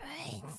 brains.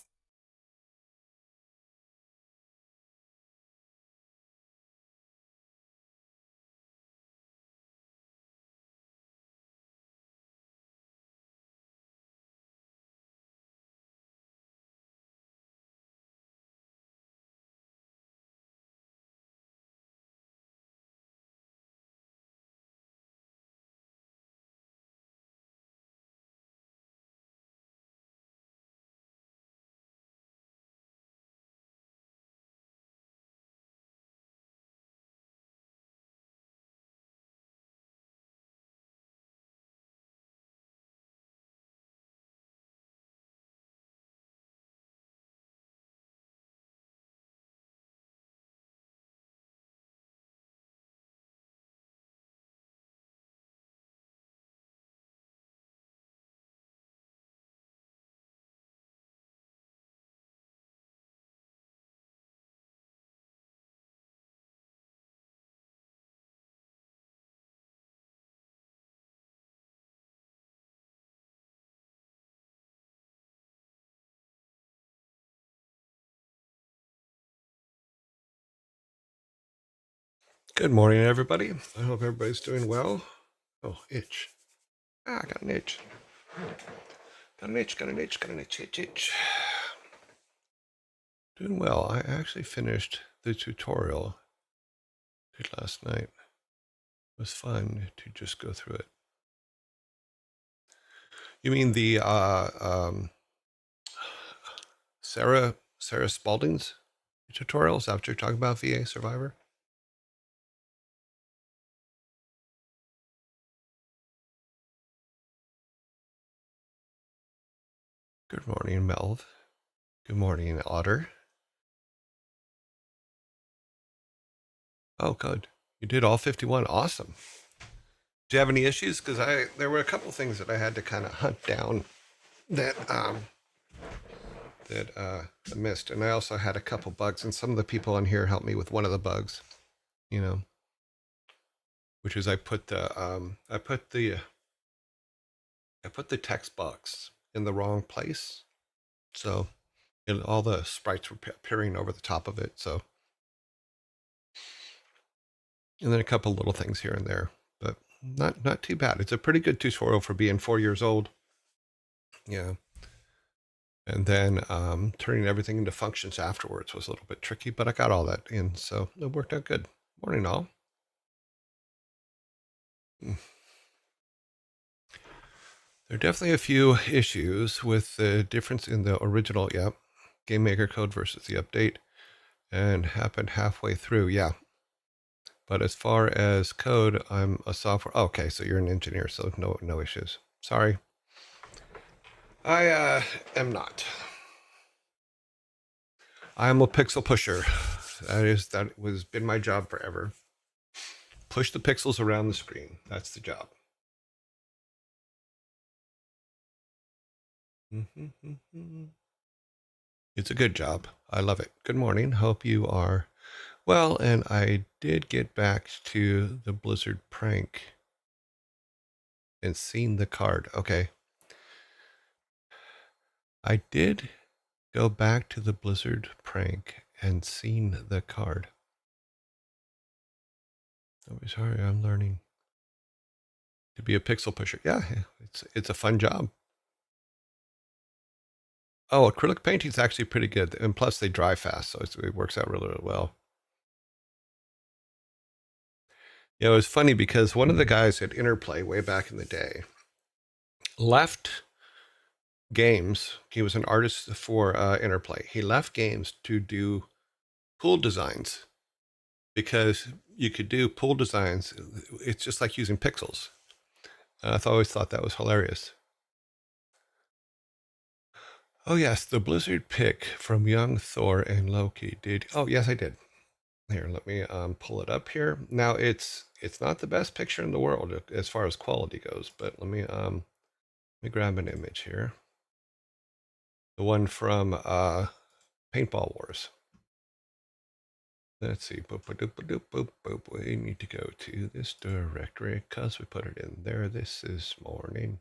Good morning, everybody. I hope everybody's doing well. Oh, itch. I got an itch. Got an itch, got an itch, got an itch, itch, itch. Doing well. I actually finished the tutorial last night. It was fun to just go through it. You mean the Sarah Spalding's tutorial? Is that what you're talking about, VA Survivor? Good morning, Melv. Good morning, Otter. Oh, good. You did all 51. Awesome. Do you have any issues? Because there were a couple things that I had to kind of hunt down that I missed, and I also had a couple bugs, and some of the people on here helped me with one of the bugs, which is I put the text box in the wrong place, so all the sprites were appearing over the top of it. So, and then a couple little things here and there, but not too bad. It's a pretty good tutorial for being 4 years old. Yeah. And then turning everything into functions afterwards was a little bit tricky, but I got all that in, so it worked out good. Morning, all. There are definitely a few issues with the difference in the original, Game Maker code versus the update, and happened halfway through, But as far as code, I'm a software. Okay, so you're an engineer, so no issues. Sorry, I am not. I am a pixel pusher. That was been my job forever. Push the pixels around the screen. That's the job. It's a good job. I love it. Good morning. Hope you are well. And I did get back to the Blizzard prank and seen the card. Okay. I did go back to the Blizzard prank and seen the card. Oh, sorry, I'm learning to be a pixel pusher. Yeah, it's a fun job. Oh, acrylic painting is actually pretty good, and plus they dry fast, so it works out really, really well. Yeah, it was funny because one of the guys at Interplay way back in the day left games. He was an artist for Interplay. He left games to do pool designs because you could do pool designs. It's just like using pixels. I've always thought that was hilarious. Oh yes, the Blizzard pick from young Thor and Loki did. Oh yes, I did. Here, let me pull it up here. Now it's not the best picture in the world as far as quality goes, but let me grab an image here. The one from Paintball Wars. Let's see. Boop, boop, boop, boop, boop. We need to go to this directory because we put it in there. This is morning.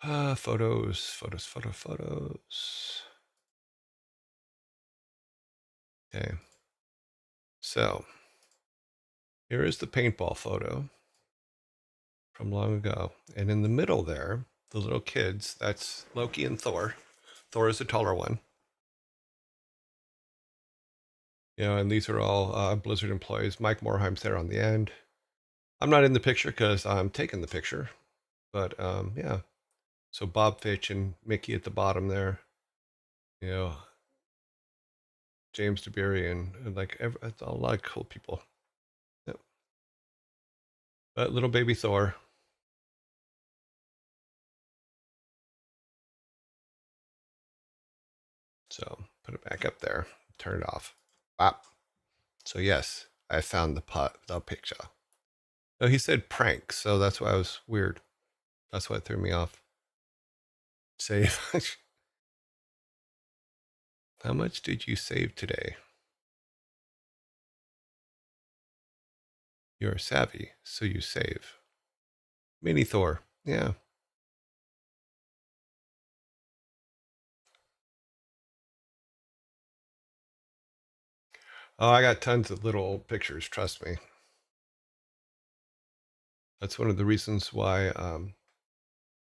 Photos. Okay. So here is the paintball photo from long ago. And in the middle there, the little kids, that's Loki and Thor. Thor is the taller one. You know, and these are all Blizzard employees. Mike Morheim's there on the end. I'm not in the picture because I'm taking the picture. But yeah. So Bob Fitch and Mickey at the bottom there. You know, James DeBerry and like it's a lot of cool people. Yep. But little baby Thor. So put it back up there. Turn it off. Bop. So yes, I found the picture. No, he said prank, so that's why I was weird. That's why it threw me off. Save. How much did you save today? You're savvy, so you save. Mini Thor. Yeah. Oh, I got tons of little old pictures, trust me. That's one of the reasons why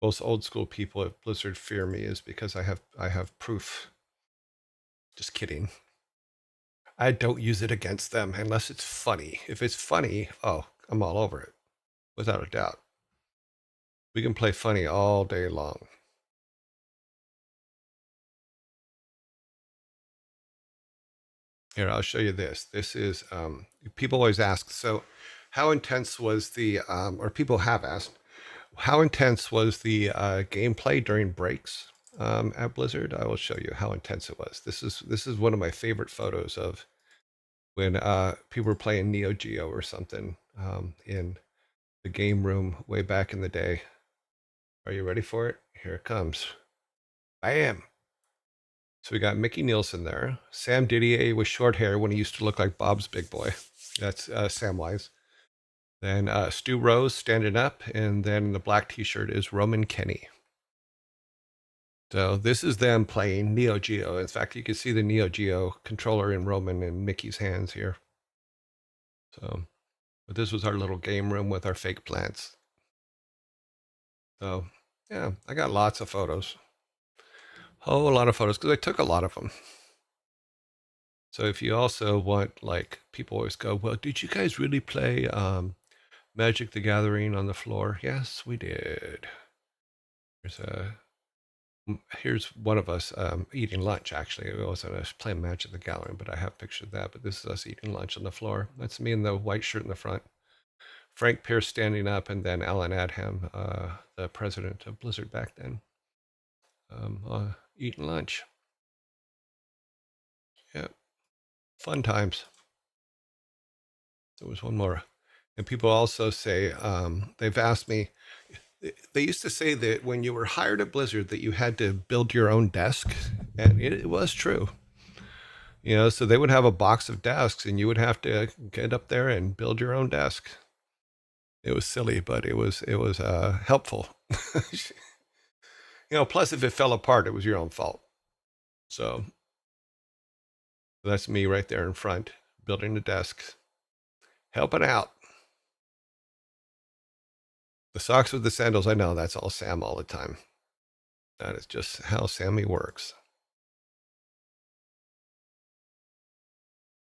most old school people at Blizzard fear me is because I have proof. Just kidding. I don't use it against them unless it's funny. If it's funny, oh, I'm all over it, without a doubt. We can play funny all day long. Here, I'll show you this. This is, people always ask, so how intense was the, or people have asked, how intense was the gameplay during breaks at Blizzard? I will show you how intense it was. This is one of my favorite photos of when people were playing Neo Geo or something in the game room way back in the day. Are you ready for it? Here it comes. Bam! So we got Mickey Nielsen there. Sam Didier with short hair when he used to look like Bob's Big Boy. That's Samwise. Then Stu Rose standing up, and then the black T-shirt is Roman Kenny. So this is them playing Neo Geo. In fact, you can see the Neo Geo controller in Roman and Mickey's hands here. So, but this was our little game room with our fake plants. So, yeah, I got lots of photos. Whole lot of photos because I took a lot of them. So if you also want, like, people always go, well, did you guys really play Magic the Gathering on the floor? Yes, we did. Here's one of us eating lunch, actually. It wasn't us playing Magic the Gathering, but I have pictures of that. But this is us eating lunch on the floor. That's me in the white shirt in the front. Frank Pierce standing up, and then Alan Adham, the president of Blizzard back then, eating lunch. Yeah, fun times. There was one more. And people also say, they've asked me, they used to say that when you were hired at Blizzard that you had to build your own desk. And it was true. You know, so they would have a box of desks and you would have to get up there and build your own desk. It was silly, but it was helpful. Plus if it fell apart, it was your own fault. So that's me right there in front, building the desk, helping out. The socks with the sandals, I know that's all Sam all the time. That is just how Sammy works.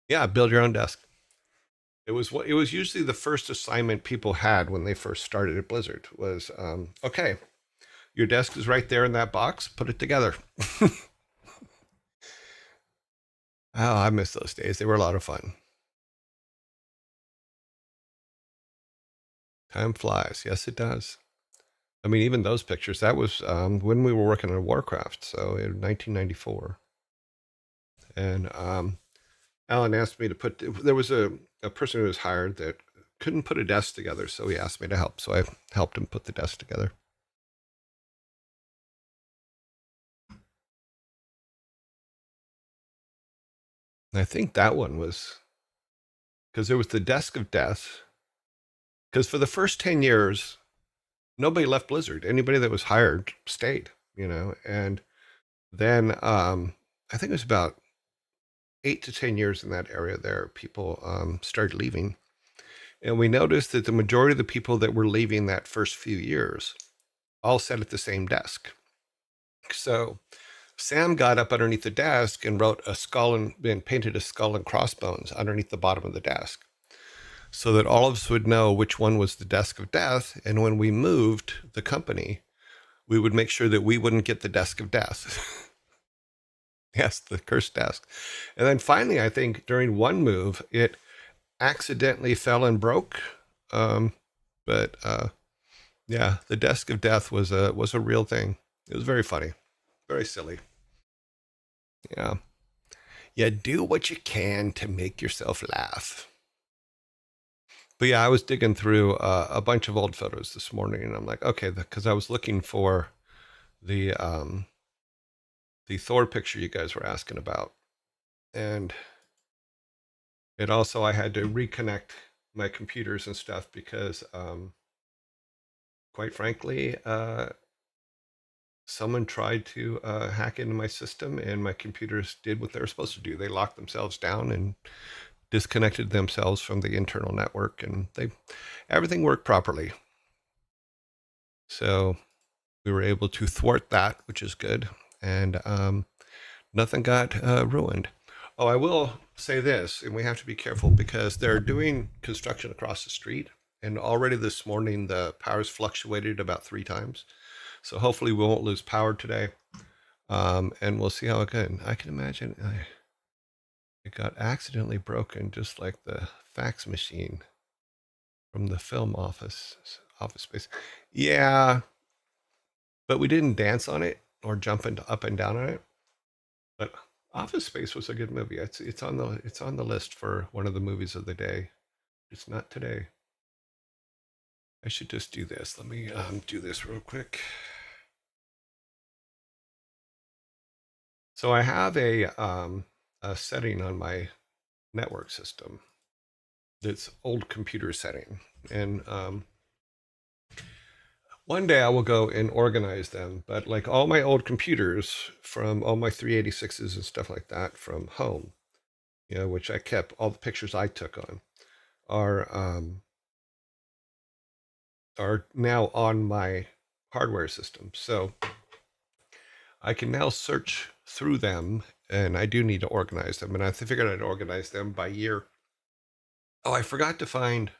Yeah, build your own desk. It was usually the first assignment people had when they first started at Blizzard was okay, your desk is right there in that box, put it together. Oh, I miss those days. They were a lot of fun. Time flies. Yes, it does. I mean, even those pictures, that was when we were working on Warcraft, so in 1994. And Alan asked me to there was a person who was hired that couldn't put a desk together, so he asked me to help. So I helped him put the desk together. And I think that one was because there was the Desk of Death. Because for the first 10 years, nobody left Blizzard. Anybody that was hired stayed, and then I think it was about 8 to 10 years in that area there, people started leaving. And we noticed that the majority of the people that were leaving that first few years all sat at the same desk. So Sam got up underneath the desk and wrote a skull and painted a skull and crossbones underneath the bottom of the desk so that all of us would know which one was the desk of death. And when we moved the company, we would make sure that we wouldn't get the desk of death. Yes, the cursed desk. And then finally, I think during one move, it accidentally fell and broke. But yeah, the desk of death was a real thing. It was very funny, very silly. Yeah, you do what you can to make yourself laugh. But yeah, I was digging through a bunch of old photos this morning, and I'm like, okay, because I was looking for the the Thor picture you guys were asking about, and it also I had to reconnect my computers and stuff because, quite frankly, someone tried to hack into my system, and my computers did what they were supposed to do. They locked themselves down and disconnected themselves from the internal network, and everything worked properly. So we were able to thwart that, which is good, and nothing got ruined. Oh, I will say this, and we have to be careful because they're doing construction across the street, and already this morning the power's fluctuated about 3 times. So hopefully we won't lose power today, and we'll see how it goes. I can imagine it got accidentally broken, just like the fax machine from the film office space. Yeah, but we didn't dance on it or jump up and down on it. But Office Space was a good movie. It's on the list for one of the movies of the day. It's not today. I should just do this. Let me do this real quick. So I have a setting on my network system that's old computer setting, and one day I will go and organize them. But like all my old computers from all my 386s and stuff like that from home, which I kept all the pictures I took on, are are now on my hardware system. So I can now search through them, and I do need to organize them. And I figured I'd organize them by year. Oh, I forgot to find.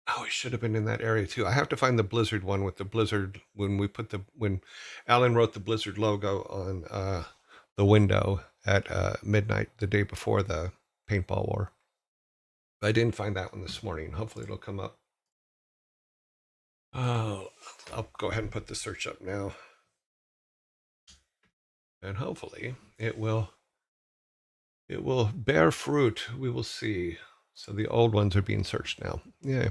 Oh, it should have been in that area too. I have to find the Blizzard one with the Blizzard when Alan wrote the Blizzard logo on the window at midnight the day before the paintball war. But I didn't find that one this morning. Hopefully it'll come up. Oh, I'll go ahead and put the search up now. And hopefully it will bear fruit. We will see. So the old ones are being searched now. Yeah.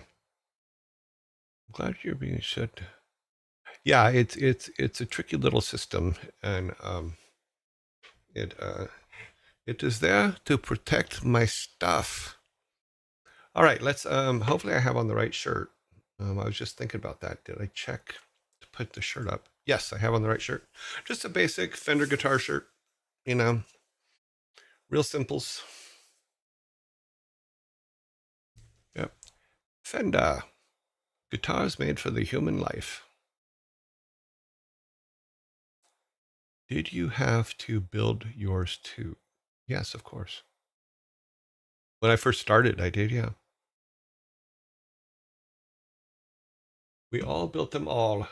I'm glad you're being shut. Yeah, it's a tricky little system, and it it is there to protect my stuff. All right, let's hopefully I have on the right shirt. I was just thinking about that. Did I check to put the shirt up? Yes, I have on the right shirt. Just a basic Fender guitar shirt, you know. Real simples. Yep. Fender. Guitars made for the human life. Did you have to build yours too? Yes, of course. When I first started, I did, yeah. We all built them all.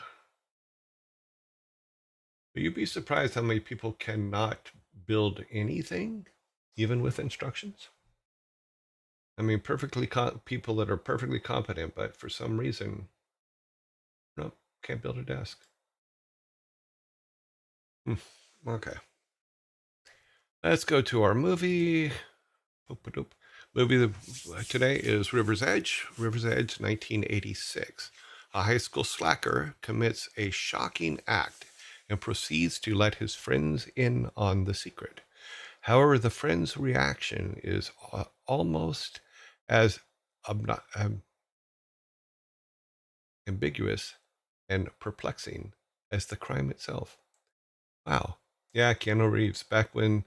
But you'd be surprised how many people cannot build anything, even with instructions. I mean, people that are perfectly competent, but for some reason, no, can't build a desk. Okay. Let's go to our movie. Movie today is River's Edge. River's Edge, 1986. A high school slacker commits a shocking act and proceeds to let his friends in on the secret. However, the friends' reaction is almost as ambiguous, and perplexing as the crime itself. Wow. Yeah, Keanu Reeves. Back when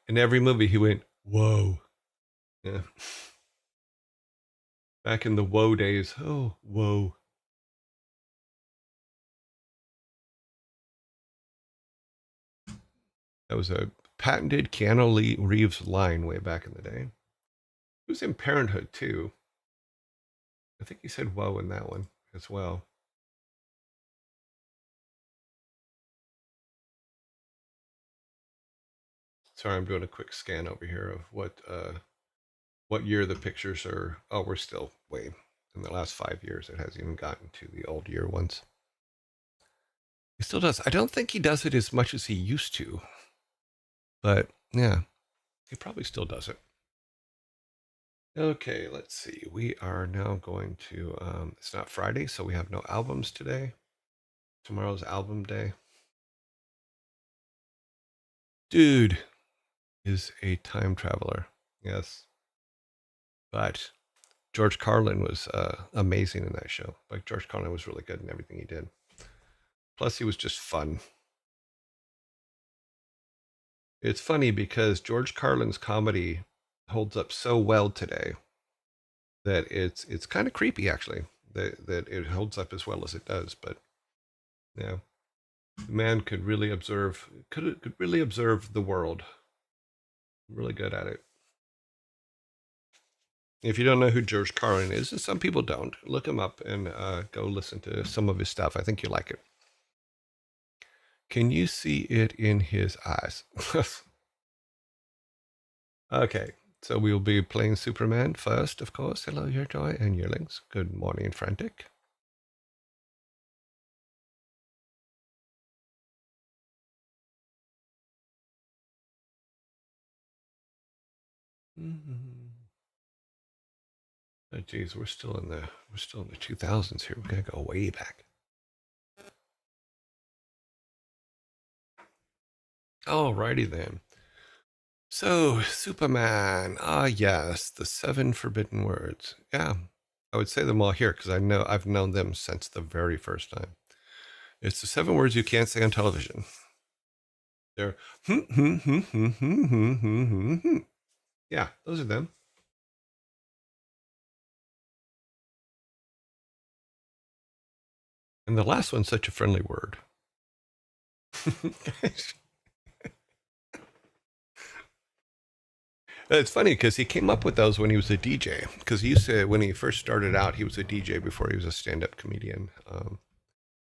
in every movie he went, whoa. Yeah. Back in the whoa days. Oh, whoa. That was a patented Keanu Reeves line way back in the day. He was in Parenthood too. I think he said whoa in that one as well. Sorry, I'm doing a quick scan over here of what year the pictures are. Oh, we're still way in the last 5 years. It hasn't even gotten to the old year ones. He still does. I don't think he does it as much as he used to, but yeah, he probably still does it. Okay, let's see. We are now going to, it's not Friday, so we have no albums today. Tomorrow's album day. Dude is a time traveler. Yes. But George Carlin was amazing in that show. Like, George Carlin was really good in everything he did. Plus, he was just fun. It's funny because George Carlin's comedy holds up so well today that it's kind of creepy actually that it holds up as well as it does. But yeah, the man could really observe the world. Really good at it. If you don't know who George Carlin is, and some people don't, look him up and go listen to some of his stuff. I think you like it. Can you see it in his eyes? Okay, so we will be playing Superman first, of course. Hello, your joy and yearlings. Good morning, Frantic. Mm-hmm. Oh, geez, we're still in the 2000s here. We gotta go way back. Alrighty then. So, Superman. Ah, yes, the 7 forbidden words. Yeah, I would say them all here because I've known them since the very first time. It's the 7 words you can't say on television. They're yeah, those are them. And the last one's such a friendly word. It's funny because he came up with those when he was a DJ. Because he used to, when he first started out, he was a DJ before he was a stand-up comedian.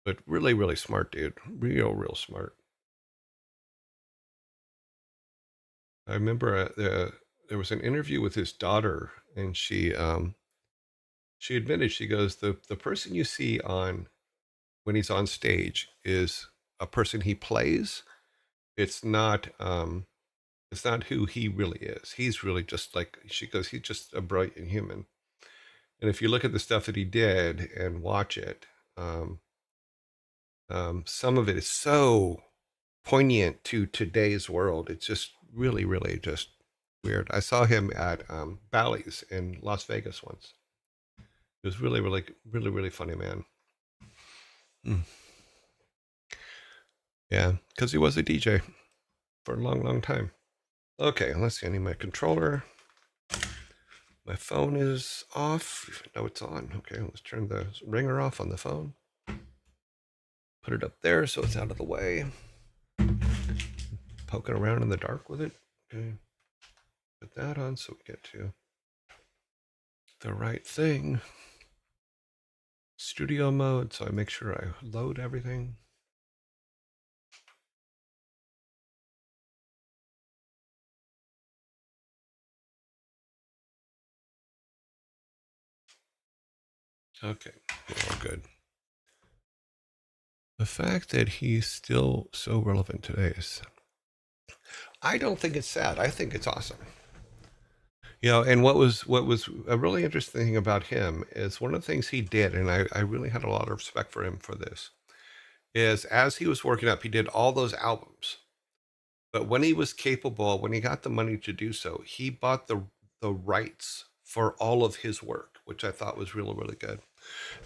But really, really smart dude. Real smart. I remember there was an interview with his daughter, and she admitted, she goes, the person you see on when he's on stage is a person he plays. It's not it's not who he really is. He's really just like, she goes, he's just a brilliant human. And if you look at the stuff that he did and watch it, um, some of it is so poignant to today's world. It's just really just weird. I saw him at Bally's in Las Vegas once. It was really funny, man. Mm. Yeah, because he was a DJ for a long time. Okay, let's see. I need my controller. My phone is off. No, it's on. Okay, let's turn the ringer off on the phone. Put it up there so it's out of the way. Poking around in the dark with it. Okay. Put that on so we get to the right thing. Studio mode, so I make sure I load everything. Okay, we're all good. The fact that he's still so relevant today is, I don't think it's sad. I think it's awesome. You know, and what was a really interesting thing about him is one of the things he did, and I really had a lot of respect for him for this, is as he was working up, he did all those albums. But when he was capable, when he got the money to do so, he bought the rights for all of his work. which I thought was really, really good.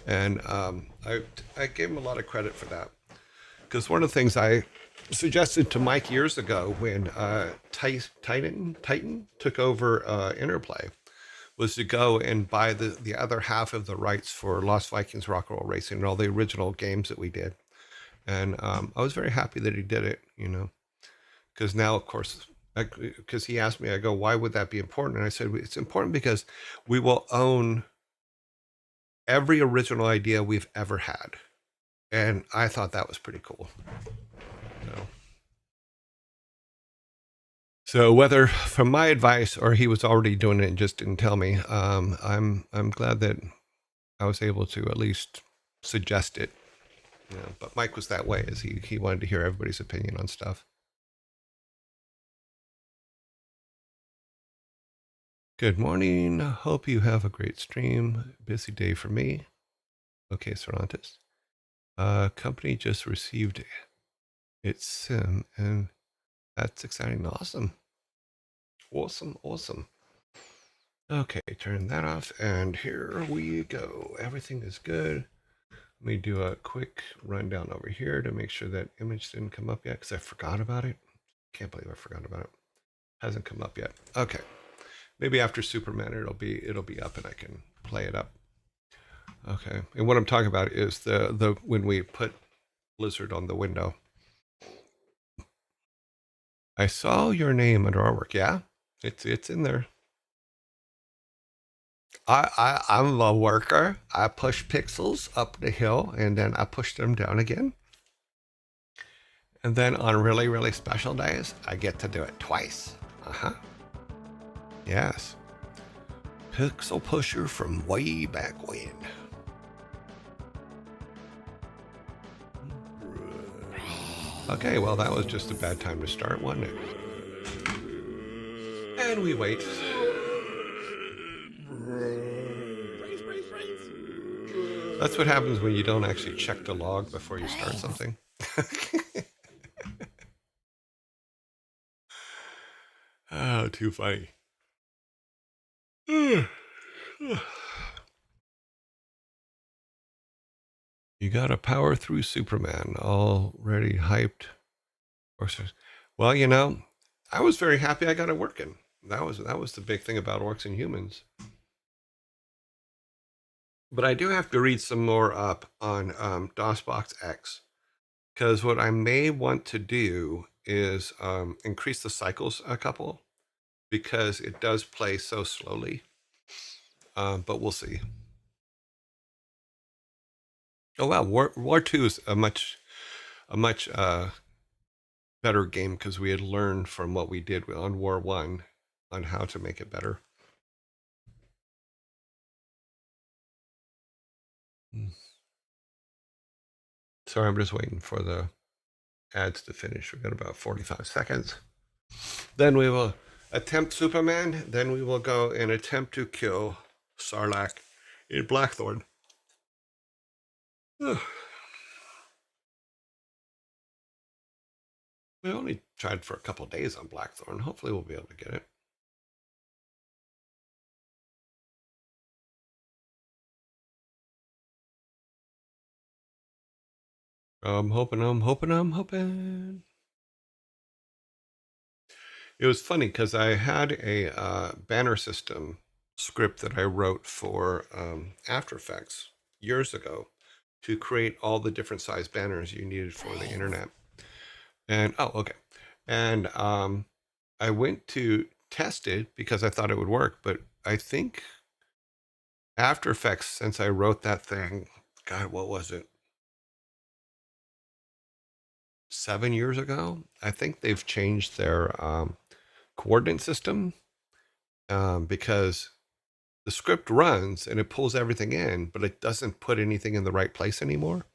And I gave him a lot of credit for that. Because one of the things I suggested to Mike years ago when Titan took over Interplay was to go and buy the other half of the rights for Lost Vikings Rock and Roll Racing and all the original games that we did. And I was very happy that he did it, you know, because now, of course, because he asked me, I go, why would that be important? And I said, it's important because we will own every original idea we've ever had. And I thought that was pretty cool. So whether from my advice or he was already doing it and just didn't tell me, I'm glad that I was able to at least suggest it. You know, but Mike was that way, as he wanted to hear everybody's opinion on stuff. Good morning. Hope you have a great stream. Busy day for me. Okay, Cervantes. Company just received its sim, and that's exciting. Awesome. Awesome. Okay, turn that off, and here we go. Everything is good. Let me do a quick rundown over here to make sure that image didn't come up yet, because I forgot about it. Can't believe I forgot about it. Hasn't come up yet. Okay. Maybe after Superman it'll be up and I can play it up. Okay. And what I'm talking about is the when we put Blizzard on the window. I saw your name under artwork. Yeah, it's in there. I'm a worker. I push pixels up the hill and then I push them down again. And then on really, really special days, I get to do it twice. Yes. Pixel pusher from way back when. Okay, well, that was just a bad time to start, wasn't it? And we wait. That's what happens when you don't actually check the log before you start something. Oh, too funny. You gotta power through Superman. Already hyped. Well, you know, I was very happy I got it working. That was the big thing about Orcs and Humans. But I do have to read some more up on DOSBox X, because what I may want to do is increase the cycles a couple, because it does play so slowly. But we'll see. Oh wow, War 2 is a much better game, because we had learned from what we did on War 1 on how to make it better. Sorry, I'm just waiting for the ads to finish. We've got about 45 seconds. Then we will attempt Superman. Then we will go and attempt to kill Sarlacc in Blackthorne. We only tried for a couple of days on Blackthorne. Hopefully we'll be able to get it. I'm hoping. It was funny because I had a banner system script that I wrote for After Effects years ago to create all the different size banners you needed for the internet. And and I went to test it because I thought it would work, but I think After Effects, since I wrote that thing, God, what was it? 7 years ago? I think they've changed their coordinate system, because the script runs and it pulls everything in, but it doesn't put anything in the right place anymore.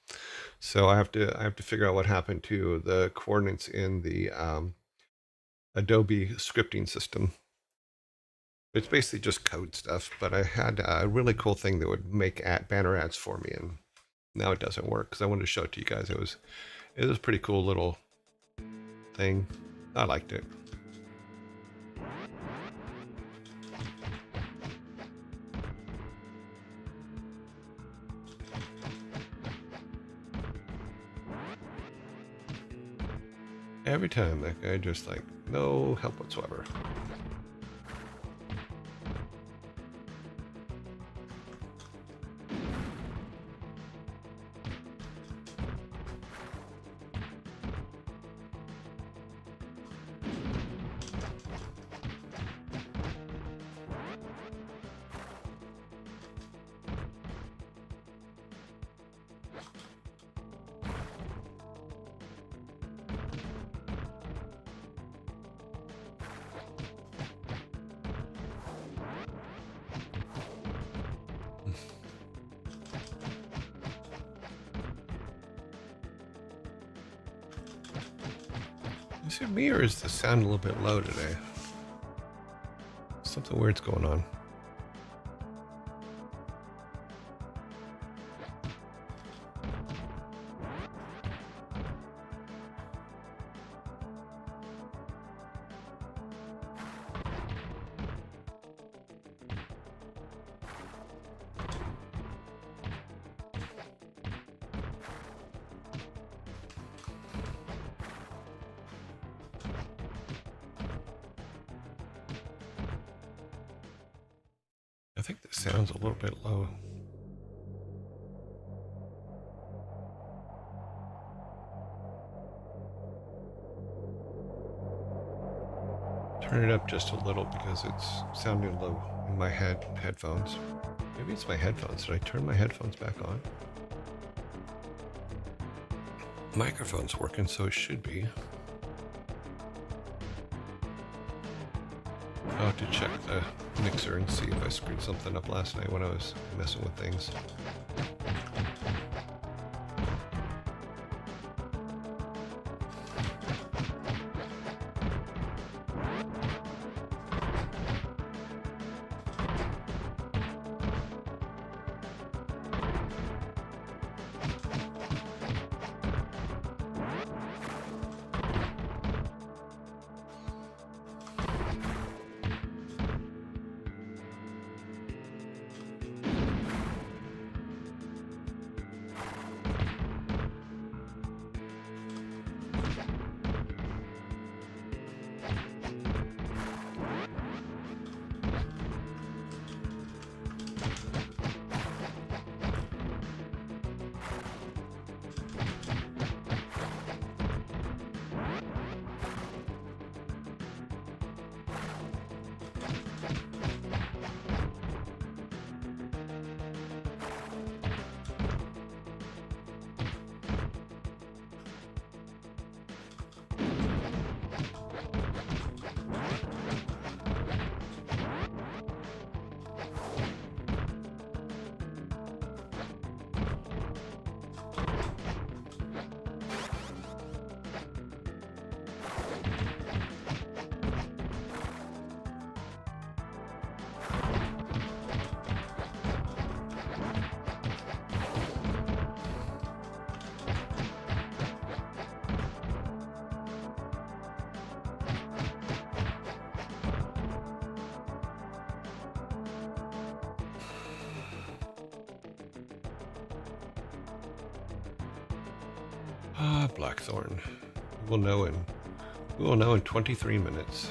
So I have to figure out what happened to the coordinates in the Adobe scripting system. It's basically just code stuff, but I had a really cool thing that would make banner ads for me, and now it doesn't work because I wanted to show it to you guys. It was a pretty cool little thing. I liked it. Every time that guy just like no help whatsoever. Is it me or is the sound a little bit low today? Something weird's going on. I think the sound's a little bit low. Turn it up just a little because it's sounding low in my headphones. Maybe it's my headphones. Did I turn my headphones back on? Microphone's working, so it should be. I'll have to check the mixer and see if I screwed something up last night when I was messing with things. Blackthorne. We will know in 23 minutes.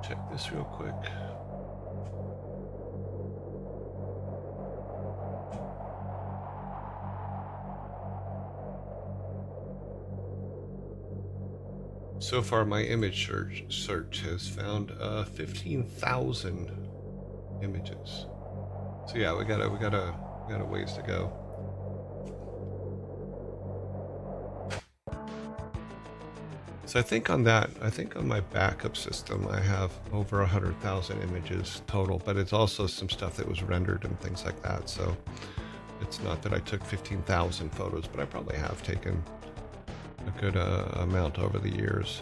Check this real quick. So far, my image search has found 15,000 images. So yeah, we got a ways to go. So I think on my backup system, I have over 100,000 images total, but it's also some stuff that was rendered and things like that. So it's not that I took 15,000 photos, but I probably have taken a good amount over the years.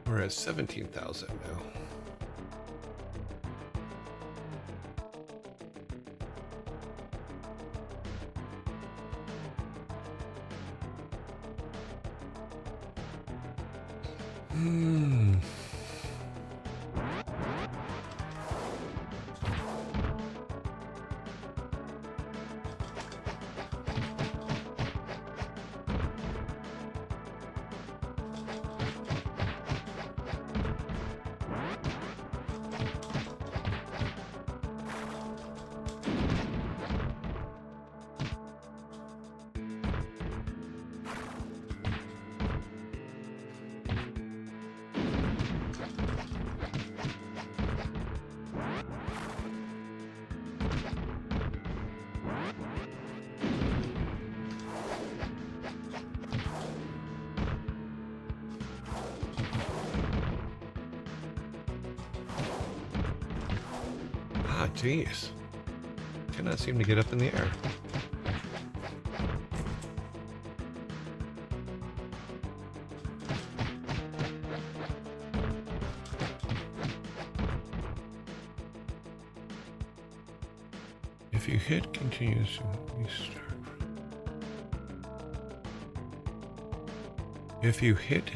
We're at 17,000 now. Ah, geez. Cannot seem to get up in the air. If you hit continues to restart. If you hit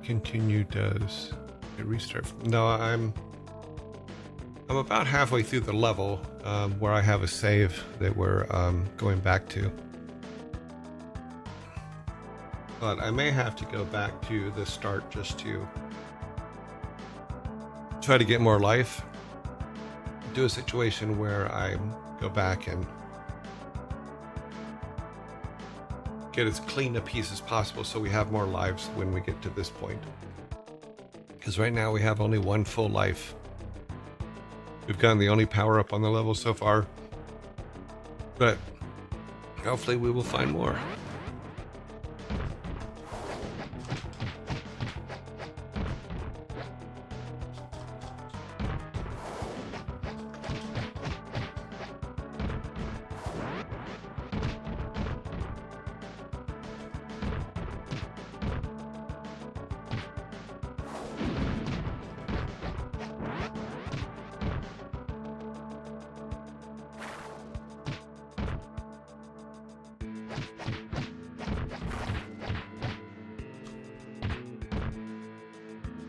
continue, does it restart? No, I'm about halfway through the level where I have a save that we're going back to. But I may have to go back to the start just to try to get more life. Do a situation where I go back and get as clean a piece as possible so we have more lives when we get to this point. Because right now we have only one full life. We've gotten the only power up on the level so far. But Hopefully we will find more.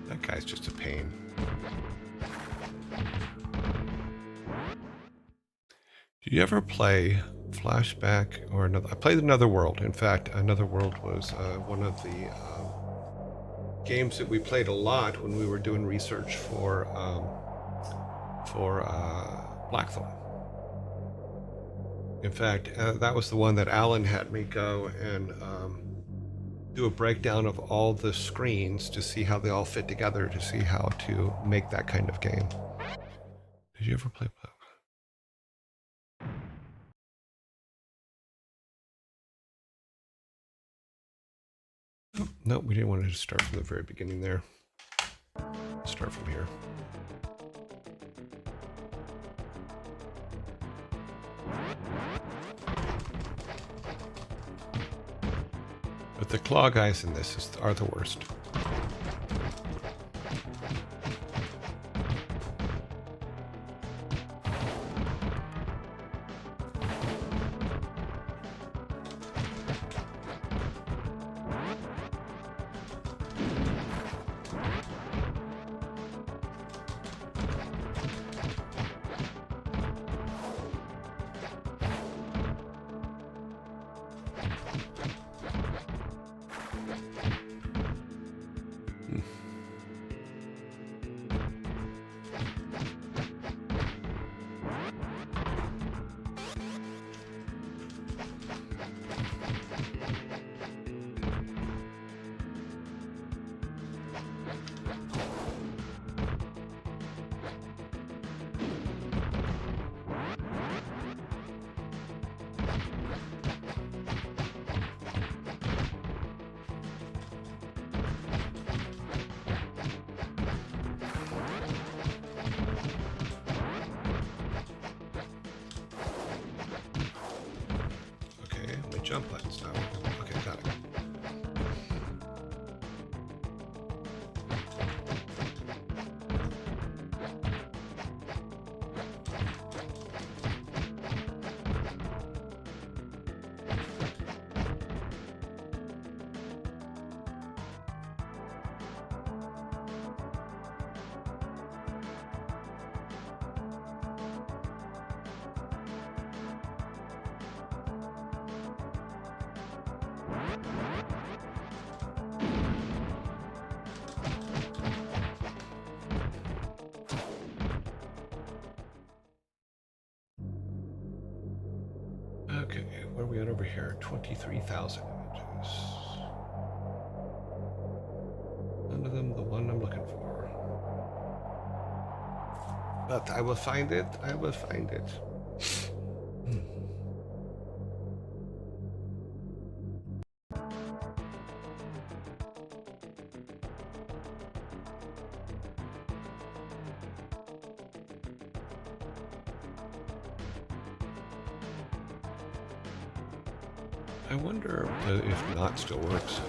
That guy's just a pain. Do you ever play Flashback or another? I played Another World. In fact, Another World was one of the games that we played a lot when we were doing research for Blackthorne. In fact, that was the one that Alan had me go and do a breakdown of all the screens to see how they all fit together, to see how to make that kind of game. Did you ever play Black? Oh, no, we didn't want to start from the very beginning there. Start from here. But the claw guys in this are the worst. Jump buttons now. Okay, got it. Okay, what are we at over here? 23,000 images. None of them the one I'm looking for. But I will find it. I will find it. I wonder if not still works.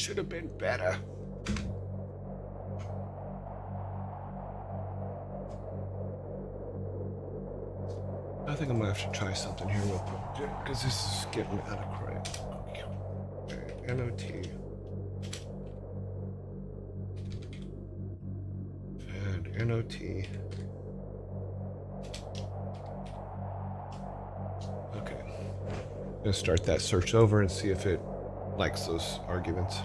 should have been better. I think I'm gonna have to try something here real quick because this is getting out of credit. Okay, NOT. And NOT. Okay. I'm gonna start that search over and see if it likes those arguments.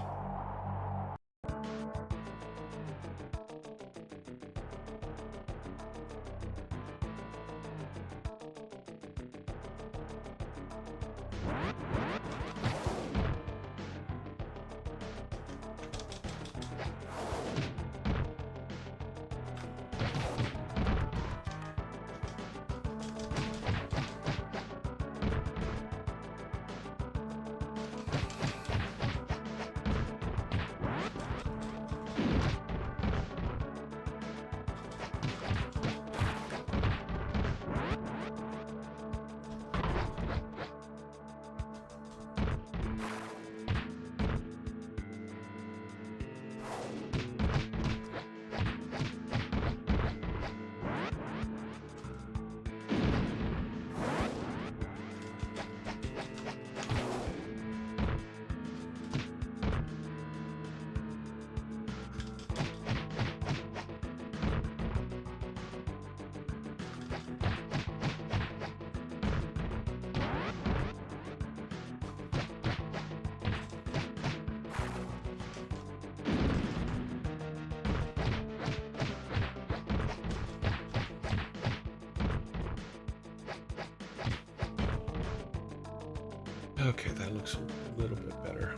Okay, that looks a little bit better.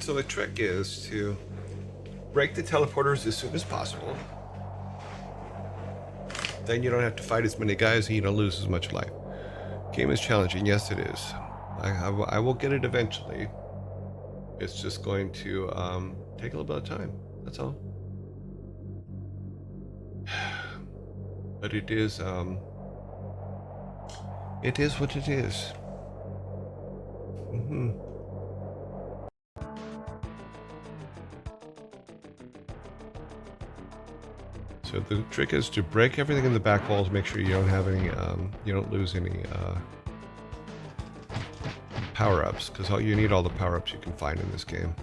So the trick is to break the teleporters as soon as possible. Then you don't have to fight as many guys and you don't lose as much life. Game is challenging. Yes, it is. I will get it eventually. It's just going to take a little bit of time. That's all. But it is what it is. Mm-hmm. So the trick is to break everything in the back walls. Make sure you don't have any, you don't lose any power-ups, because you need all the power-ups you can find in this game.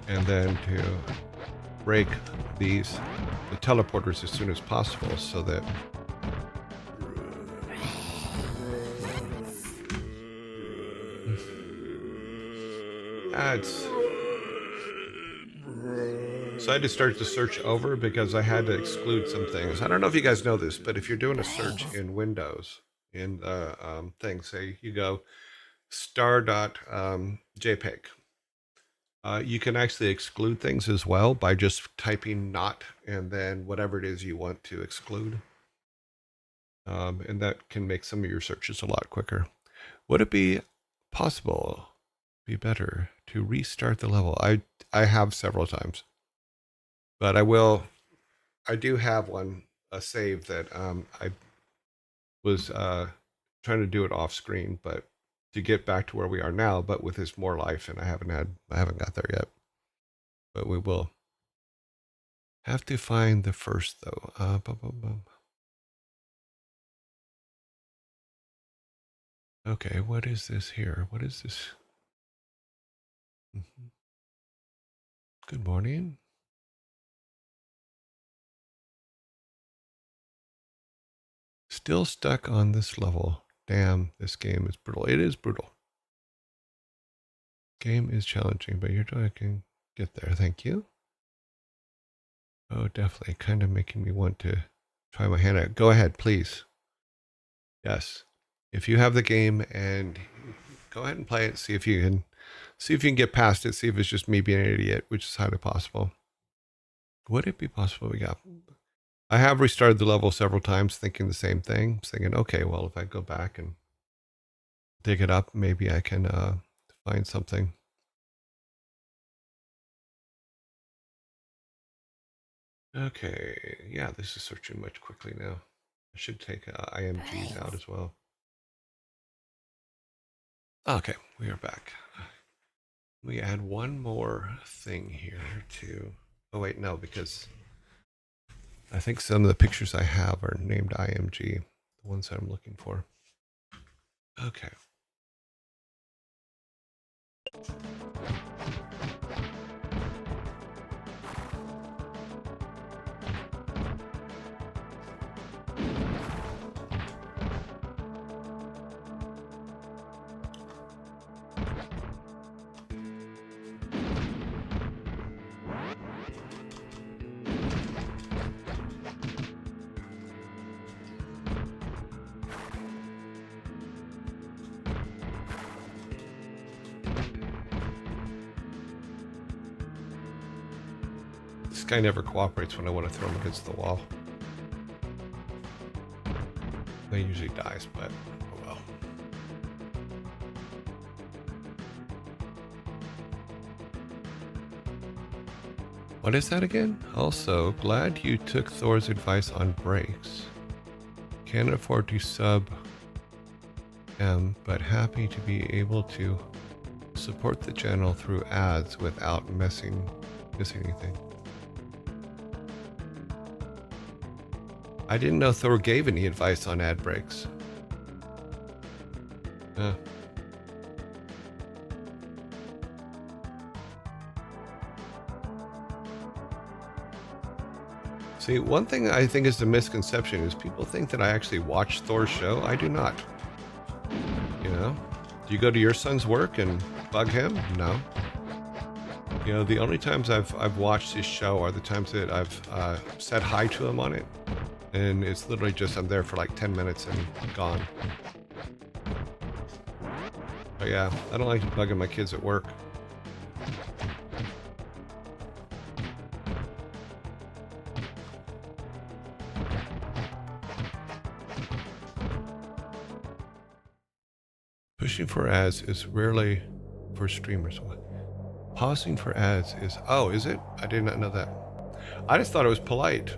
And then to break the teleporters as soon as possible, so that so I had to start the search over because I had to exclude some things. I don't know if you guys know this, but if you're doing a search in Windows, in the thing, say you go star.jpg, you can actually exclude things as well by just typing not and then whatever it is you want to exclude. And that can make some of your searches a lot quicker. Would it be possible, be better to restart the level? I have several times, but I do have a save that I was trying to do it off screen, but to get back to where we are now, but with this more life, and I haven't got there yet, but we will. Have to find the first though. Okay, what is this here? What is this? Mm-hmm. Good morning. Still stuck on this level. Damn, this game is brutal. It is brutal. Game is challenging, but you're doing, I can get there. Thank you. Oh, definitely. Kind of making me want to Try my hand out. Go ahead, please. Yes. If you have the game, and go ahead and play it. See if you can get past it. See if it's just me being an idiot, which is highly possible. Would it be possible we got? I have restarted the level several times, thinking the same thing. Thinking, okay, well, if I go back and dig it up, maybe I can find something. Okay, yeah, this is searching much quickly now. I should take IMGs out as well. Okay, we are back. We add one more thing here to. Oh wait, no, because I think some of the pictures I have are named IMG, the ones that I'm looking for. Okay. This guy never cooperates when I want to throw him against the wall. He usually dies, but oh well. What is that again? Also, glad you took Thor's advice on brakes. Can't afford to sub M, but happy to be able to support the channel through ads without missing anything. I didn't know Thor gave any advice on ad breaks. See, one thing I think is the misconception is people think that I actually watch Thor's show. I do not. You know? Do you go to your son's work and bug him? No. You know, the only times I've watched his show are the times that I've said hi to him on it. And it's literally just I'm there for like 10 minutes and gone. But yeah, I don't like bugging my kids at work. Pushing for ads is rarely for streamers. Pausing for ads is... Oh, is it? I did not know that. I just thought it was polite.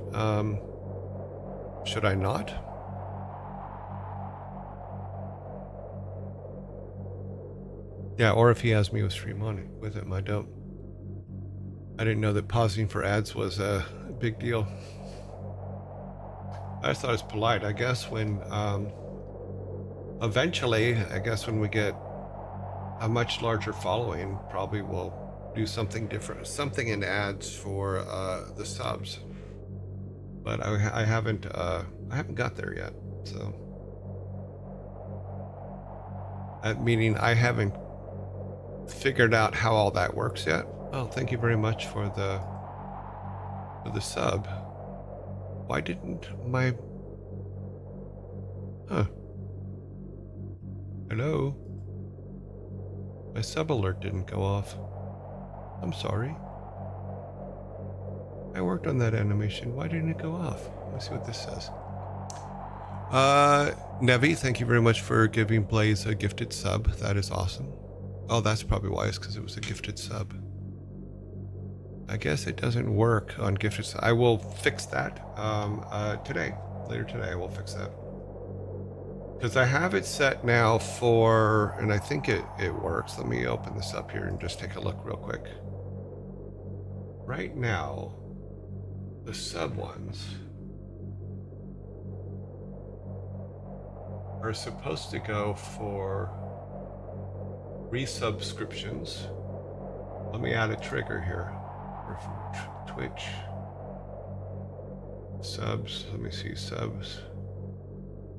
Should I not? Yeah, or if he has me with stream on it with him, I don't. I didn't know that pausing for ads was a big deal. I just thought it was polite. I guess when eventually, I guess when we get a much larger following, probably we'll do something different, something in ads for the subs. But I haven't got there yet. So, meaning I haven't figured out how all that works yet. Oh, thank you very much for the sub. Why didn't my... Huh. Hello? My sub alert didn't go off. I'm sorry. I worked on that animation. Why didn't it go off? Let me see what this says. Nevi, thank you very much for giving Blaze a gifted sub. That is awesome. Oh, that's probably why. It's because it was a gifted sub. I guess it doesn't work on gifted sub. I will fix that today. Later today, I will fix that. Because I have it set now for, and I think it works. Let me open this up here and just take a look real quick. Right now, the sub ones are supposed to go for resubscriptions. Let me add a trigger here for Twitch. Subs, let me see, subs.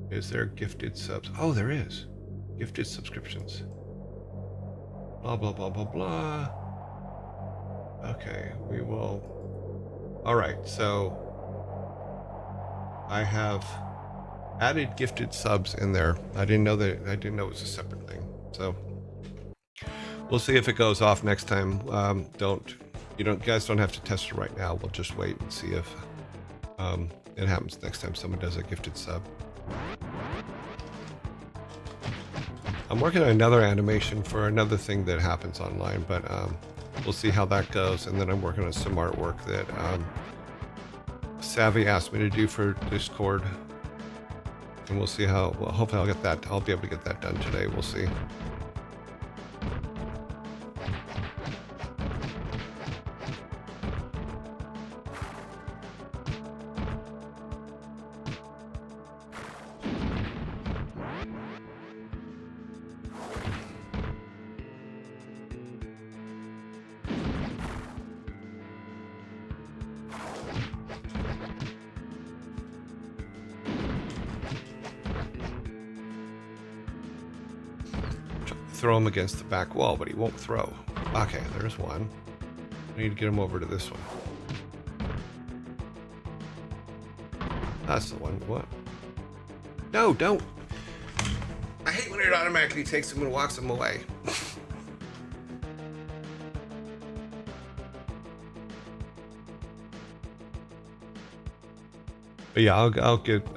Is there gifted subs? Oh, there is. Gifted subscriptions. Blah, blah, blah, blah, blah. Okay, we will... All right, so I have added gifted subs in there. I didn't know it was a separate thing. So we'll see if it goes off next time. You guys don't have to test it right now. We'll just wait and see if it happens next time someone does a gifted sub. I'm working on another animation for another thing that happens online, but we'll see how that goes. And then I'm working on some artwork that Savvy asked me to do for Discord. And we'll see how, well, hopefully I'll be able to get that done today. We'll see. Throw him against the back wall, but he won't throw. Okay, there's one. I need to get him over to this one. That's the one. What? No, don't. I hate when it automatically takes him and walks him away. But yeah, I'll get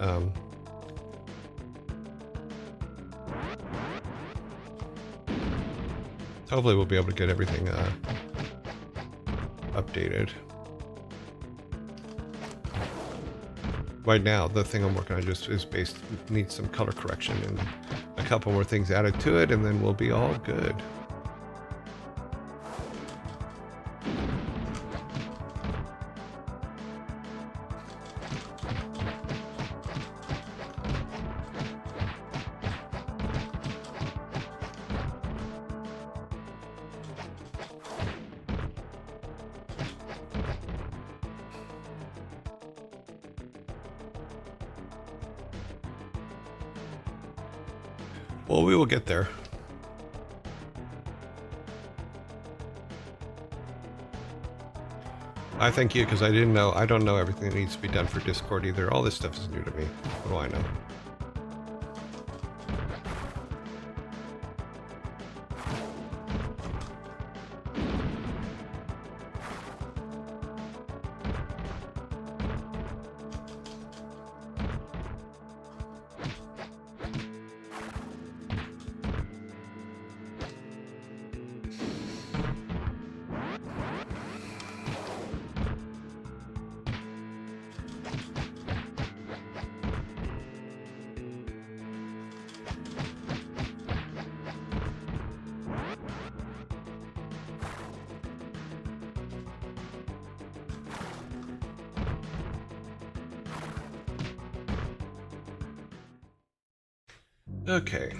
hopefully we'll be able to get everything updated. Right now, the thing I'm working on just is needs some color correction and a couple more things added to it, and then we'll be all good. Well, we will get there. I thank you because I don't know everything that needs to be done for Discord either. All this stuff is new to me. What do I know? Okay,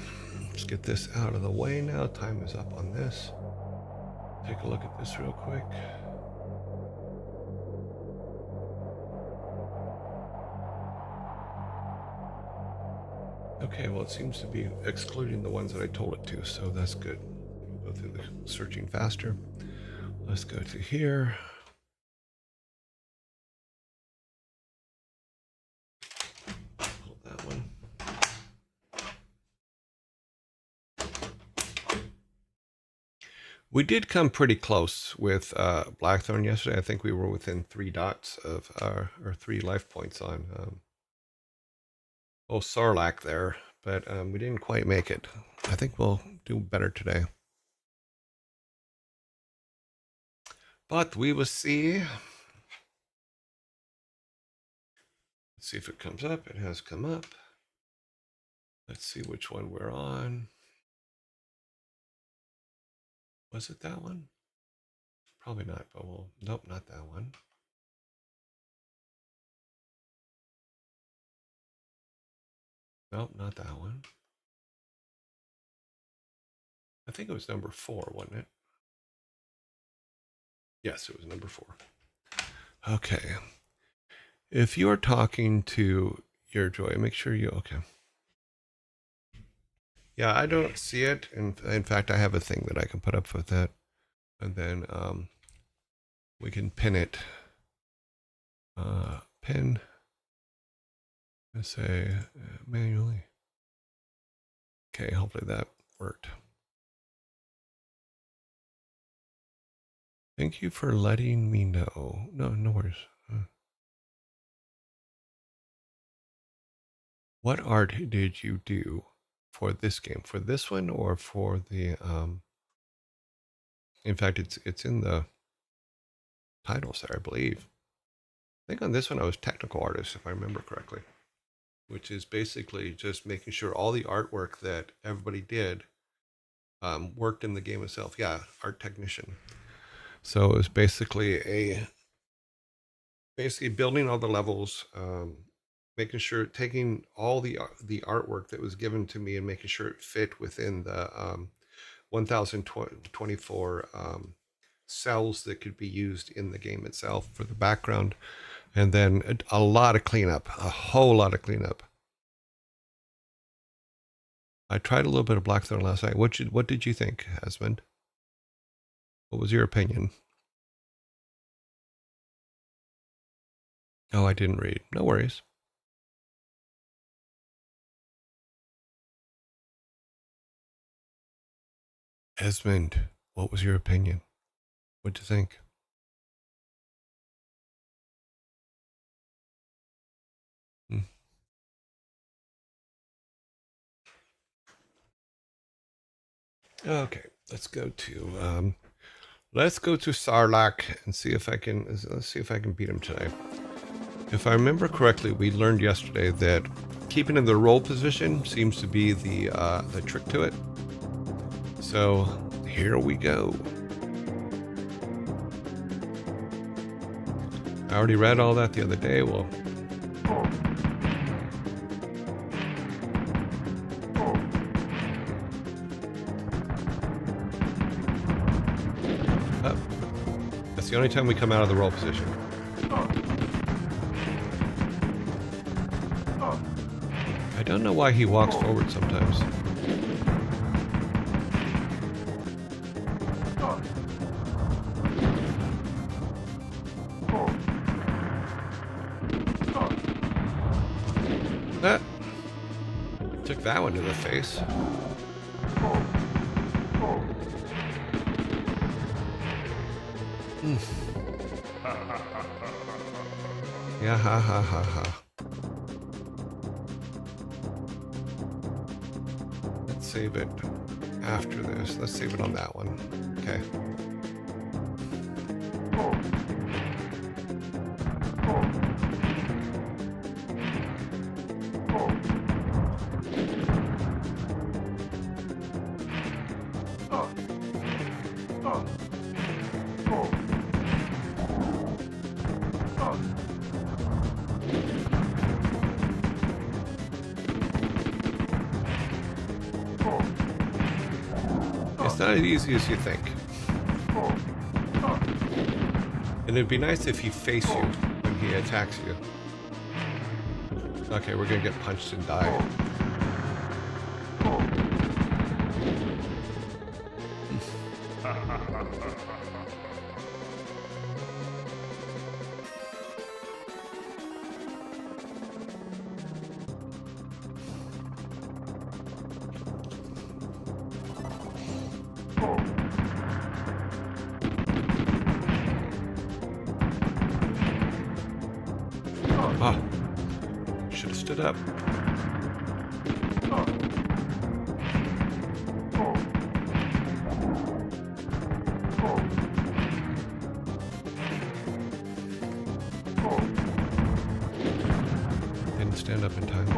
let's get this out of the way now. Time is up on this. Take a look at this real quick. Okay, well, it seems to be excluding the ones that I told it to, so that's good. We'll go through the searching faster. Let's go to here. Hold that one. We did come pretty close with Blackthorne yesterday. I think we were within 3 dots of or 3 life points on Sarlacc there, but we didn't quite make it. I think we'll do better today. But we will see. Let's see if it comes up. It has come up. Let's see which one we're on. Was it that one? Probably not, but we'll, nope, not that one. Nope, not that one. I think it was number 4, wasn't it? Yes, it was number 4. Okay. If you're talking to your Joy, make sure you, okay. Yeah, I don't see it. In fact, I have a thing that I can put up with that. And then we can pin it. Pin. Let's say manually. Okay, hopefully that worked. Thank you for letting me know. No worries. What art did you do for this game? For this one or for the in fact it's in the titles there, I believe. I think on this one I was technical artist, if I remember correctly, which is basically just making sure all the artwork that everybody did worked in the game itself. Yeah, art technician. So it was basically building all the levels, making sure taking all the artwork that was given to me and making sure it fit within the 1024 cells that could be used in the game itself for the background, and then a lot of cleanup, a whole lot of cleanup. I tried a little bit of Blackthorne last night. What did you think, Esmond? What was your opinion? Oh, I didn't read. No worries. Esmond, what was your opinion? What'd you think? Okay, let's go to Sarlacc and see if I can beat him today. If I remember correctly, we learned yesterday that keeping in the roll position seems to be the trick to it. So here we go. I already read all that the other day. Well, that's the only time we come out of the roll position. I don't know why he walks forward sometimes. Took that one to the face. Yeah, ha ha ha ha. Let's save it after this. Let's save it on that one. Okay. It's not as easy as you think. And it'd be nice if he faced you when he attacks you. Okay, we're gonna get punched and die. Ah, should have stood up. Didn't stand up in time.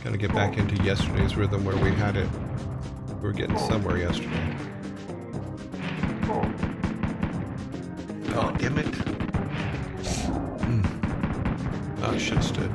Gotta get back into yesterday's rhythm where we had it. We were getting somewhere yesterday. Oh, damn it. Oh, I should have stood.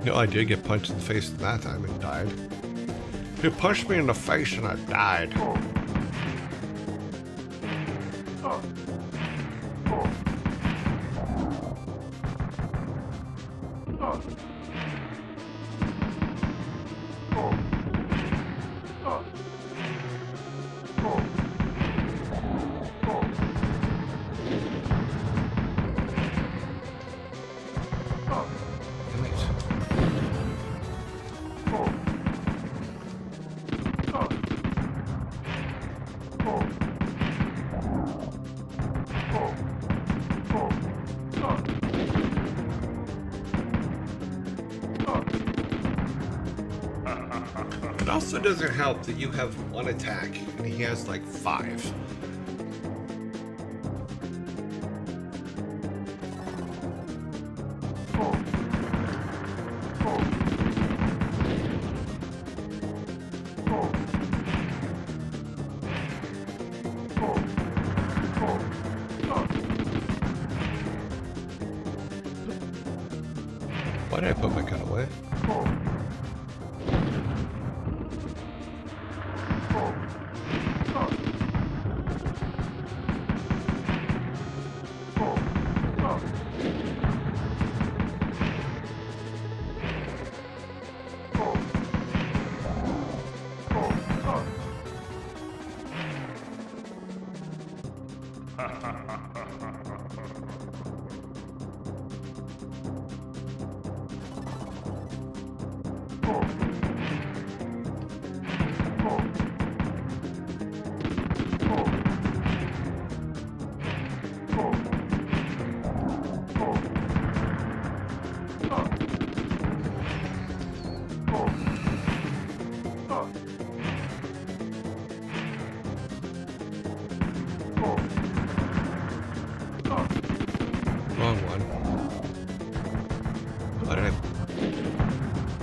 No, I did get punched in the face that time and died. He punched me in the face and I died. It also doesn't help that you have one attack and he has like 5. Why did I put my gun away? Wrong one. Why did I...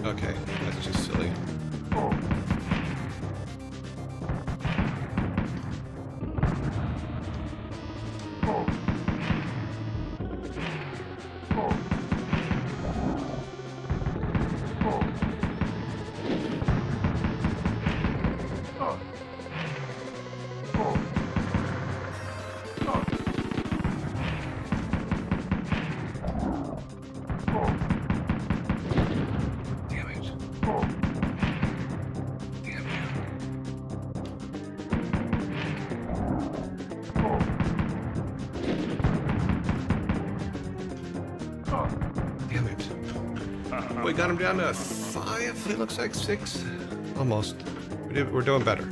Okay, that's just silly. We got him down to 5. It looks like 6. Almost. We're doing better.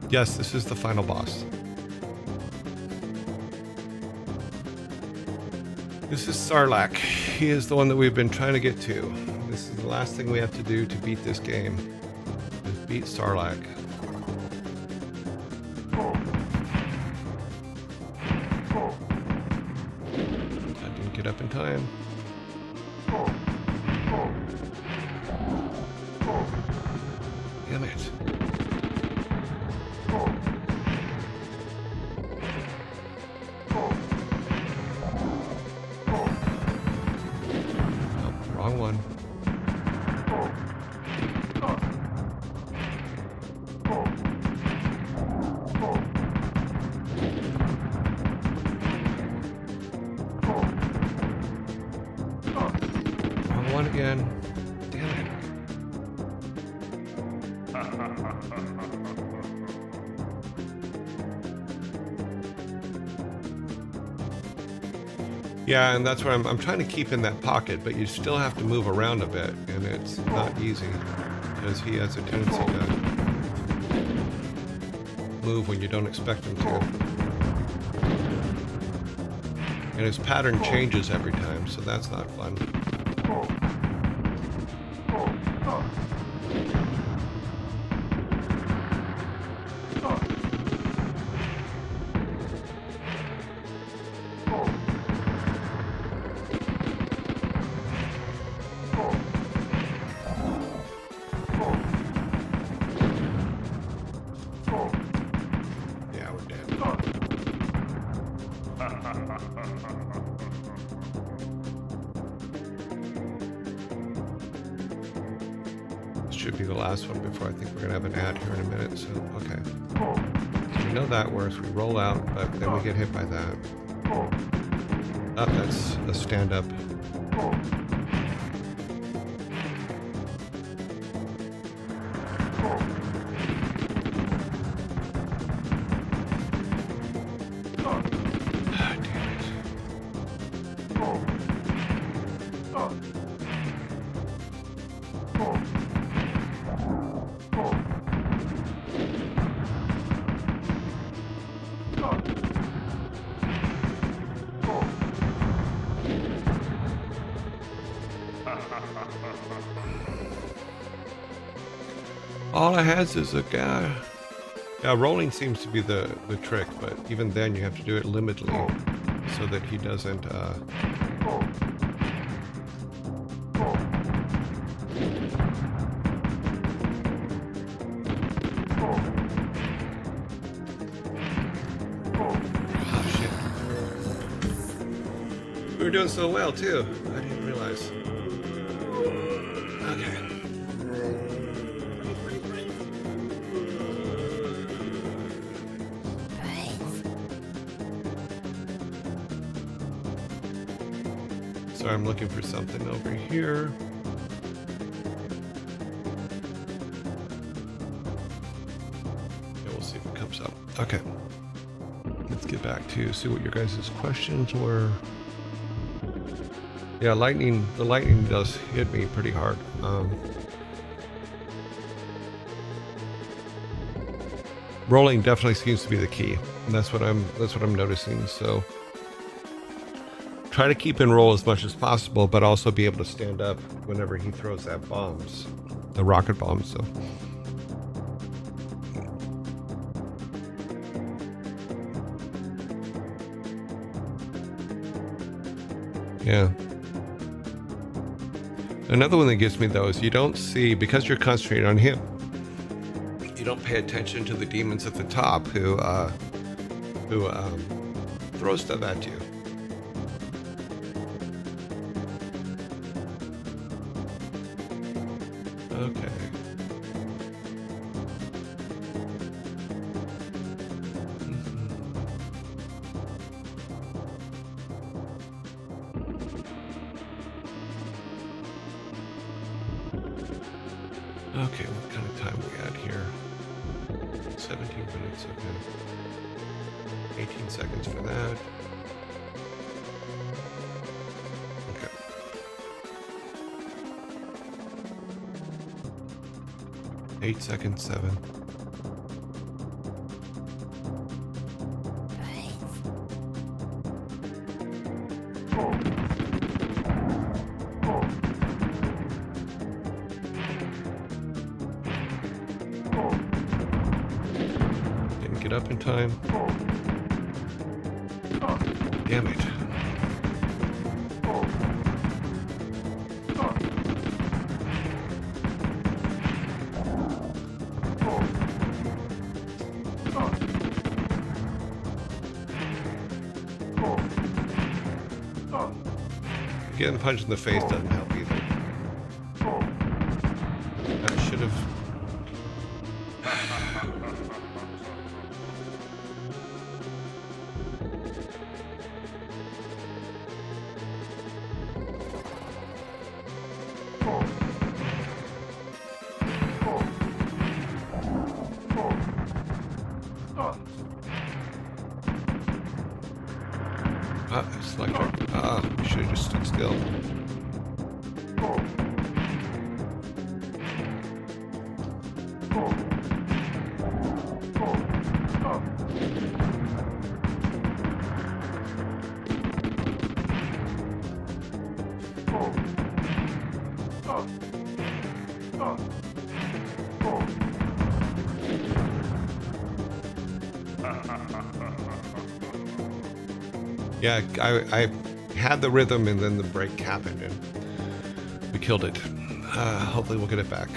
Yes, this is the final boss. This is Sarlacc. He is the one that we've been trying to get to. This is the last thing we have to do to beat this game. Is beat Sarlacc. I didn't get up in time. Damn it. man. Damn it. Yeah, and that's what I'm trying to keep in that pocket, but you still have to move around a bit, and it's not easy because he has a tendency to move when you don't expect him to. And his pattern changes every time, so that's not fun. Yeah, we're dead. This should be the last one before I think we're gonna have an ad here in a minute, so okay. So we know that works, we roll out, but then we get hit by that. Oh, that's a stand-up. All it has is a guy. Yeah, rolling seems to be the trick, but even then you have to do it limitedly so that he doesn't oh shit. We were doing so well too. I didn't realize. Okay. So I'm looking for something over here. Yeah, we'll see if it comes up. Okay. Let's get back to see what your guys' questions were. Yeah, the lightning does hit me pretty hard. Rolling definitely seems to be the key, and that's what I'm noticing. So try to keep in roll as much as possible, but also be able to stand up whenever he throws that bombs, the rocket bombs. So yeah. Another one that gets me though is you don't see, because you're concentrating on him, you don't pay attention to the demons at the top who throw stuff at you. Okay. Okay, what kind of time we at here? 17 minutes, okay. 18 seconds for that. Okay. Eight seconds, 7. Didn't get up in time. Damn it. Getting punched in the face doesn't help either. I should have. It's electric. We should have just stood still. Yeah, I had the rhythm and then the break happened and we killed it. Hopefully we'll get it back.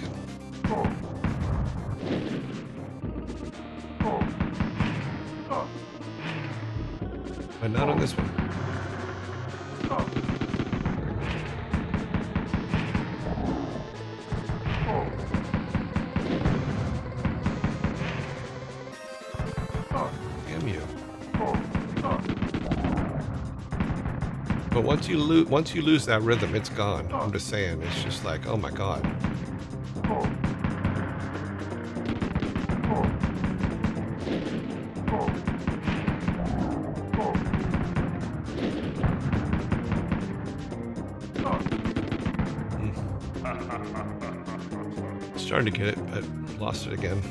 But not on this one. Damn you. But once you lose that rhythm, it's gone. I'm just saying, it's just like, oh my god. Starting to get it, but lost it again.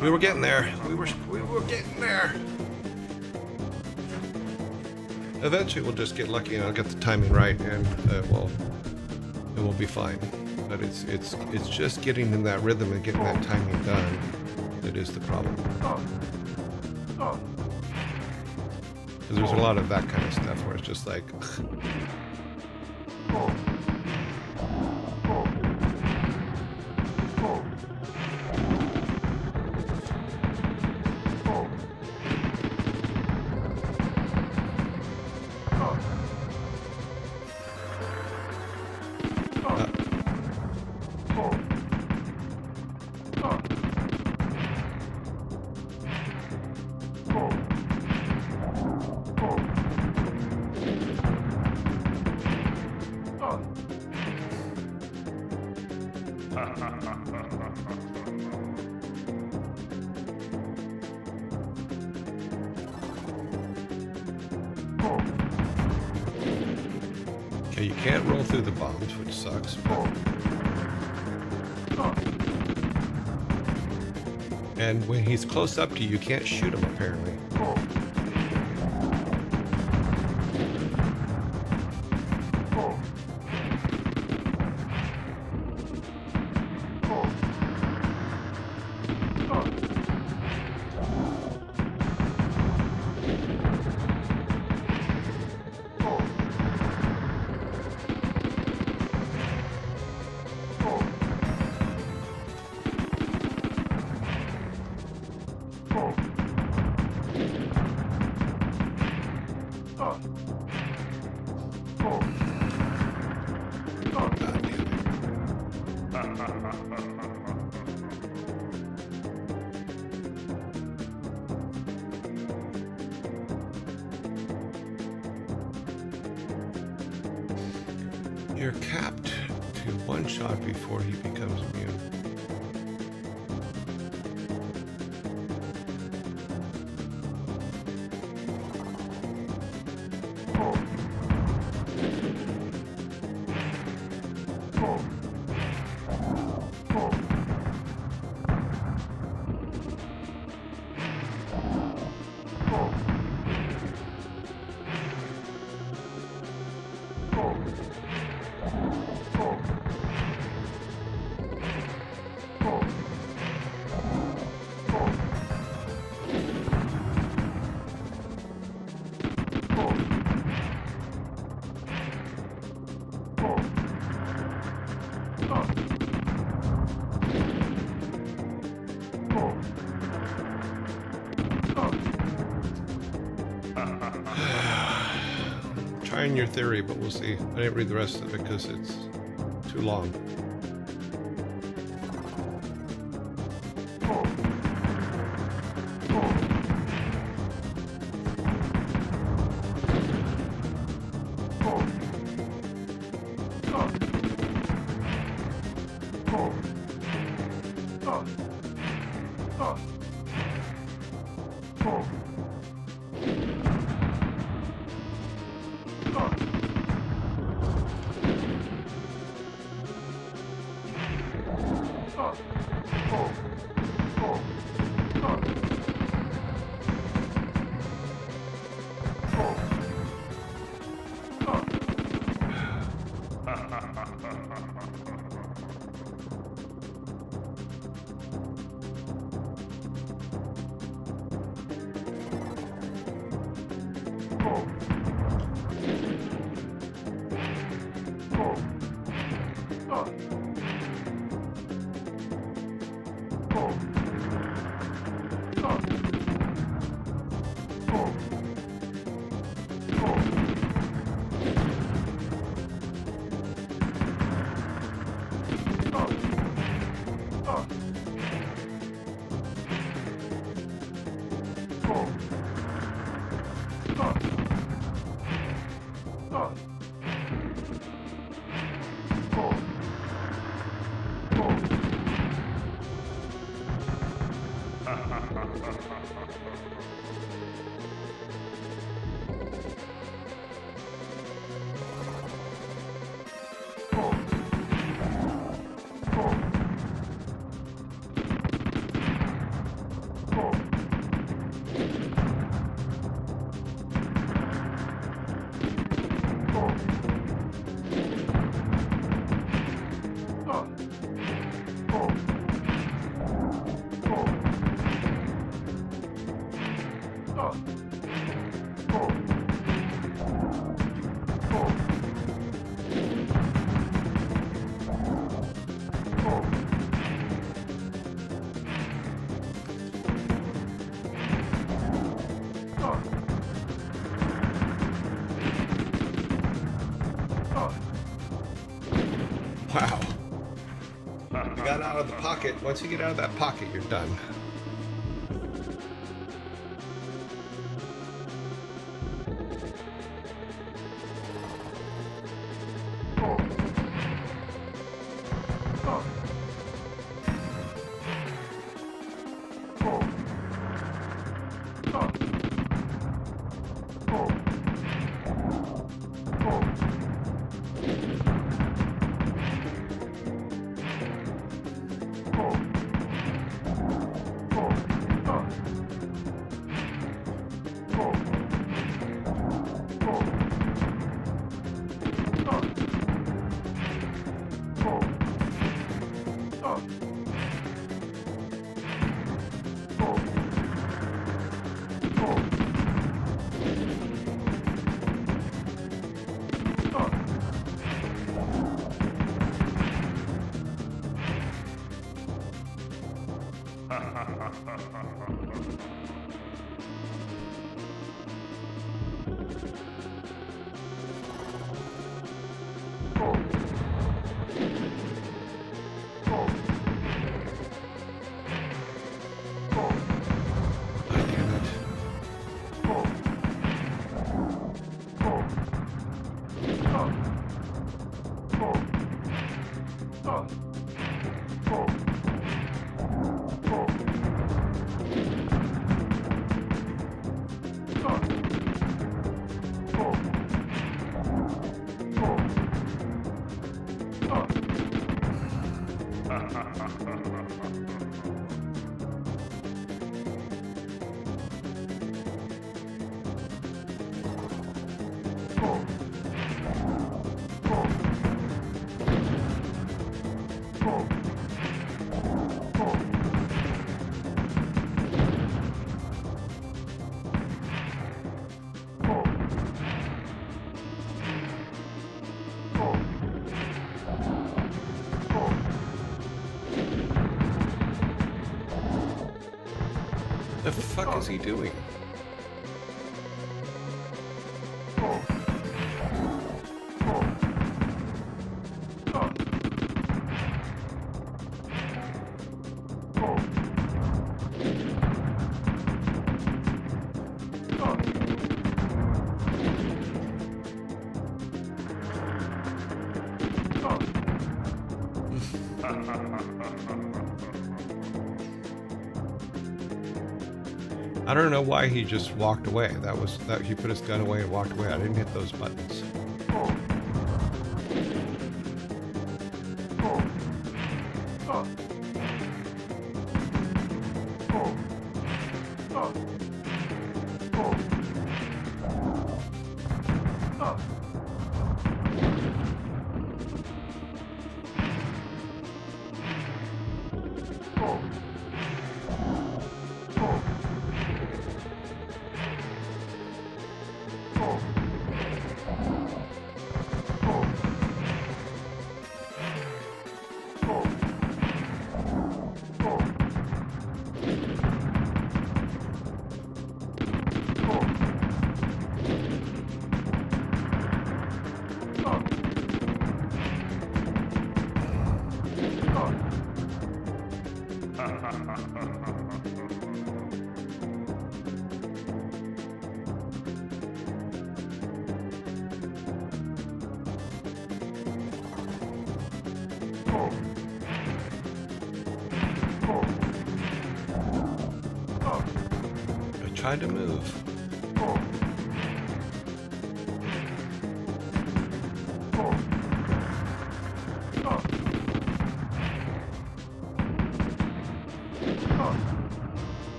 We were getting there. We were getting there. Eventually, we'll just get lucky and I'll get the timing right, and well, it will be fine. But it's just getting in that rhythm and getting that timing done that is the problem. Because there's a lot of that kind of stuff where it's just like. Okay, you can't roll through the bombs, which sucks. And when he's close up to you, you can't shoot him, apparently. You're capped to one shot before he becomes immune. Trying your theory, but we'll see. I didn't read the rest of it because it's too long. Wow. You got out of the pocket. Once you get out of that pocket, you're done. The fuck is he doing? I don't know why he just walked away. That he put his gun away and walked away. I didn't hit those buttons. I tried to move.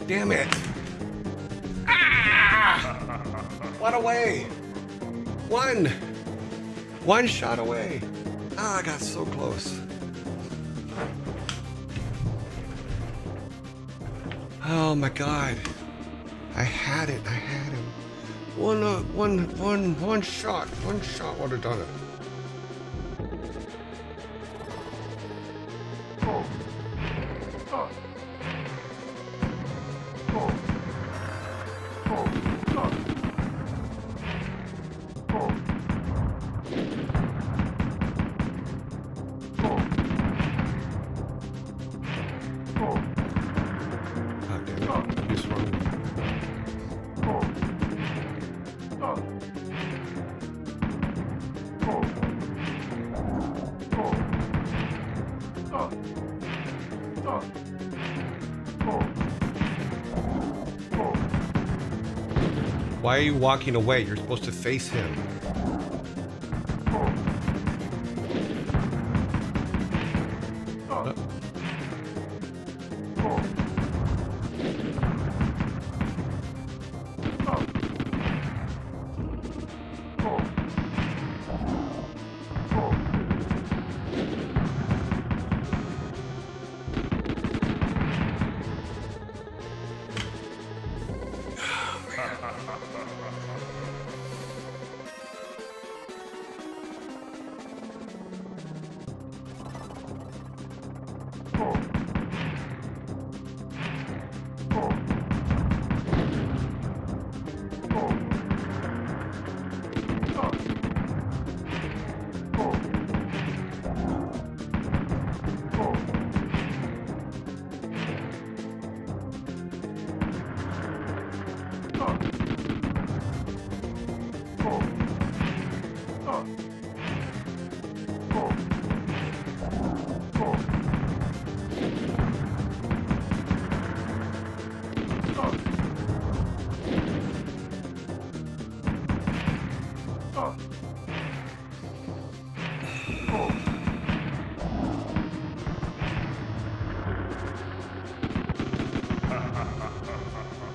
Damn it! Ah! One away! One shot away! Ah, I got so close. Oh my god. I had him. One shot would have done it. Why are you walking away? You're supposed to face him.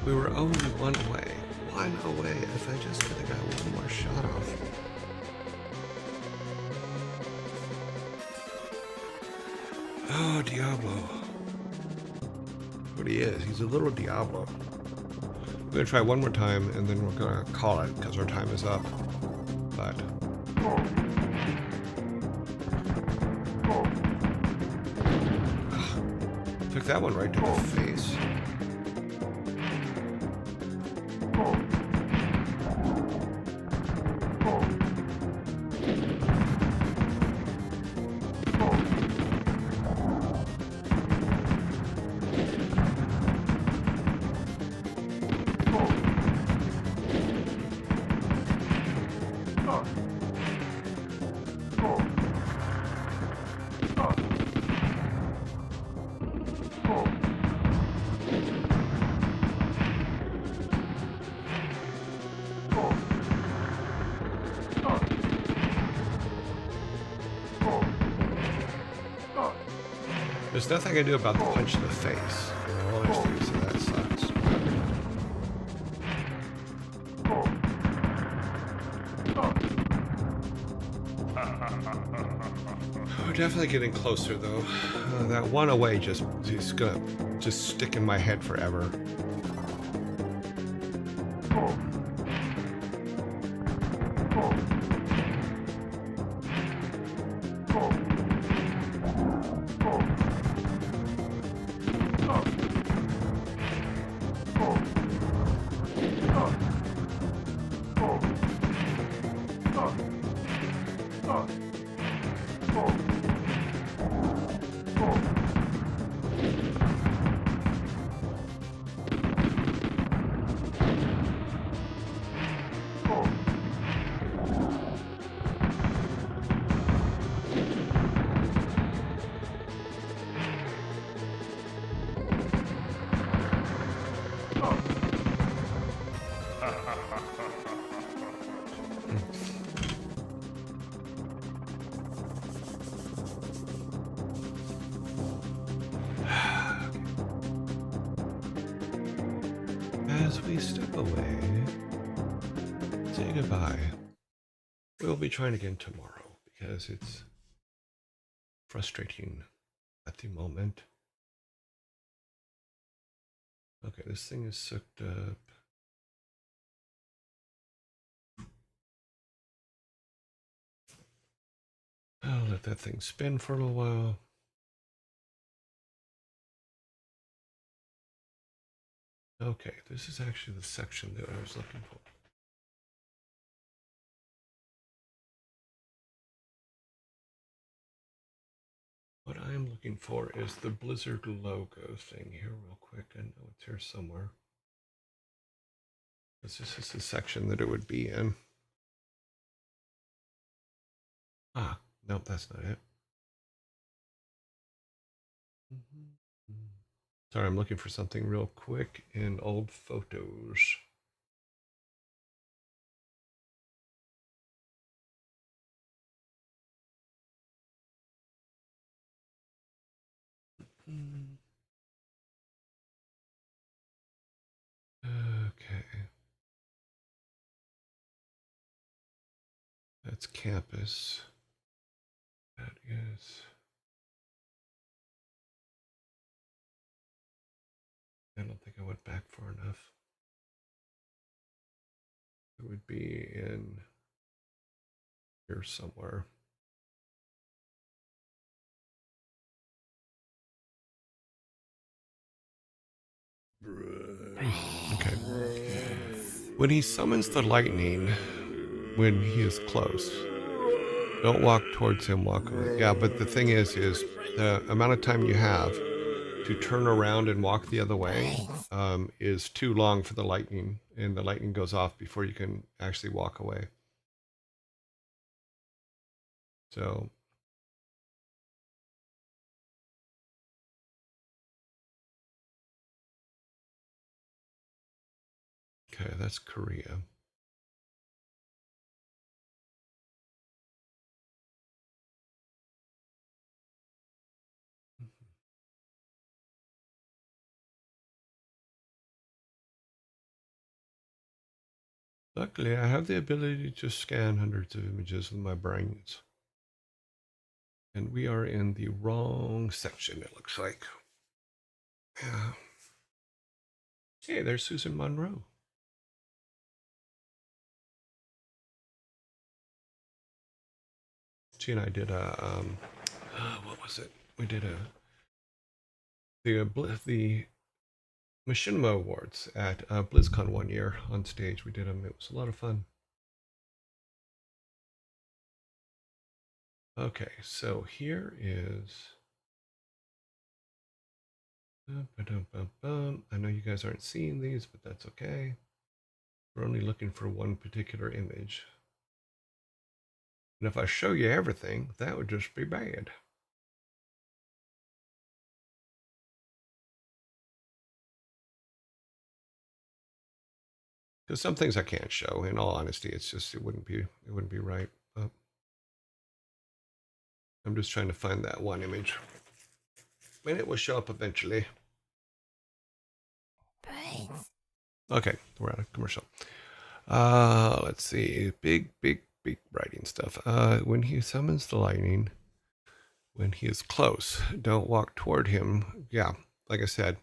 We were only one away. One away. If I just could have got one more shot off. Oh, Diablo. What he is. He's a little Diablo. We're going to try one more time, and then we're going to call it, because our time is up. But... took that one right to the face. There's nothing I can do about the punch in the face. All I do, so that sucks. We're definitely getting closer, though. That one away is gonna just stick in my head forever. As we step away, say goodbye. We'll be trying again tomorrow because it's frustrating at the moment. Okay, this thing is sucked up. I'll let that thing spin for a little while. Okay, this is actually the section that I was looking for. What I'm looking for is the Blizzard logo thing here real quick. I know it's here somewhere. This is the section that it would be in. Ah, nope, that's not it. Sorry, I'm looking for something real quick in old photos. Okay. That's campus. That is. I don't think I went back far enough. It would be in here somewhere. Okay. When he summons the lightning, when he is close, don't walk towards him, walk away. Yeah, but the thing is the amount of time you have to turn around and walk the other way is too long for the lightning, and the lightning goes off before you can actually walk away. So, okay, that's Korea. Luckily, I have the ability to scan hundreds of images with my brains. And we are in the wrong section, it looks like. Yeah. Hey, there's Susan Monroe. She and I did what was it? We did the Machinima Awards at BlizzCon one year on stage. We did them. It was a lot of fun. Okay, so here is. I know you guys aren't seeing these, but that's okay. We're only looking for one particular image. And if I show you everything, that would just be bad. Because some things I can't show. In all honesty, it's just it wouldn't be right. But I'm just trying to find that one image, and it will show up eventually. Okay, we're out of commercial. Let's see. Big writing stuff. When he summons the lightning, when he is close, don't walk toward him. Yeah, like I said,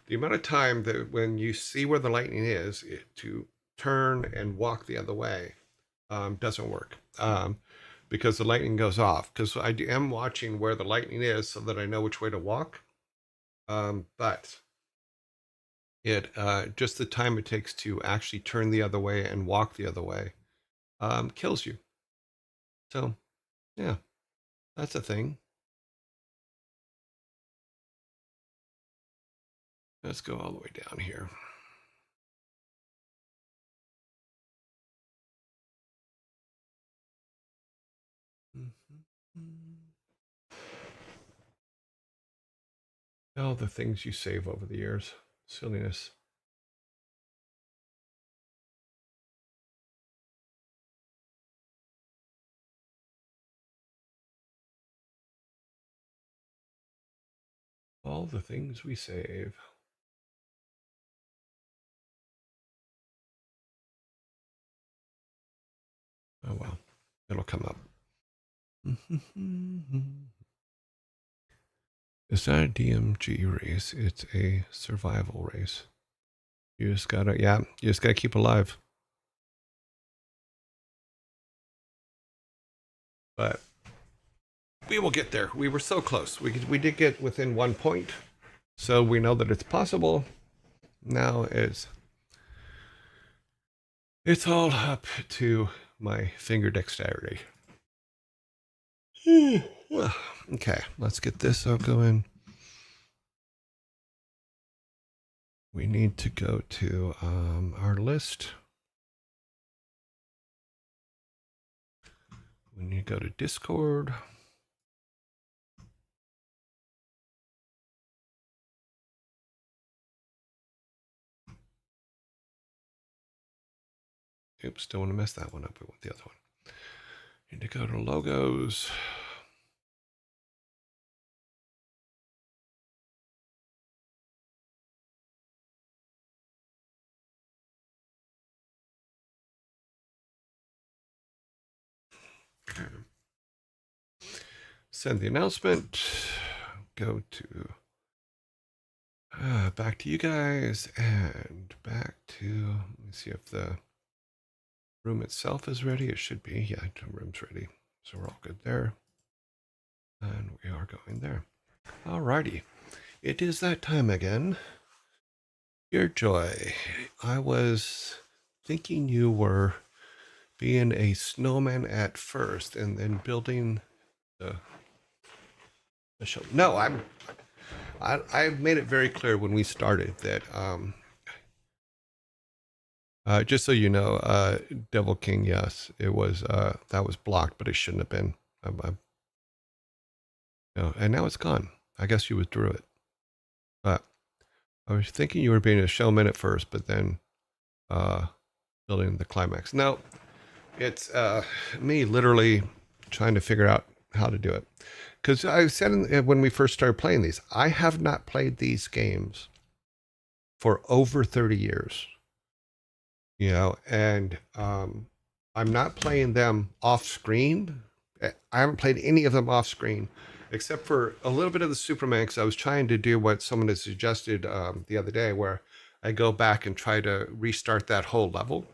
the amount of time that when you see where the lightning is to turn and walk the other way doesn't work because the lightning goes off. Because I am watching where the lightning is so that I know which way to walk. But it just the time it takes to actually turn the other way and walk the other way kills you. So yeah, that's a thing. Let's go all the way down here. Oh, the things you save over the years. Silliness. All the things we save. Oh well, it'll come up. It's not a DMG race, it's a survival race. You just gotta keep alive. But we will get there. We were so close. We did get within 1 point, so we know that it's possible. Now it's all up to my finger dexterity. Okay, let's get this all going. We need to go to our list. We need to go to Discord. Oops, don't want to mess that one up. We want the other one. Need to go to logos. Okay. Send the announcement. Go to back to you guys and back to, let me see if the room itself is ready. It should be. Yeah, the room's ready. So we're all good there. And we are going there. Alrighty. It is that time again. Dear Joy, I was thinking you were being a snowman at first and then building the show. No, I made it very clear when we started that just so you know, Devil King, yes, it was that was blocked, but it shouldn't have been. No, and now it's gone. I guess you withdrew it. But I was thinking you were being a showman at first, but then building the climax. No, it's me literally trying to figure out how to do it. Because I said when we first started playing these, I have not played these games for over 30 years. You know, and I'm not playing them off screen. I haven't played any of them off screen, except for a little bit of the Superman, because I was trying to do what someone had suggested the other day, where I go back and try to restart that whole level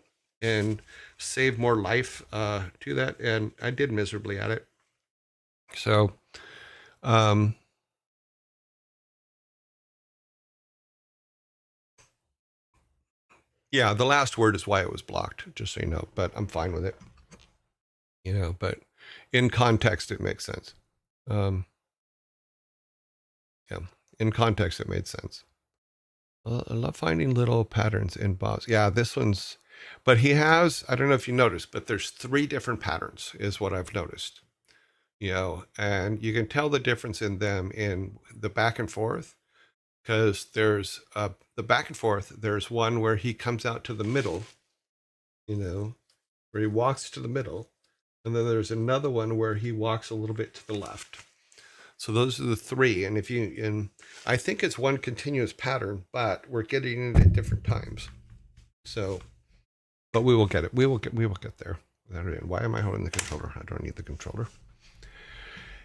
and save more life to that, and I did miserably at it. So, yeah, the last word is why it was blocked, just so you know, but I'm fine with it. You know, but in context, it makes sense. Um, yeah, in context, it made sense. I love finding little patterns in Bob's. Yeah, this one's, but he has, I don't know if you noticed, but there's 3 different patterns, is what I've noticed. You know, and you can tell the difference in them in the back and forth, because there's the back and forth, there's one where he comes out to the middle, you know, where he walks to the middle. And then there's another one where he walks a little bit to the left. So those are the 3. And if you, and I think it's one continuous pattern, but we're getting it at different times. So, but we will get it. We will get there. Why am I holding the controller? I don't need the controller.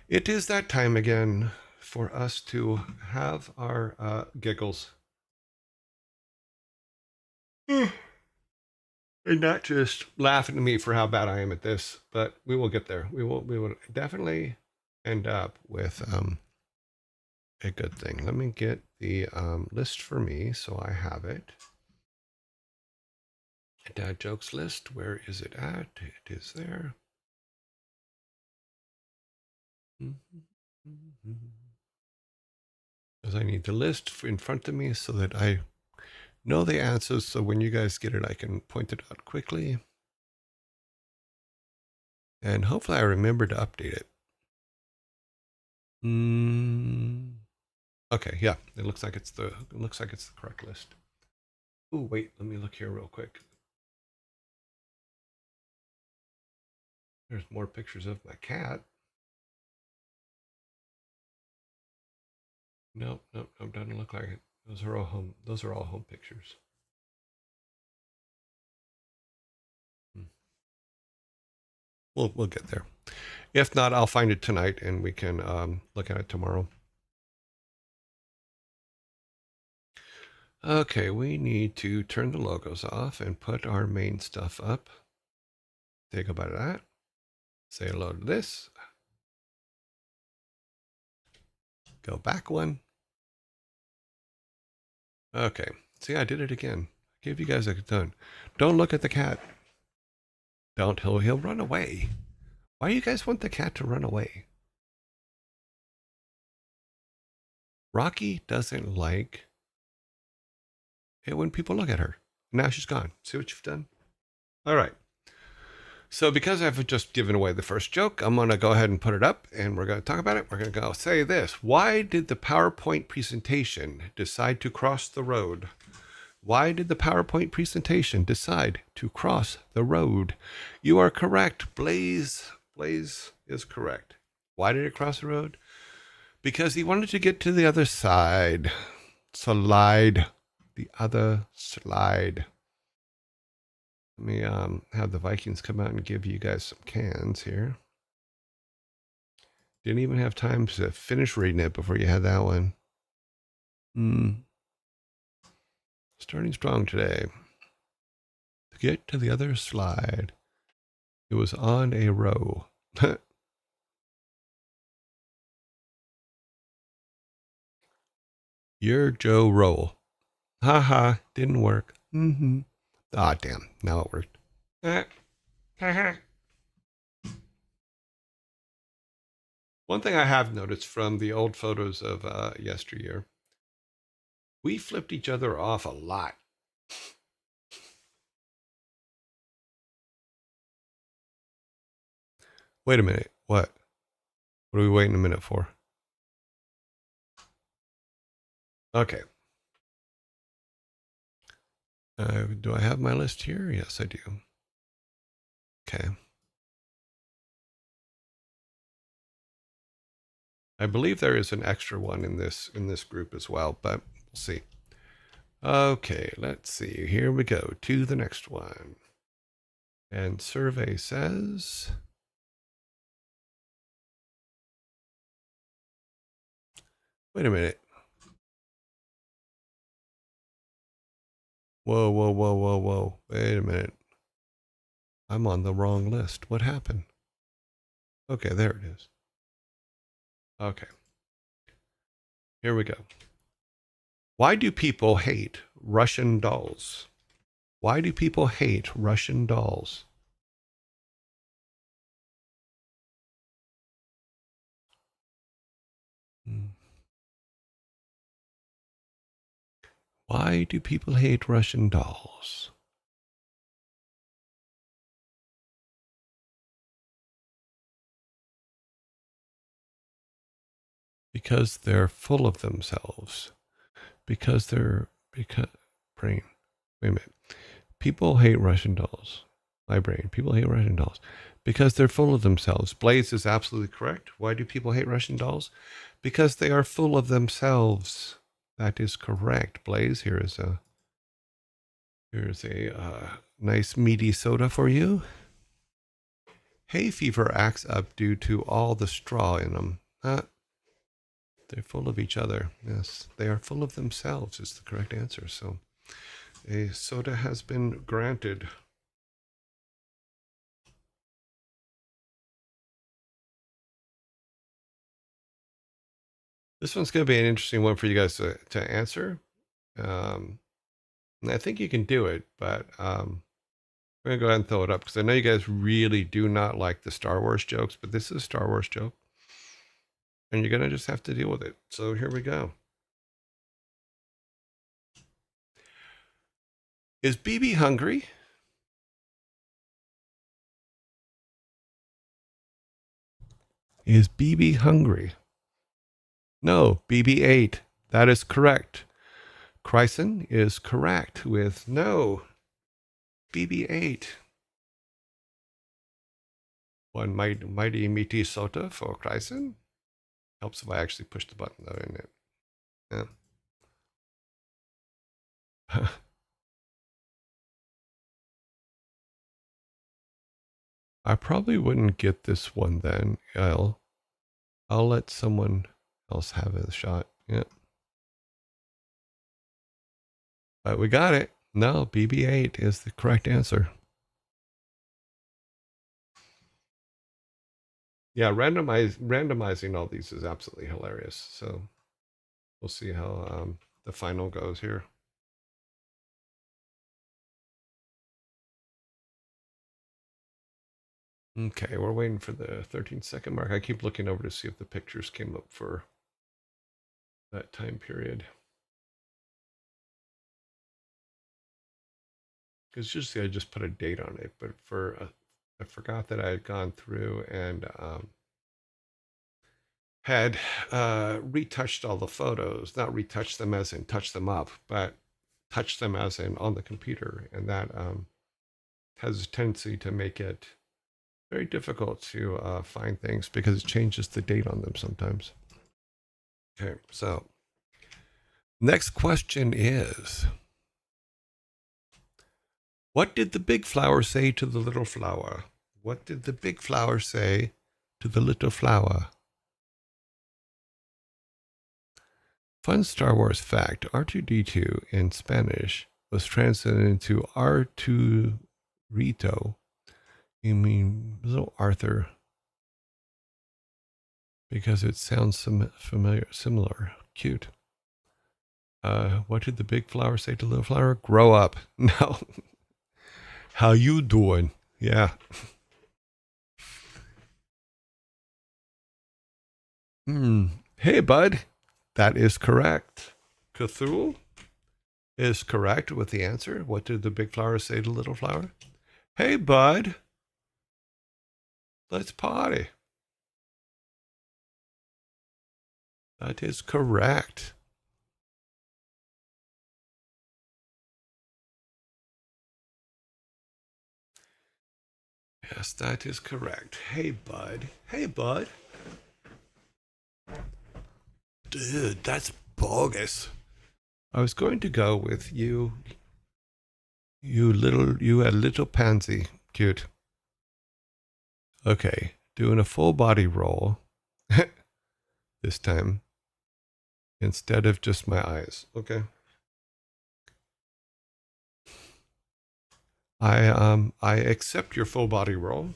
It is that time again for us to have our giggles. And not just laughing at me for how bad I am at this, but we will get there. We will definitely end up with a good thing. Let me get the list for me so I have it. Dad jokes list. Where is it at? It is there. Because I need the list in front of me so that I know the answers. So when you guys get it, I can point it out quickly. And hopefully I remember to update it. Okay, yeah, it looks like it's the correct list. Oh, wait, let me look here real quick. There's more pictures of my cat. Nope, doesn't look like it. Those are all home pictures. We'll get there. If not, I'll find it tonight and we can look at it tomorrow. Okay, we need to turn the logos off and put our main stuff up. Take a bite of that. Say hello to this. Go back one. Okay, see, I did it again. I gave you guys a ton. Don't look at the cat. Don't, he'll run away. Why do you guys want the cat to run away? Rocky doesn't like it when people look at her. Now she's gone. See what you've done? All right. So because I've just given away the first joke, I'm going to go ahead and put it up and we're going to talk about it. We're going to go say this. Why did the PowerPoint presentation decide to cross the road? Why did the PowerPoint presentation decide to cross the road? You are correct. Blaze is correct. Why did it cross the road? Because he wanted to get to the other side. Slide. The other slide. Let me have the Vikings come out and give you guys some cans here. Didn't even have time to finish reading it before you had that one. Starting strong today. To get to the other slide, it was on a row. You're Joe Roll. Ha ha, didn't work. Ah, damn, now it worked. One thing I have noticed from the old photos of yesteryear, we flipped each other off a lot. Wait a minute. What? What are we waiting a minute for? Okay. Do I have my list here? Yes, I do. Okay. I believe there is an extra one in this group as well, but we'll see. Okay, let's see. Here we go to the next one. And survey says, wait a minute. Whoa, whoa, whoa, whoa, whoa. Wait a minute. I'm on the wrong list. What happened? Okay, there it is. Okay. Here we go. Why do people hate Russian dolls? Why do people hate Russian dolls? Why do people hate Russian dolls? Because they're full of themselves. Because brain. Wait a minute. People hate Russian dolls. My brain. People hate Russian dolls because they're full of themselves. Blaze is absolutely correct. Why do people hate Russian dolls? Because they are full of themselves. That is correct. Blaze, here's a nice meaty soda for you. Hay fever acts up due to all the straw in them. They're full of each other. Yes, they are full of themselves is the correct answer. So a soda has been granted. This one's going to be an interesting one for you guys to answer. And I think you can do it, but I'm going to go ahead and throw it up because I know you guys really do not like the Star Wars jokes, but this is a Star Wars joke. And you're going to just have to deal with it. So here we go. Is BB hungry? Is BB hungry? No, BB ate. That is correct. Chryson is correct with no. BB ate. One mighty meaty sota for Chryson. Helps if I actually push the button though, isn't it? Yeah. I probably wouldn't get this one then. I'll let someone else have a shot. Yeah. But we got it. No, BB-8 is the correct answer. Yeah, randomizing all these is absolutely hilarious. So we'll see how the final goes here. Okay, we're waiting for the 13-second mark. I keep looking over to see if the pictures came up for that time period. Because usually I just put a date on it, but I forgot that I had gone through and had retouched all the photos, not retouched them as in touch them up, but touch them as in on the computer. And that has a tendency to make it very difficult to find things because it changes the date on them sometimes. Okay, so next question is, what did the big flower say to the little flower? What did the big flower say to the little flower? Fun Star Wars fact: R2D2 in Spanish was translated into R2 Rito. You mean little Arthur, because it sounds familiar, similar, cute. What did the big flower say to little flower? Grow up. No. How you doing? Yeah. Hey, bud. That is correct. Cthulhu is correct with the answer. What did the big flower say to little flower? Hey, bud. Let's party. That is correct. Yes, that is correct. Hey, bud. Hey, bud. Dude, that's bogus. I was going to go with you. You a little pansy. Cute. Okay, doing a full body roll this time instead of just my eyes. Okay. I accept your full body roll.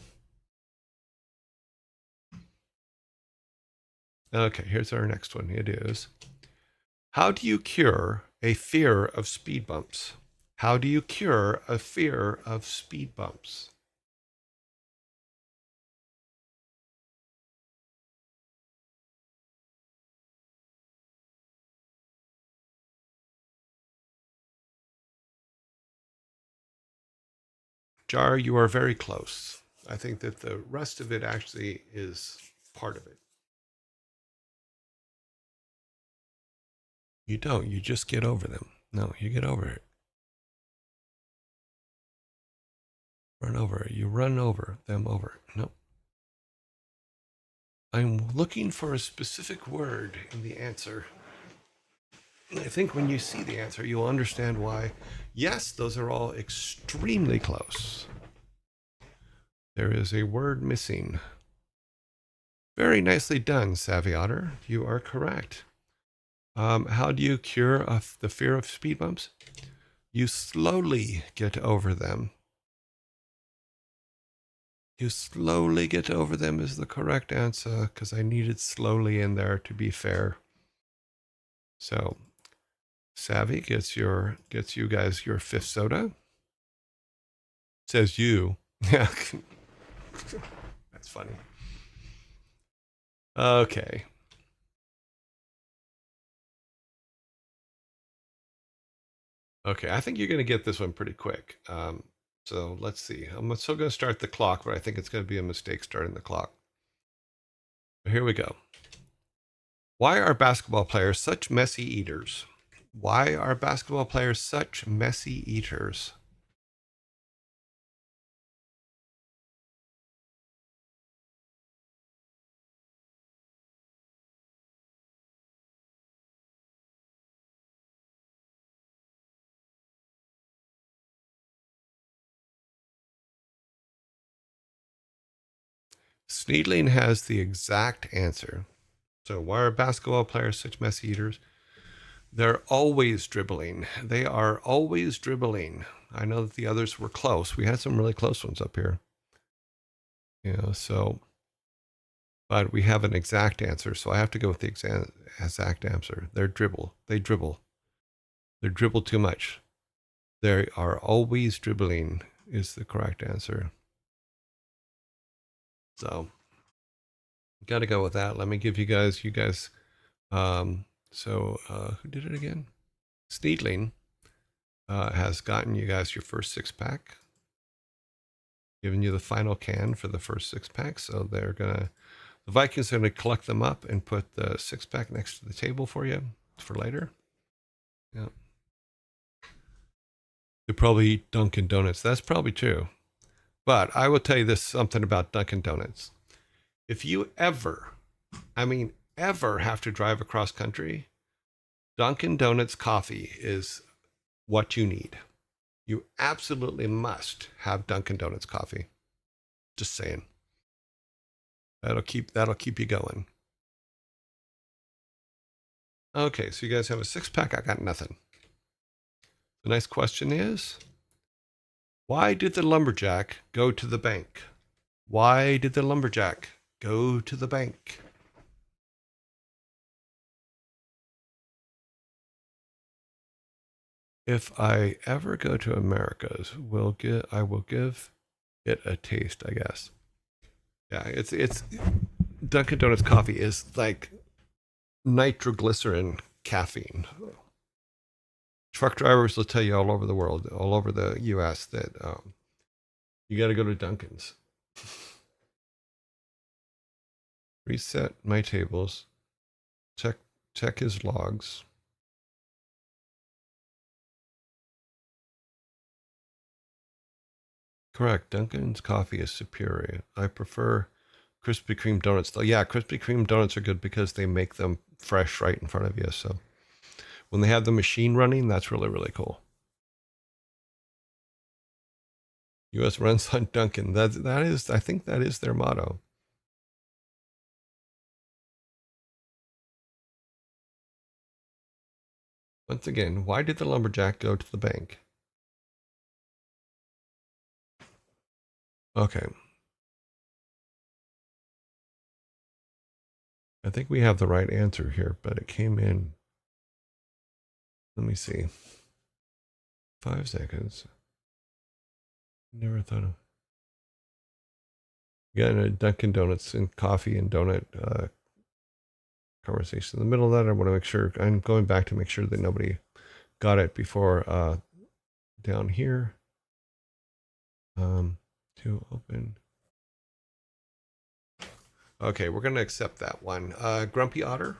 Okay, here's our next one. It is: how do you cure a fear of speed bumps? How do you cure a fear of speed bumps? Jar, you are very close. I think that the rest of it actually is part of it. You don't. You just get over them. No, you get over it. Run over it. You run over them over. No. I'm looking for a specific word in the answer. I think when you see the answer, you'll understand why. Yes, those are all extremely close. There is a word missing. Very nicely done, Savvy Otter. You are correct. How do you cure the fear of speed bumps? You slowly get over them. You slowly get over them is the correct answer, because I needed slowly in there to be fair. So, Savvy gets you guys your fifth soda. Says you. Yeah. That's funny. Okay. Okay, I think you're going to get this one pretty quick. So let's see. I'm still going to start the clock, but I think it's going to be a mistake starting the clock. Here we go. Why are basketball players such messy eaters? Why are basketball players such messy eaters? Sneedling has the exact answer. So why are basketball players such messy eaters? They're always dribbling. They are always dribbling. I know that the others were close. We had some really close ones up here. You know, so, but we have an exact answer, so I have to go with the exact answer. They dribble. They dribble too much. They are always dribbling is the correct answer. So, got to go with that. Let me give you guys, who did it again? Sneedling has gotten you guys your first 6-pack, giving you the final can for the first 6-pack. So the Vikings are going to collect them up and put the 6-pack next to the table for you for later. Yeah. You probably eat Dunkin' Donuts. That's probably true. But I will tell you this something about Dunkin' Donuts. If you ever have to drive across country, Dunkin' Donuts coffee is what you need. You absolutely must have Dunkin' Donuts coffee. Just saying. That'll keep you going. Okay, so you guys have a 6-pack. I got nothing. The next question is, why did the lumberjack go to the bank? Why did the lumberjack go to the bank? If I ever go to Americas, I will give it a taste, I guess. Yeah, it's Dunkin' Donuts coffee is like nitroglycerin caffeine. Truck drivers will tell you all over the world, all over the U.S., that you got to go to Dunkin's. Reset my tables. Check his logs. Correct. Dunkin's coffee is superior. I prefer Krispy Kreme donuts, though. Yeah, Krispy Kreme donuts are good because they make them fresh right in front of you. So when they have the machine running, that's really, really cool. U.S. runs on Dunkin'. That is, I think that is their motto. Once again, why did the lumberjack go to the bank? Okay. I think we have the right answer here, but it came in. Let me see. 5 seconds. Never thought of. Got a Dunkin' Donuts and coffee and donut conversation in the middle of that. I want to make sure I'm going back to make sure that nobody got it before down here. To open. Okay, we're going to accept that one. Grumpy Otter,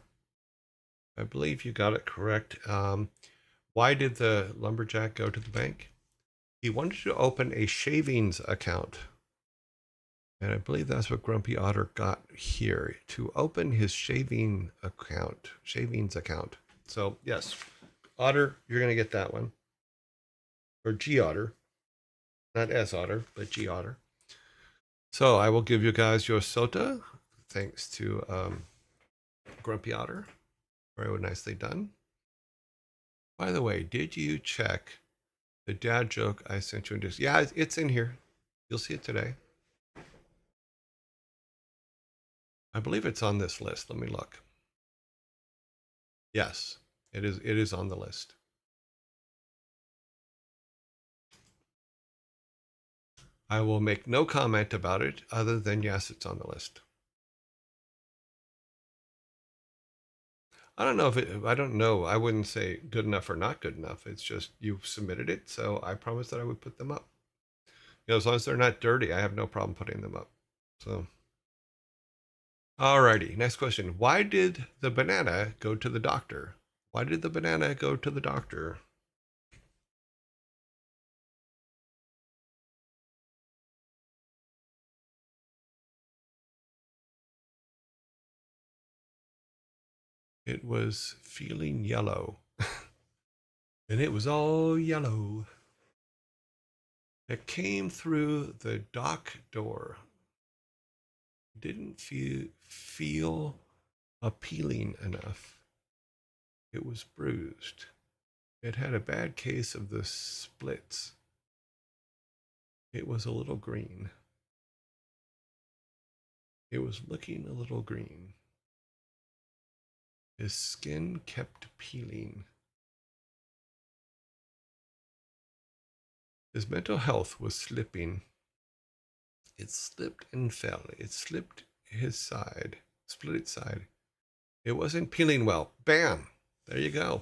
I believe you got it correct. Why did the lumberjack go to the bank? He wanted to open a shavings account. And I believe that's what Grumpy Otter got here, to open his shavings account. So, yes, Otter, you're going to get that one. Or G Otter. Not S Otter, but G Otter. So I will give you guys your sota, thanks to Grumpy Otter. Very nicely done. By the way, did you check the dad joke I sent you in Discord? Yeah, it's in here. You'll see it today. I believe it's on this list. Let me look. Yes, it is. It is on the list. I will make no comment about it other than yes, it's on the list. I don't know if I don't know. I wouldn't say good enough or not good enough. It's just you submitted it, so I promised that I would put them up. You know, as long as they're not dirty, I have no problem putting them up. So, alrighty. Next question. Why did the banana go to the doctor? Why did the banana go to the doctor? It was feeling yellow. And it was all yellow. It came through the dock door. Didn't feel appealing enough. It was bruised. It had a bad case of the splits. It was a little green. It was looking a little green. His skin kept peeling. His mental health was slipping. It slipped and fell. It slipped his side, split its side. It wasn't peeling well. Bam! There you go.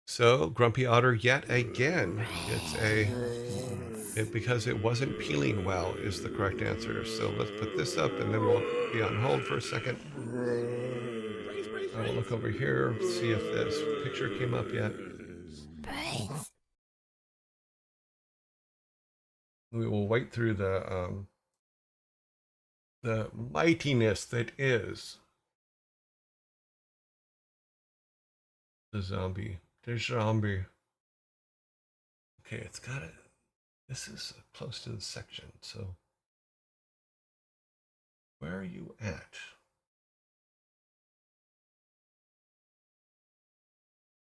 So, Grumpy Otter yet again gets because it wasn't peeling well is the correct answer. So let's put this up and then we'll be on hold for a second. I will look over here, see if this picture came up yet. We will wait through the mightiness that is the zombie. There's zombie. Okay, it's got it. This is close to the section, so where are you at?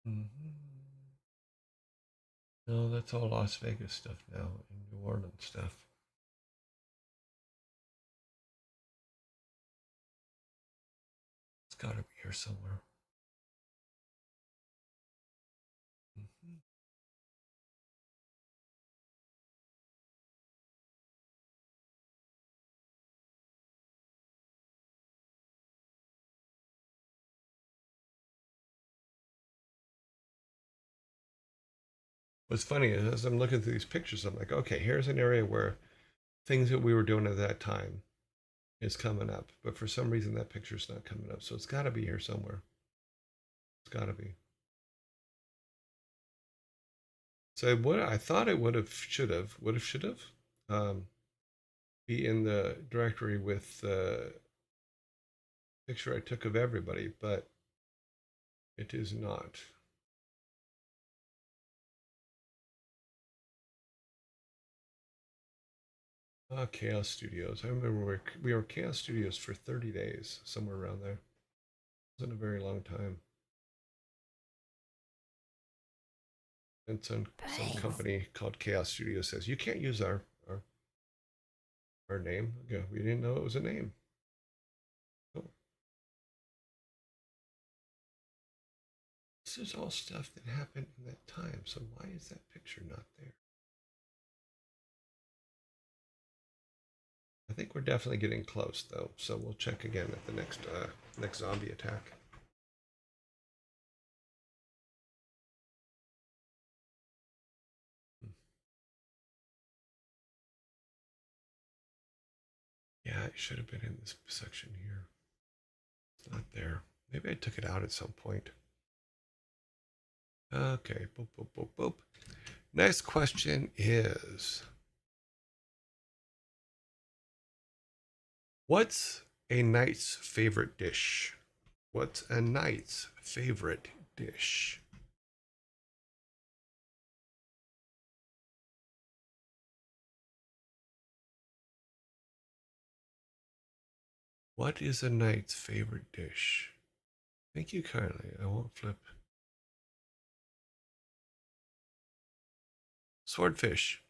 Mm-hmm. No, that's all Las Vegas stuff now and New Orleans stuff. It's got to be here somewhere. Mm-hmm. What's funny is as I'm looking through these pictures, I'm like, okay, here's an area where things that we were doing at that time is coming up, but for some reason that picture's not coming up. So it's got to be here somewhere. It's got to be. So what I thought it should have, um, be in the directory with the picture I took of everybody, but it is not. Chaos Studios. I remember we were Chaos Studios for 30 days, somewhere around there. It wasn't a very long time. And some company called Chaos Studios says you can't use our name. Yeah, we didn't know it was a name. Oh, this is all stuff that happened in that time. So why is that picture not there? I think we're definitely getting close though. So we'll check again at the next zombie attack. Yeah, it should have been in this section here. It's not there. Maybe I took it out at some point. Okay, boop, boop, boop, boop. Next question is, what's a knight's favorite dish? What's a knight's favorite dish? What is a knight's favorite dish? Thank you kindly. I won't flip. Swordfish.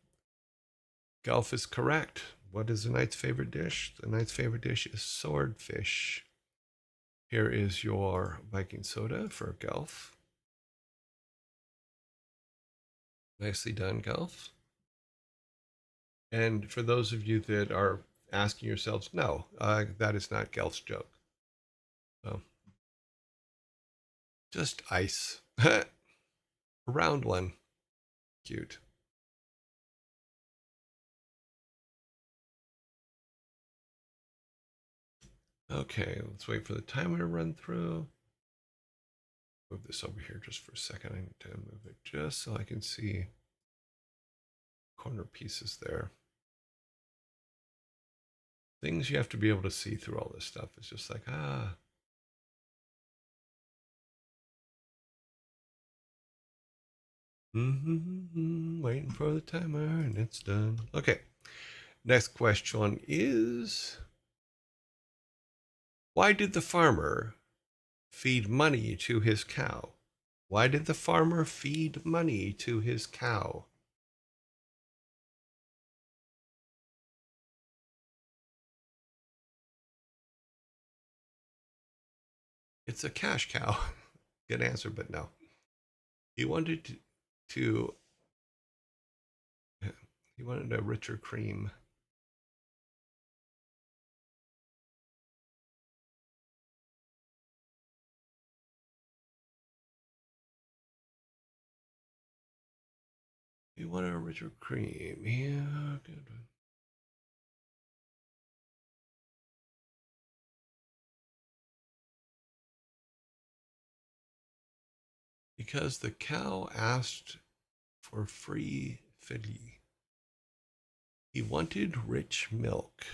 Gelf is correct. What is the knight's favorite dish? The knight's favorite dish is swordfish. Here is your Viking soda for Gelf. Nicely done, Gelf. And for those of you that are asking yourselves, no, that is not Gelf's joke. So, just ice. A round one. Cute. Okay, let's wait for the timer to run through. Move this over here just for a second. I need to move it just so I can see corner pieces there. Things you have to be able to see through all this stuff. It's just like, ah. Waiting for the timer and it's done. Okay. Next question is, why did the farmer feed money to his cow? Why did the farmer feed money to his cow? It's a cash cow. Good answer, but no. He wanted to he wanted a richer cream. He wanted a richer cream. Yeah, good. Because the cow asked for free filly. He wanted rich milk.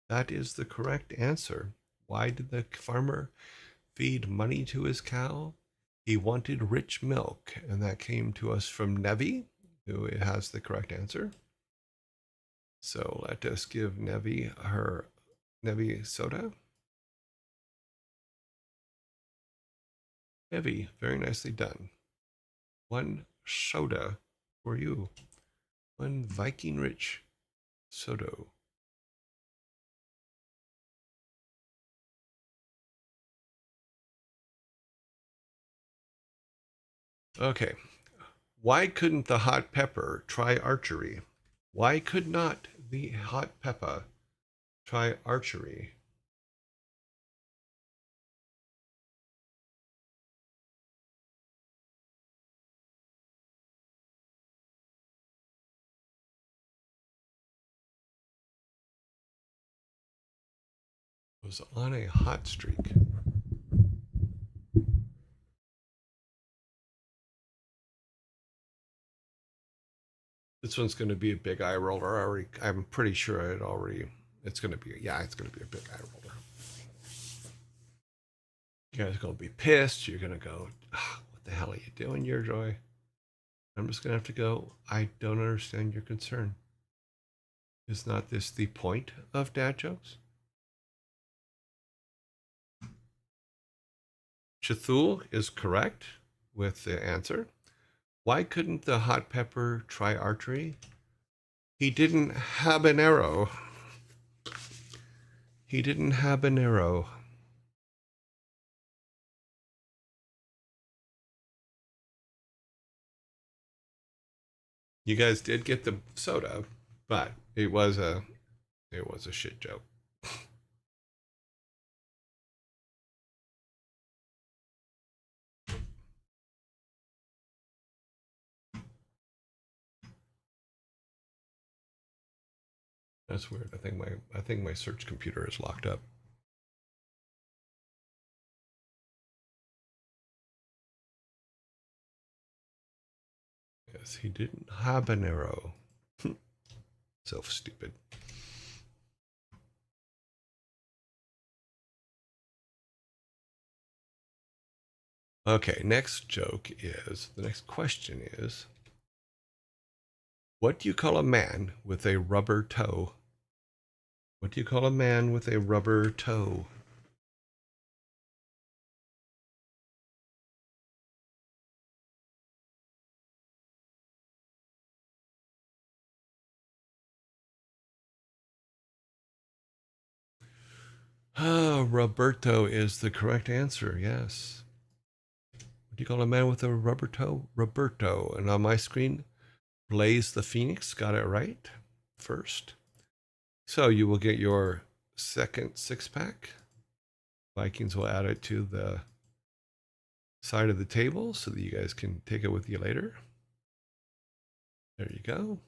That is the correct answer. Why did the farmer feed money to his cow? He wanted rich milk, and that came to us from Nevi, who has the correct answer. So let us give Nevi her Nevi soda. Nevi, very nicely done. One soda for you. One Viking Rich soda. Okay. Why couldn't the hot pepper try archery? Why could not the hot pepper try archery? Was on a hot streak. This one's going to be a big eye roller. I'm pretty sure it's going to be, it's going to be a big eye roller. You guys are going to be pissed. You're going to go, what the hell are you doing, Your Joy? I'm just going to have to go, I don't understand your concern. Is not this the point of dad jokes? Chathul is correct with the answer. Why couldn't the hot pepper try archery? He didn't have an arrow. He didn't have an arrow. You guys did get the soda, but it was a shit joke. That's weird. I think my search computer is locked up. Yes, he didn't have an arrow. So stupid. Okay, next the next question is, what do you call a man with a rubber toe? What do you call a man with a rubber toe? Roberto is the correct answer, yes. What do you call a man with a rubber toe? Roberto. And on my screen, Blaze the Phoenix got it right first. So you will get your second six pack. Vikings will add it to the side of the table so that you guys can take it with you later. There you go.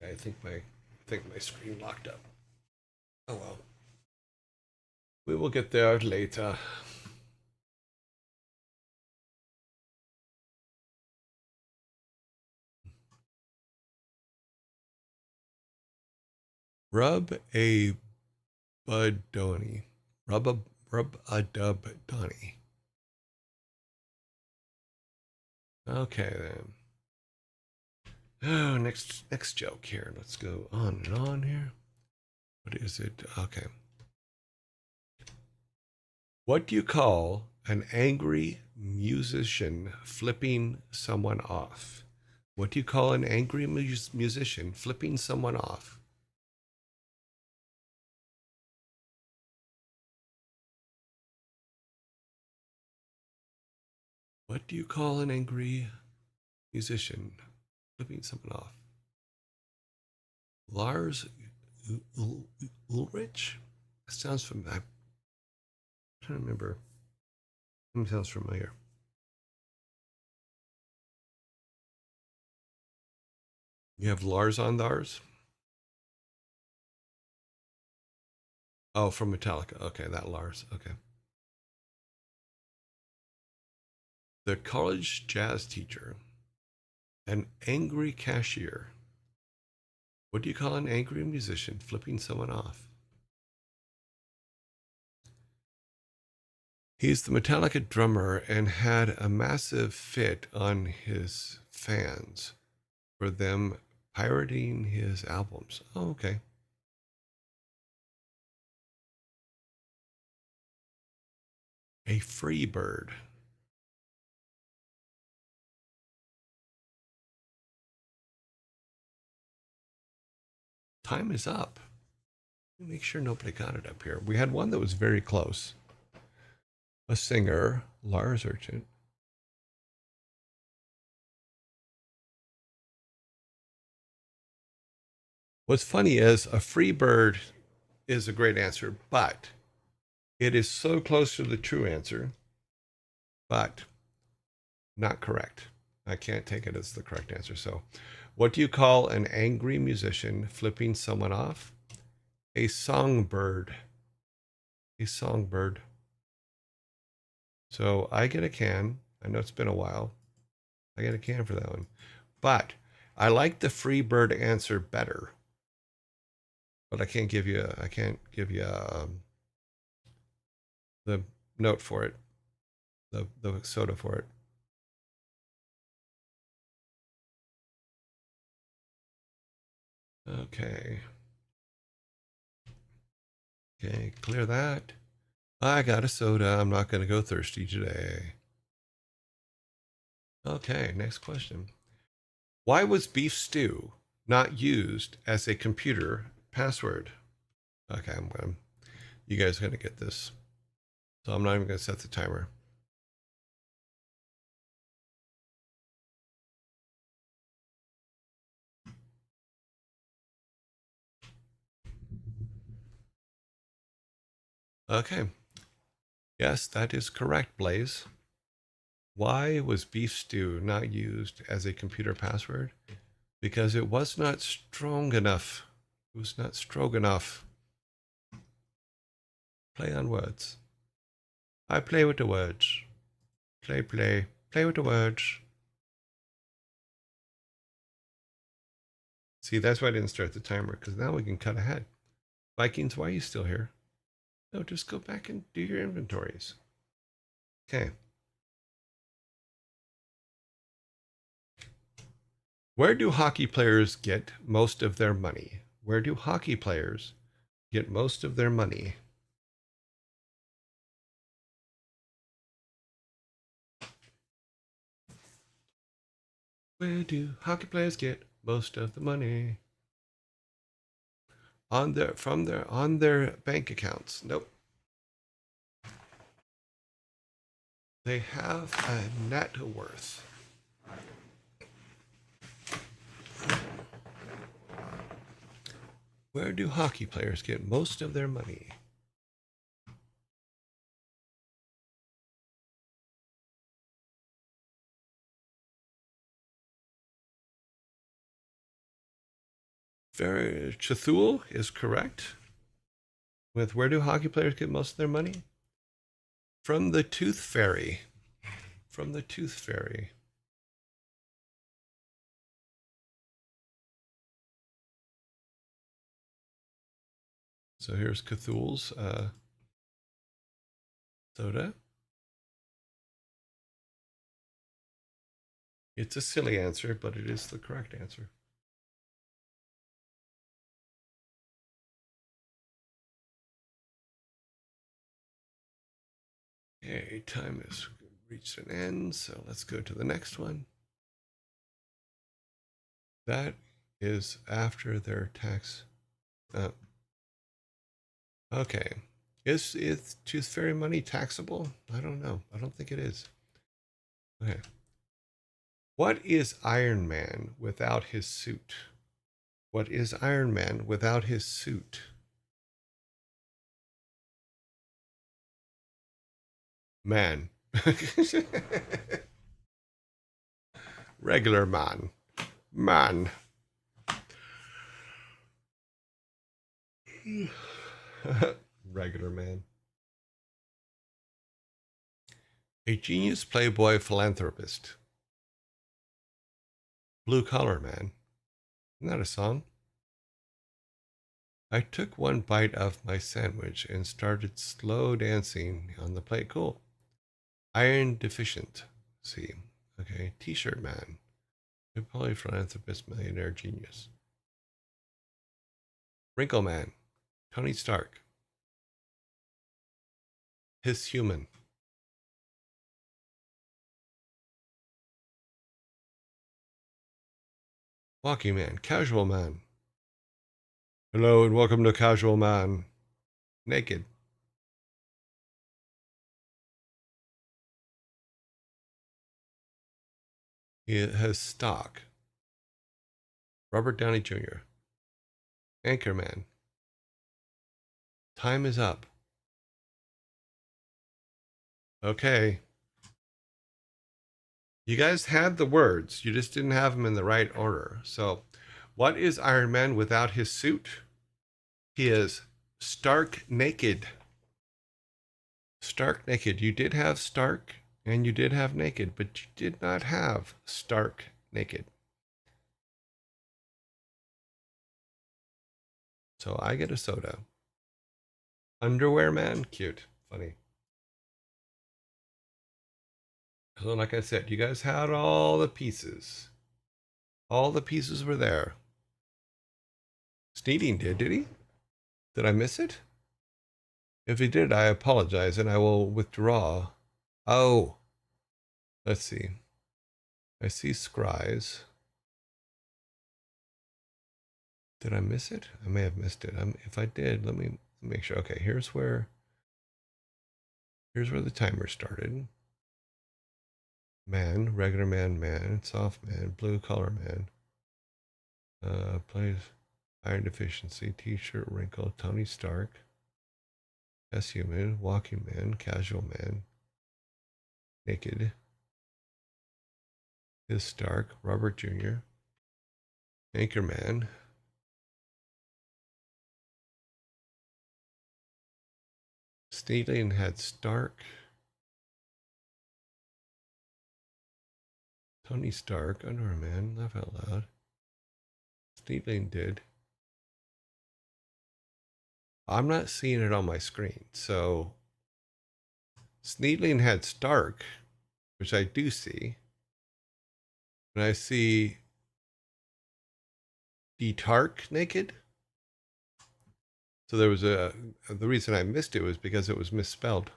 I think my screen locked up. Oh well. We will get there later. Rub a budoni. Rub a dub donny. Okay then. Oh, next joke here. Let's go on and on here. What is it? Okay. What do you call an angry musician flipping someone off? What do you call an angry musician flipping someone off? What do you call an angry musician flipping someone off? Lars Ulrich? That sounds familiar. I'm trying to remember. It sounds familiar. You have Lars on thars? Oh, from Metallica. Okay, that Lars. Okay. The college jazz teacher, an angry cashier. What do you call an angry musician flipping someone off? He's the Metallica drummer and had a massive fit on his fans for them Pirating his albums. Oh, okay. A free bird. Time is up. Make sure nobody got it up here. We had one that was very close. A singer, Lars Urchin. What's funny is a free bird is a great answer, but it is so close to the true answer, but not correct. I can't take it as the correct answer. So, what do you call an angry musician flipping someone off? A songbird. A songbird. So I get a can. I know it's been a while. I get a can for that one. But I like the free bird answer better. But I can't give you the note for it, the soda for it. Okay. Okay, clear that. I got a soda. I'm not going to go thirsty today. Okay, next question. Why was beef stew not used as a computer password? Okay, you guys are going to get this. So I'm not even going to set the timer. Okay. Yes, that is correct, Blaze. Why was beef stew not used as a computer password? Because it was not strong enough. It was not strong enough. Play on words. I play with the words. Play with the words. See, that's why I didn't start the timer, because now we can cut ahead. Vikings, why are you still here? No, just go back and do your inventories. Okay. Where do hockey players get most of their money? Where do hockey players get most of their money? Where do hockey players get most of the money? On their bank accounts. Nope. They have a net worth. Where do hockey players get most of their money? Chithul is correct. With where do hockey players get most of their money? From the Tooth Fairy. From the Tooth Fairy. So here's Cthulhu's soda. It's a silly answer, but it is the correct answer. Okay, time has reached an end, so let's go to the next one. That is after their tax. Okay. Is Tooth Fairy money taxable? I don't know. I don't think it is. Okay. What is Iron Man without his suit? What is Iron Man without his suit? Man. Regular man. Man. Regular man. A genius playboy philanthropist. Blue collar man. Isn't that a song? I took one bite of my sandwich and started slow dancing on the plate. Cool. Iron deficient. See. Okay. T-shirt man. A polyphilanthropist, millionaire, genius. Wrinkle Man, Tony Stark. His human. Walking Man, Casual Man. Hello and welcome to Casual Man. Naked. He has stock. Robert Downey Jr. Anchorman. Time is up. Okay. You guys had the words, you just didn't have them in the right order. So, what is Iron Man without his suit? He is stark naked. Stark naked. You did have stark and you did have naked, but you did not have stark naked. So I get a soda. Underwear Man, cute, funny. So like I said, you guys had all the pieces. All the pieces were there. Sneeding did he? Did I miss it? If he did, I apologize and I will withdraw. Oh, let's see. I see Scries. Did I miss it? I may have missed it. If I did, let me make sure. Okay, here's where the timer started. Man, regular man, man, soft man, blue collar man. Plays iron deficiency, t-shirt wrinkle, Tony Stark. S human, walking man, casual man, naked. His Stark, Robert Jr. Anchorman. Sneedling had Stark. Tony Stark, Underwear Man, laugh out loud. Sneedling did. I'm not seeing it on my screen. So Sneedling had Stark, which I do see. And I see D-Tark naked. So there was the reason I missed it was because it was misspelled.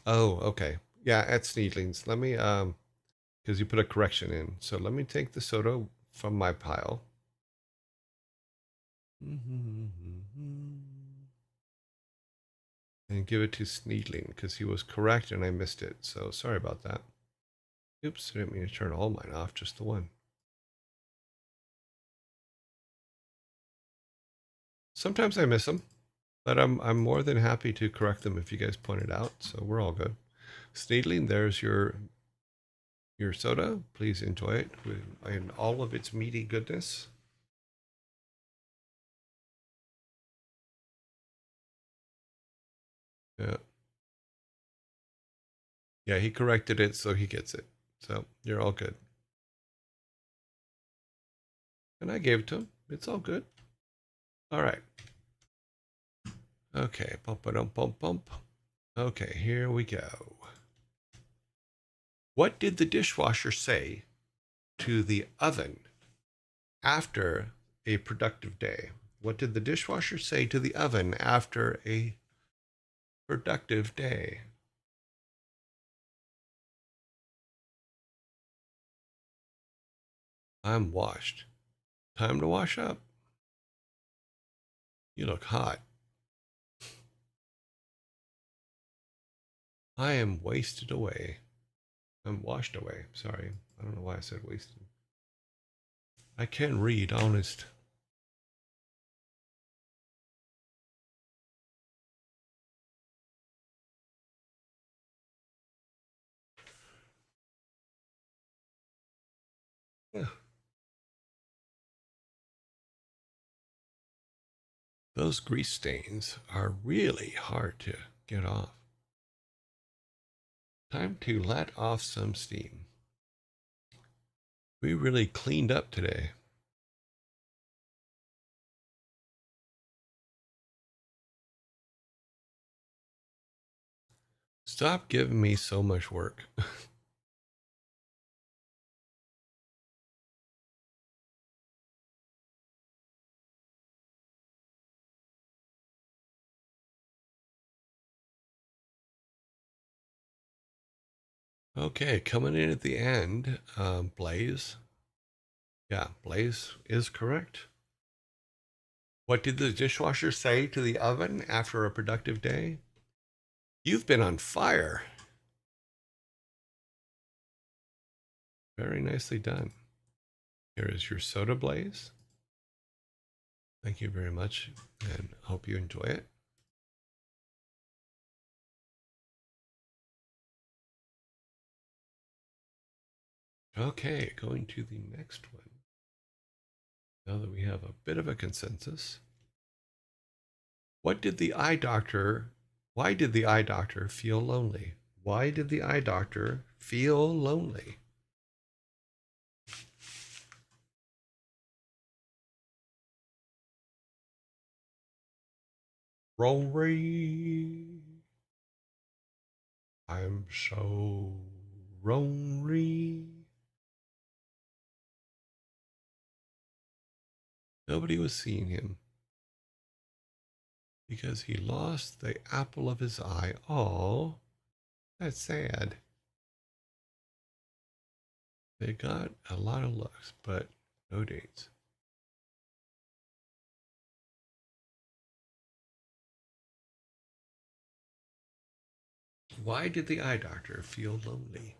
Oh, okay. Yeah, at Sneedlings. Let me, because you put a correction in. So let me take the soda from my pile. And give it to Sneedling because he was correct and I missed it. So sorry about that. Oops, I didn't mean to turn all mine off, just the one. Sometimes I miss them, but I'm more than happy to correct them if you guys point it out. So we're all good. Sneedling, there's your soda. Please enjoy it in all of its meaty goodness. Yeah. Yeah, he corrected it, so he gets it. So you're all good. And I gave it to him. It's all good. All right. Okay. Bump, bump, bump, bump. Okay, here we go. What did the dishwasher say to the oven after a productive day? What did the dishwasher say to the oven after a productive day? I'm washed. Time to wash up. You look hot. I am wasted away. I'm washed away. Sorry. I don't know why I said wasted. I can read, honest. Yeah. Those grease stains are really hard to get off. Time to let off some steam. We really cleaned up today. Stop giving me so much work. Okay, coming in at the end, Blaze. Yeah, Blaze is correct. What did the dishwasher say to the oven after a productive day? You've been on fire. Very nicely done. Here is your soda, Blaze. Thank you very much, and hope you enjoy it. Okay, going to the next one. Now that we have a bit of a consensus. What did the eye doctor, why did the eye doctor feel lonely? Why did the eye doctor feel lonely? Lonely. I'm so lonely. Nobody was seeing him because he lost the apple of his eye. Oh, that's sad. They got a lot of looks, but no dates. Why did the eye doctor feel lonely?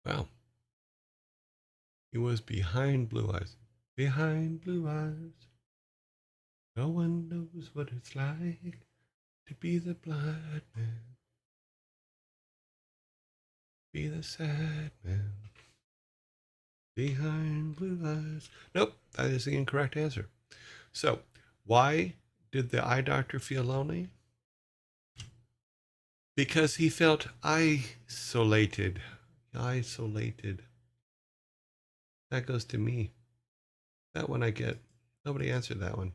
Well, he was behind blue eyes. Behind blue eyes. No one knows what it's like to be the blind man, be the sad man. Behind blue eyes. Nope, that is the incorrect answer. So, why did the eye doctor feel lonely? Because he felt isolated. Isolated. That goes to me. That one I get. Nobody answered that one.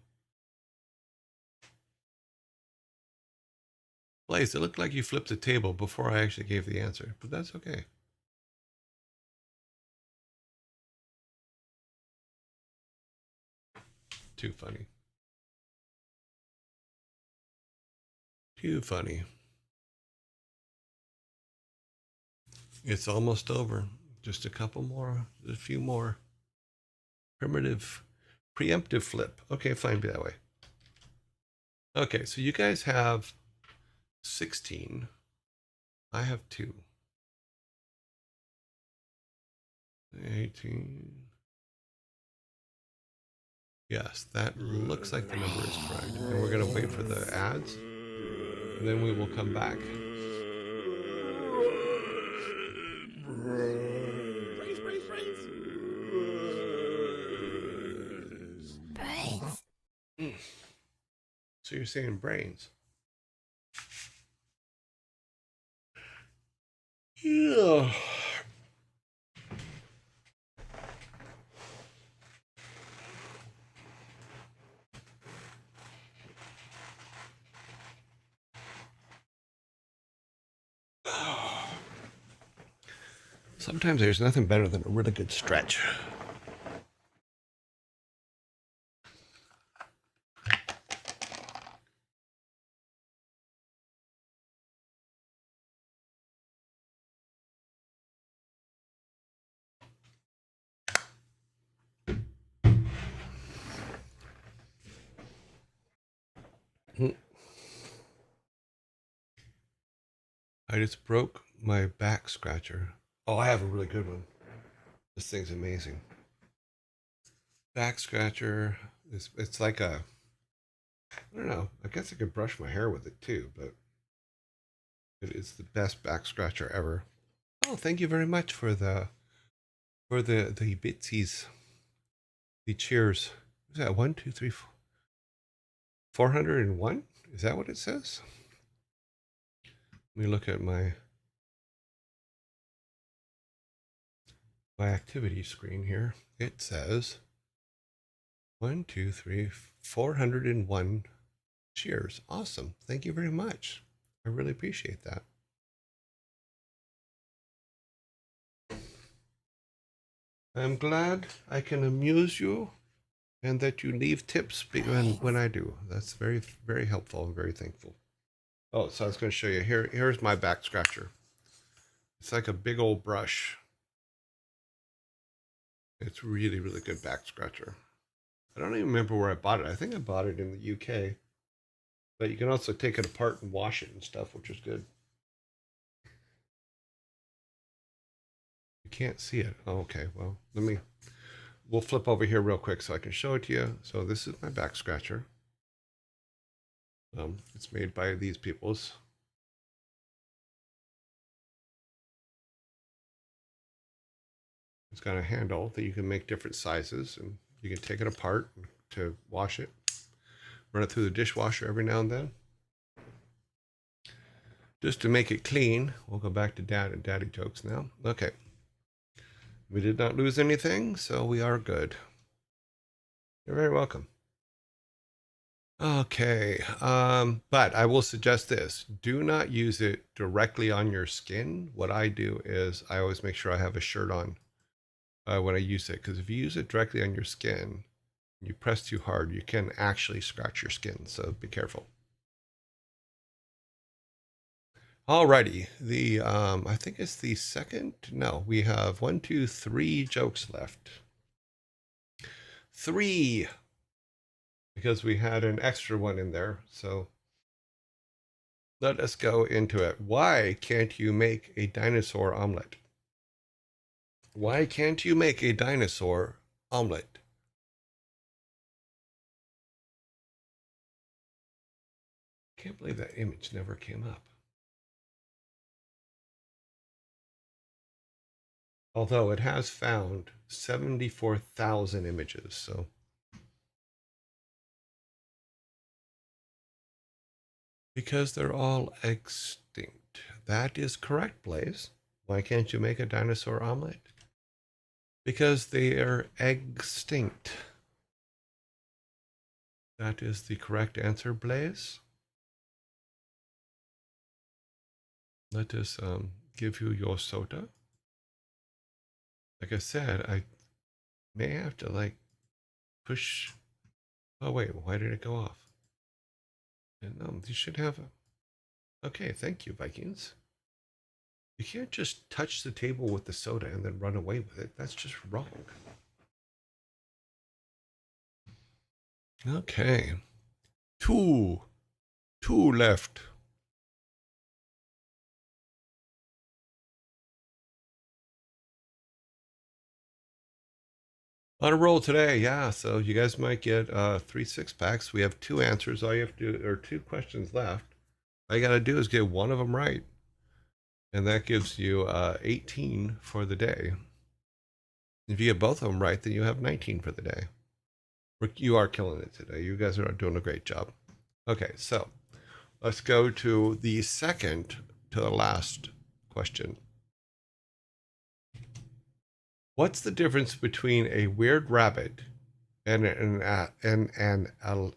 Blaze, it looked like you flipped the table before I actually gave the answer, but that's okay. Too funny. Too funny. It's almost over. Just a couple more, a few more. Primitive, preemptive flip. Okay, fine, be that way. Okay, so you guys have 16. I have 2. 18. Yes, that looks like the number is correct. And we're going to wait for the ads. And then we will come back. Brains. So you're saying brains. Yeah. Sometimes there's nothing better than a really good stretch. I just broke my back scratcher. Oh, I have a really good one. This thing's amazing. Back scratcher. It's like a, I don't know. I guess I could brush my hair with it too, but it is the best back scratcher ever. Oh, thank you very much for the bitsies, the cheers. Is that 1, 2, 3, 401? Is that what it says? Let me look at my activity screen here. It says 1, 2, 3, 401 cheers. Awesome. Thank you very much. I really appreciate that. I'm glad I can amuse you and that you leave tips when I do. That's very, very helpful. I'm very thankful. Oh, so I was going to show you. Here's my back scratcher. It's like a big old brush. It's really, really good back scratcher. I don't even remember where I bought it. I think I bought it in the UK. But you can also take it apart and wash it and stuff, which is good. You can't see it. Oh, okay. Well, we'll flip over here real quick so I can show it to you. So this is my back scratcher. It's made by these peoples. It's got a handle that you can make different sizes, and you can take it apart to wash it. Run it through the dishwasher every now and then. Just to make it clean. We'll go back to dad and daddy jokes now. Okay. We did not lose anything, so we are good. You're very welcome. Okay, but I will suggest this. Do not use it directly on your skin. What I do is I always make sure I have a shirt on when I use it, because if you use it directly on your skin, you press too hard, you can actually scratch your skin, so be careful. Alrighty, I think it's the second, no, we have 1, 2, 3 jokes left. 3, because we had an extra one in there, so let us go into it. Why can't you make a dinosaur omelet? Why can't you make a dinosaur omelet? Can't believe that image never came up. Although it has found 74,000 images, so. Because they're all extinct. That is correct, Blaze. Why can't you make a dinosaur omelet? Because they are extinct. That is the correct answer, Blaze. Let us give you your soda. Like I said, I may have to push. Oh wait, why did it go off? And you should have. Okay, thank you, Vikings. You can't just touch the table with the soda and then run away with it. That's just wrong. Okay, two left. On a roll today, yeah. So you guys might get 3 6-packs. We have 2 answers. All you have to do, or 2 questions left. All you got to do is get one of them right, and that gives you 18 for the day. If you get both of them right, then you have 19 for the day. You are killing it today. You guys are doing a great job. Okay, so let's go to the second to the last question. What's the difference between a weird rabbit and an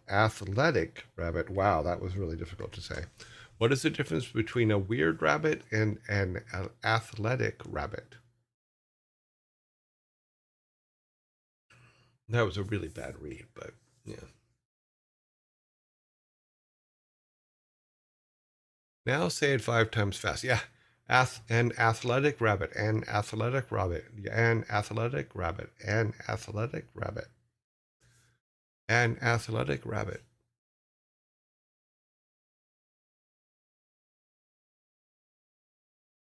athletic rabbit? Wow, that was really difficult to say. What is the difference between a weird rabbit and an athletic rabbit? That was a really bad read, but yeah. Now say it 5 times fast. Yeah. An athletic rabbit, an athletic rabbit, an athletic rabbit, an athletic rabbit, an athletic rabbit.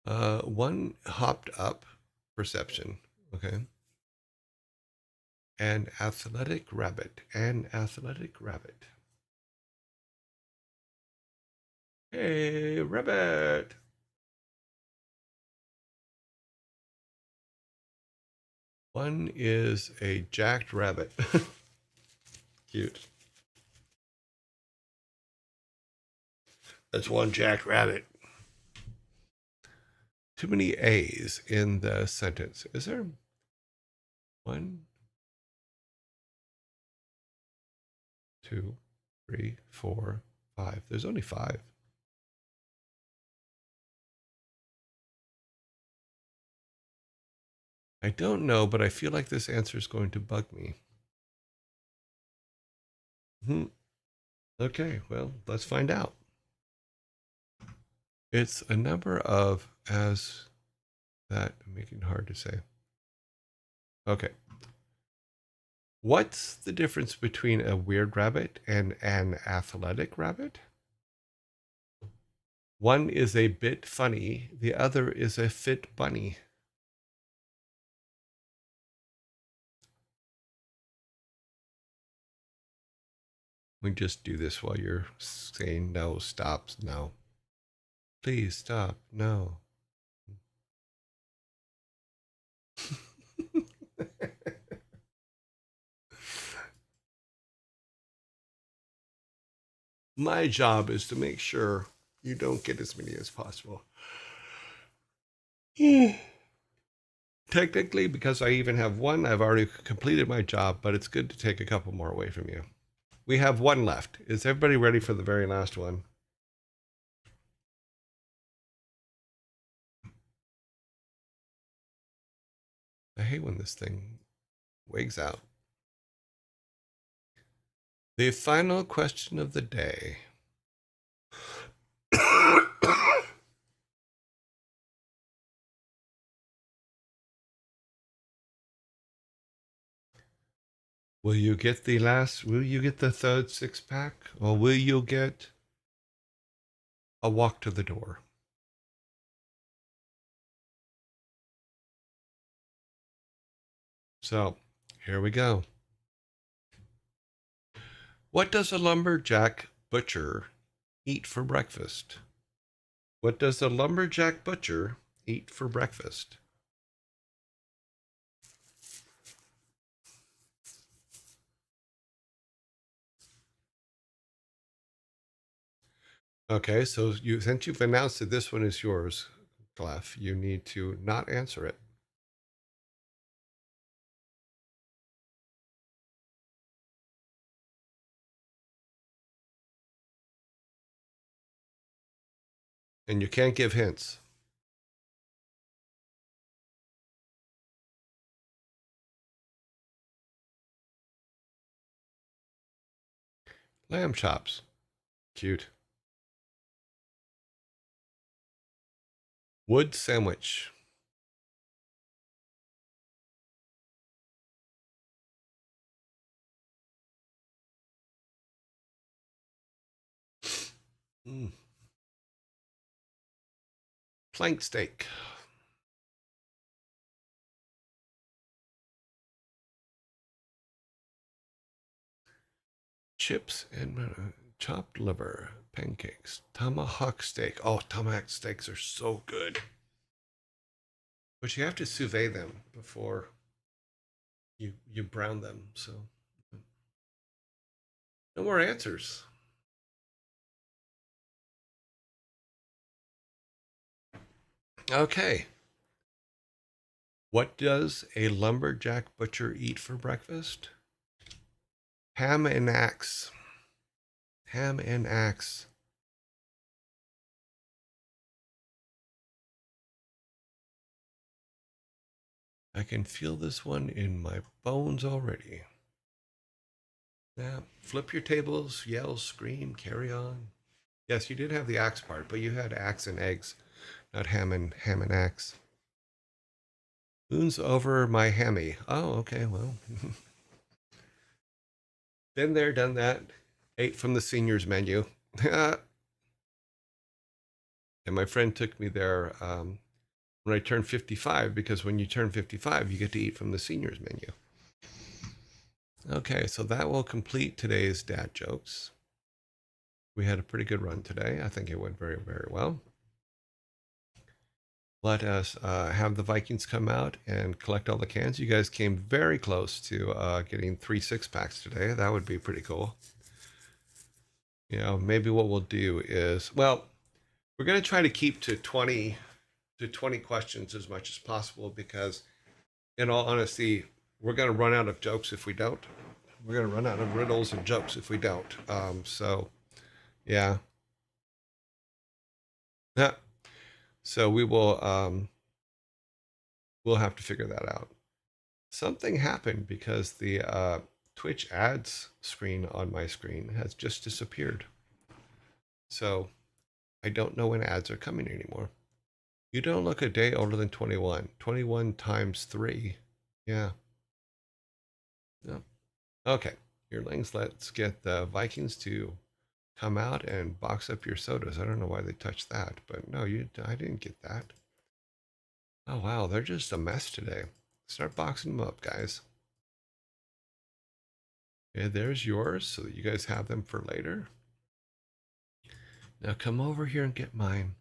One hopped up perception. Okay. An athletic rabbit, an athletic rabbit. Hey, rabbit. One is a jacked rabbit. Cute. That's one jacked rabbit. Too many A's in the sentence. Is there? 1, 2, 3, 4, 5. There's only 5. I don't know, but I feel like this answer is going to bug me. Okay, well, let's find out. It's a number of as that, making it hard to say. Okay. What's the difference between a weird rabbit and an athletic rabbit? One is a bit funny, the other is a fit bunny. We just do this while you're saying no, stop, no. Please stop, no. My job is to make sure you don't get as many as possible. Technically, because I even have one, I've already completed my job, but it's good to take a couple more away from you. We have one left. Is everybody ready for the very last one? I hate when this thing wigs out. The final question of the day. Will you get the third six pack? Or will you get a walk to the door? So, here we go. What does a lumberjack butcher eat for breakfast? What does a lumberjack butcher eat for breakfast? Okay, so since you've announced that this one is yours, Clef, you need to not answer it. And you can't give hints. Lamb chops. Cute. Wood sandwich. Mm. Plank steak. Chips and chopped liver. Pancakes. Tomahawk steak. Oh, tomahawk steaks are so good. But you have to sous vide them before you brown them. So no more answers. Okay. What does a lumberjack butcher eat for breakfast? Ham and axe. Ham and axe. I can feel this one in my bones already. Yeah. Flip your tables, yell, scream, carry on. Yes, you did have the axe part, but you had axe and eggs, not ham and axe. Moon's over my hammy. Oh, okay, well. Been there, done that. Ate from the seniors menu. And my friend took me there when I turned 55, because when you turn 55, you get to eat from the seniors menu. Okay, so that will complete today's dad jokes. We had a pretty good run today. I think it went very, very well. Let us have the Vikings come out and collect all the cans. You guys came very close to getting 3 6-packs today. That would be pretty cool. You know, maybe what we'll do is, well, we're going to try to keep to 20 questions as much as possible, because in all honesty, we're going to run out of jokes if we don't. We're going to run out of riddles and jokes if we don't. So, yeah. Yeah. So we will we'll have to figure that out. Something happened because the Twitch ads screen on my screen has just disappeared. So I don't know when ads are coming anymore. You don't look a day older than 21. 21 times 3. Yeah. No. Okay. Yearlings, let's get the Vikings to come out and box up your sodas. I don't know why they touched that, but no, I didn't get that. Oh, wow. They're just a mess today. Start boxing them up, guys. Okay, there's yours so that you guys have them for later. Now come over here and get mine.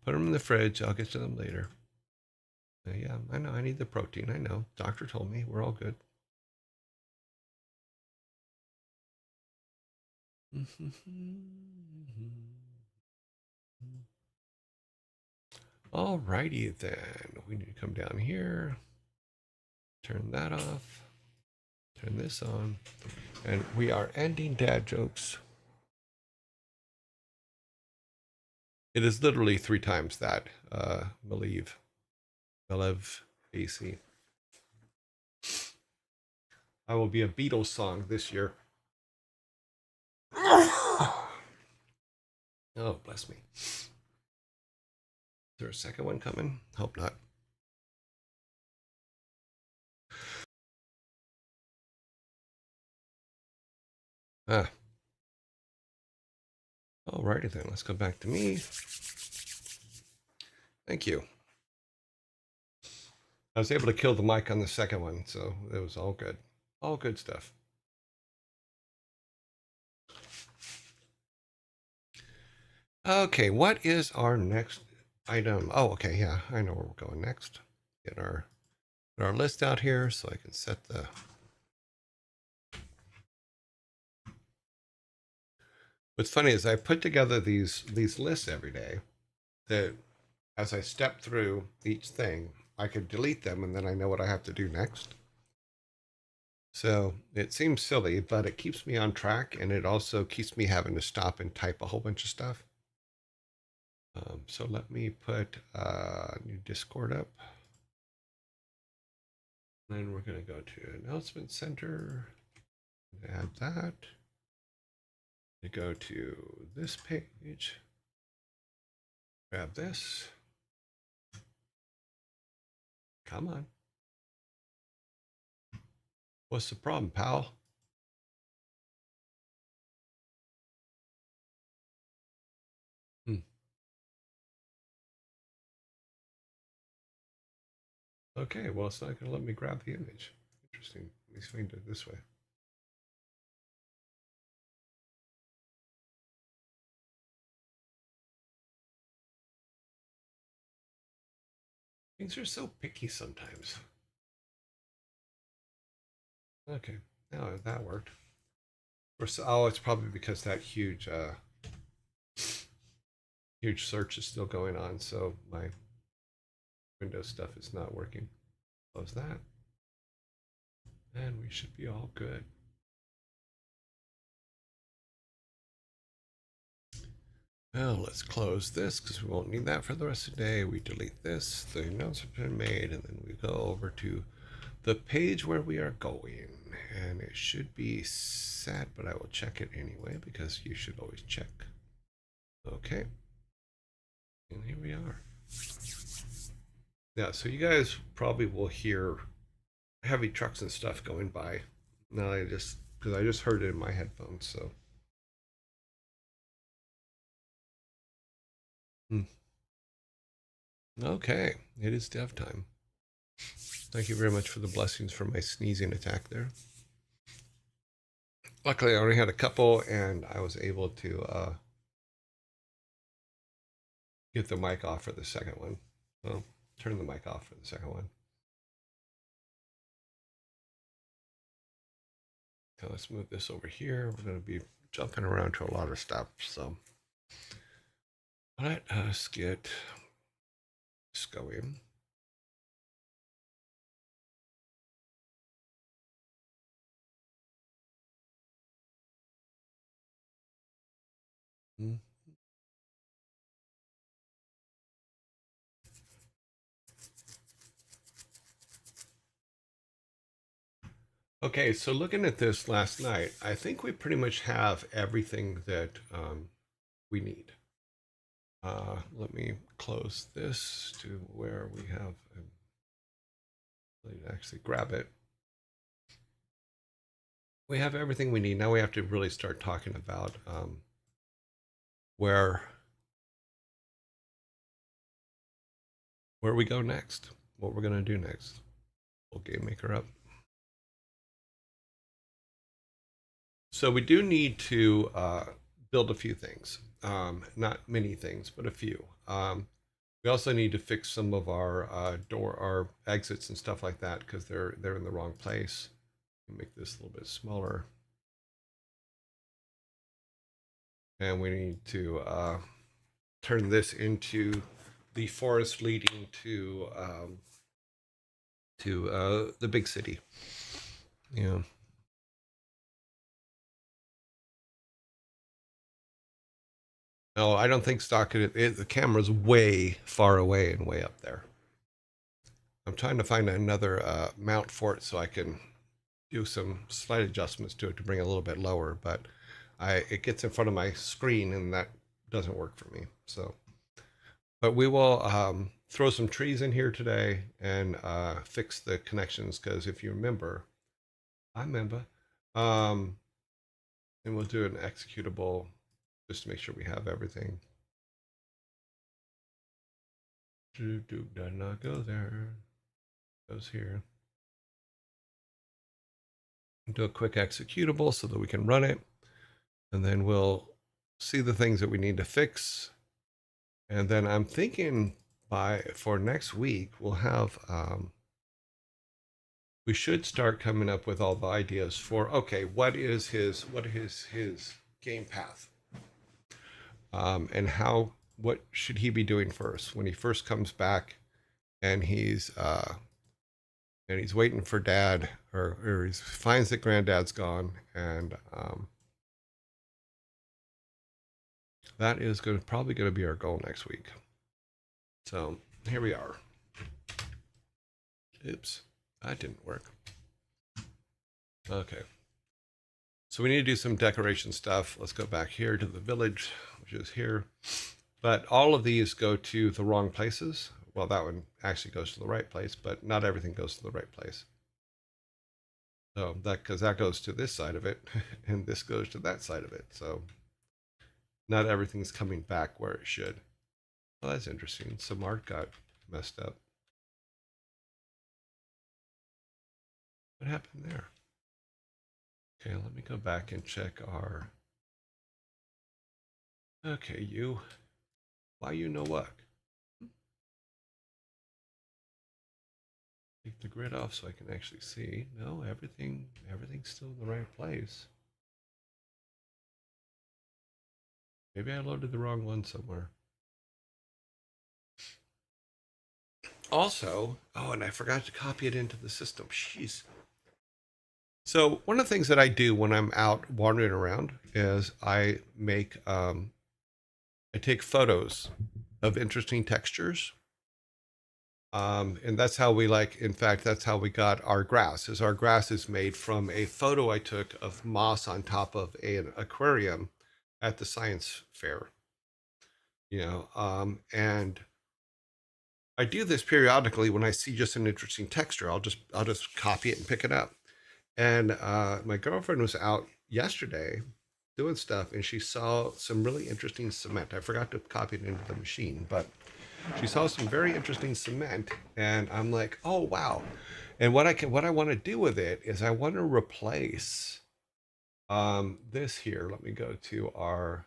Put them in the fridge. I'll get to them later. Yeah, I know. I need the protein. I know. Doctor told me. We're all good. Alrighty then. We need to come down here. Turn that off. Turn this on. And we are ending dad jokes. It is literally 3 times that, Malev AC. I will be a Beatles song this year. Oh, bless me. Is there a second one coming? Hope not. Ah. Alrighty then, let's go back to me. Thank you. I was able to kill the mic on the second one, so it was all good. All good stuff. Okay, what is our next item? Oh, okay, yeah, I know where we're going next. Get our list out here so I can set the... What's funny is I put together these lists every day that as I step through each thing, I could delete them and then I know what I have to do next. So it seems silly, but it keeps me on track and it also keeps me having to stop and type a whole bunch of stuff. So let me put new Discord up. Then we're going to go to Announcement Center. Add that. You go to this page. Grab this. Come on. What's the problem, pal? Okay, well, it's not going to let me grab the image. Interesting. At least we can do it this way. Things are so picky sometimes. Okay, now that worked. Oh, it's probably because that huge search is still going on, so my Windows stuff is not working. Close that. And we should be all good. Well, let's close this because we won't need that for the rest of the day. We delete this, the notes have been made, and then we go over to the page where we are going. And it should be set, but I will check it anyway because you should always check. Okay. And here we are. Yeah, so you guys probably will hear heavy trucks and stuff going by. Now because I just heard it in my headphones, so. Okay, it is dev time. Thank you very much for the blessings for my sneezing attack there. Luckily, I only had a couple, and I was able to get the mic off for the second one. Well, turn the mic off for the second one. So let's move this over here. We're going to be jumping around to a lot of stuff, so let us get this going. Okay, so looking at this last night, I think we pretty much have everything that we need. Let me close this to where we have, actually grab it. We have everything we need. Now we have to really start talking about where we go next, what we're going to do next. Pull Game Maker up. So we do need to build a few things. Not many things, but a few. We also need to fix some of our our exits and stuff like that because they're in the wrong place. Make this a little bit smaller. And we need to turn this into the forest leading to the big city. Yeah. No, I don't think stock the camera's way far away and way up there. I'm trying to find another mount for it so I can do some slight adjustments to it to bring it a little bit lower, but it gets in front of my screen and that doesn't work for me. So, but we will throw some trees in here today and fix the connections because if you remember, I remember, and we'll do an executable just to make sure we have everything. Does not go there. Goes here. Do a quick executable so that we can run it, and then we'll see the things that we need to fix. And then I'm thinking for next week we'll have we should start coming up with all the ideas for okay, what is his game path, and what should he be doing first when he first comes back, and he's waiting for dad, or he finds that granddad's gone, and that is probably going to be our goal next week. So here we are. Oops, that didn't work. Okay. So we need to do some decoration stuff. Let's go back here to the village, which is here. But all of these go to the wrong places. Well, that one actually goes to the right place, but not everything goes to the right place. So because that goes to this side of it, and this goes to that side of it. So not everything's coming back where it should. Well, that's interesting. Some art got messed up. What happened there? Okay, let me go back and check our... Okay, why you know what? Take the grid off so I can actually see. No, everything's still in the right place. Maybe I loaded the wrong one somewhere. Also, oh, and I forgot to copy it into the system. Jeez. So one of the things that I do when I'm out wandering around is I take photos of interesting textures. And that's how in fact, that's how we got our grass. Our grass is made from a photo I took of moss on top of an aquarium at the science fair. And I do this periodically when I see just an interesting texture. I'll just copy it and pick it up. And my girlfriend was out yesterday doing stuff, and she saw some really interesting cement. I forgot to copy it into the machine, but she saw some very interesting cement, and I'm like, oh wow. And what I want to do with it is I want to replace this here. Let me go to our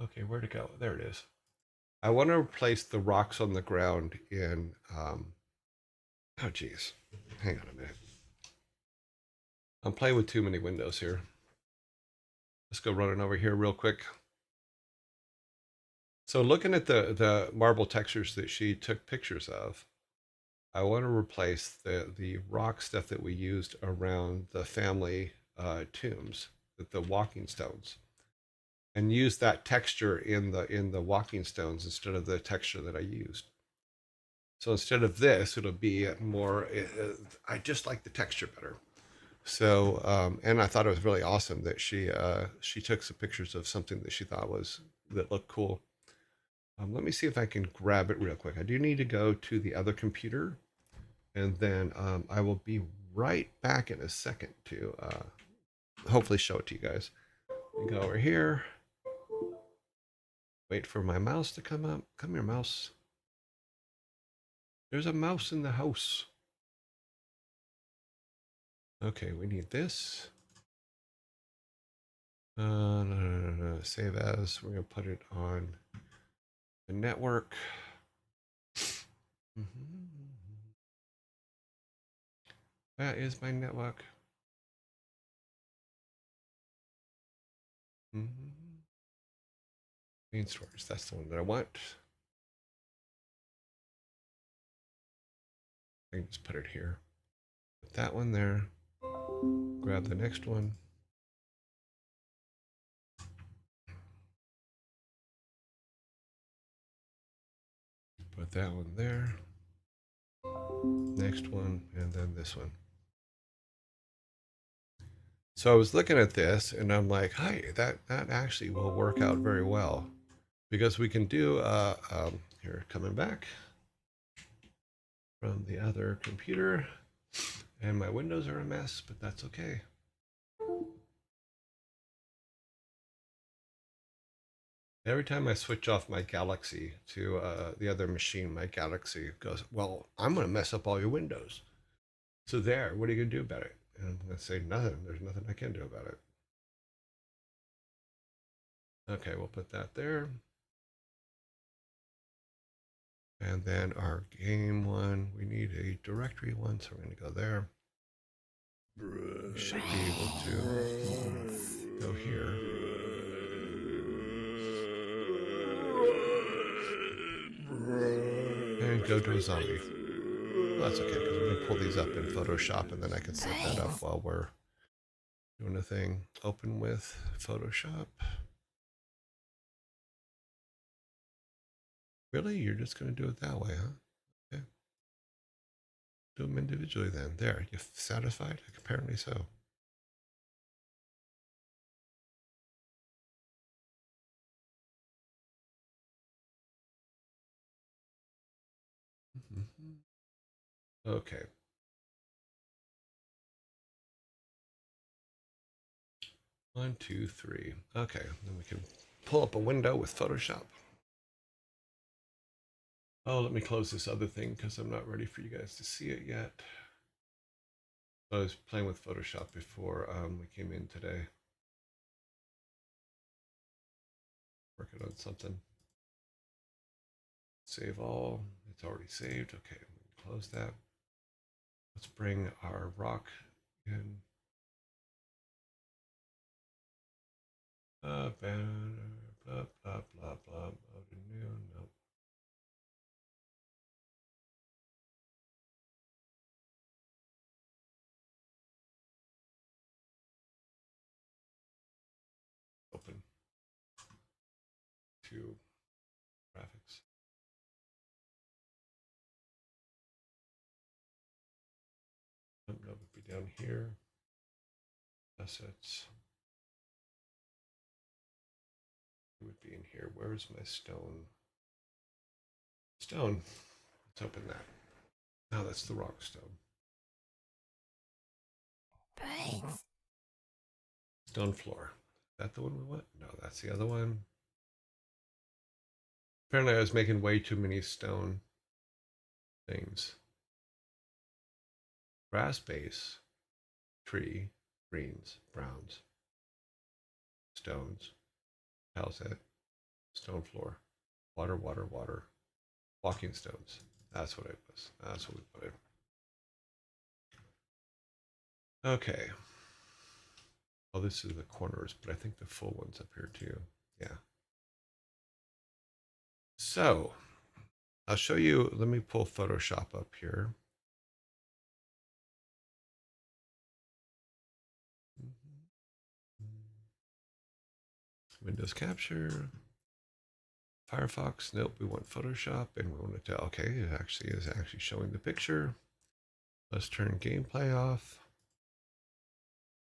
okay, where to go? There it is. I want to replace the rocks on the ground in oh geez. Hang on a minute. I'm playing with too many windows here. Let's go running over here real quick. So looking at the marble textures that she took pictures of, I want to replace the rock stuff that we used around the family tombs, the walking stones, and use that texture in the walking stones instead of the texture that I used. So instead of this, it'll be more, I just like the texture better. So, and I thought it was really awesome that she took some pictures of something that she thought that looked cool. Let me see if I can grab it real quick. I do need to go to the other computer, and then I will be right back in a second to hopefully show it to you guys. We go over here. Wait for my mouse to come up. Come here, mouse. There's a mouse in the house. Okay, we need this. No. Save as. We're going to put it on the network. That is my network. Main storage. That's the one that I want. I can just put it here. Put that one there. Grab the next one. Put that one there. Next one, and then this one. So I was looking at this, and I'm like, "Hi, that actually will work out very well, because we can do here coming back from the other computer, and my windows are a mess, but that's okay." Every time I switch off my Galaxy to the other machine, my Galaxy goes, "Well, I'm going to mess up all your windows. So there, what are you going to do about it?" And I'm going to say, "Nothing. There's nothing I can do about it." Okay, we'll put that there. And then our game one, we need a directory one, so we're going to go there. We should be able to go here. And go to a zombie. Well, that's okay, because we're going to pull these up in Photoshop, and then I can set that up while we're doing a thing. Open with Photoshop. Really? You're just going to do it that way, huh? Okay. Do them individually then. There. You satisfied? Apparently so. Okay. One, two, three. Okay. Then we can pull up a window with Photoshop. Oh, let me close this other thing because I'm not ready for you guys to see it yet. I was playing with Photoshop before we came in today. Working on something. Save all. It's already saved. Okay, close that. Let's bring our rock in. Banner, blah, blah, blah, blah. New, no. Open. To graphics. No, it would be down here. Assets. It would be in here. Where's my stone? Stone. Let's open that. Now that's the rock stone. Brains. Stone floor. Is that the one we want? No, that's the other one. Apparently I was making way too many stone things. Grass base, tree, greens, browns, stones, tile set, stone floor, water, water, water, walking stones. That's what it was. That's what we put in. Okay. Oh, this is the corners, but I think the full one's up here too. Yeah. So I'll show you. Let me pull Photoshop up here. Windows capture, Firefox. Nope, we want Photoshop, and we want it to, okay, it actually is actually showing the picture. Let's turn gameplay off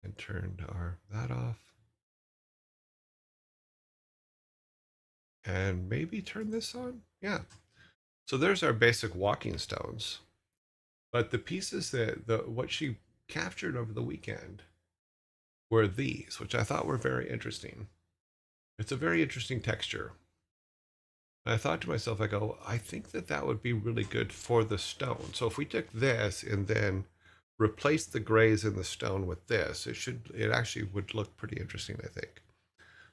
and turn that off. And maybe turn this on. Yeah. So there's our basic walking stones. But the pieces that what she captured over the weekend were these, which I thought were very interesting. It's a very interesting texture. And I thought to myself, I go, I think that would be really good for the stone. So if we took this and then replaced the grays in the stone with this, it actually would look pretty interesting, I think.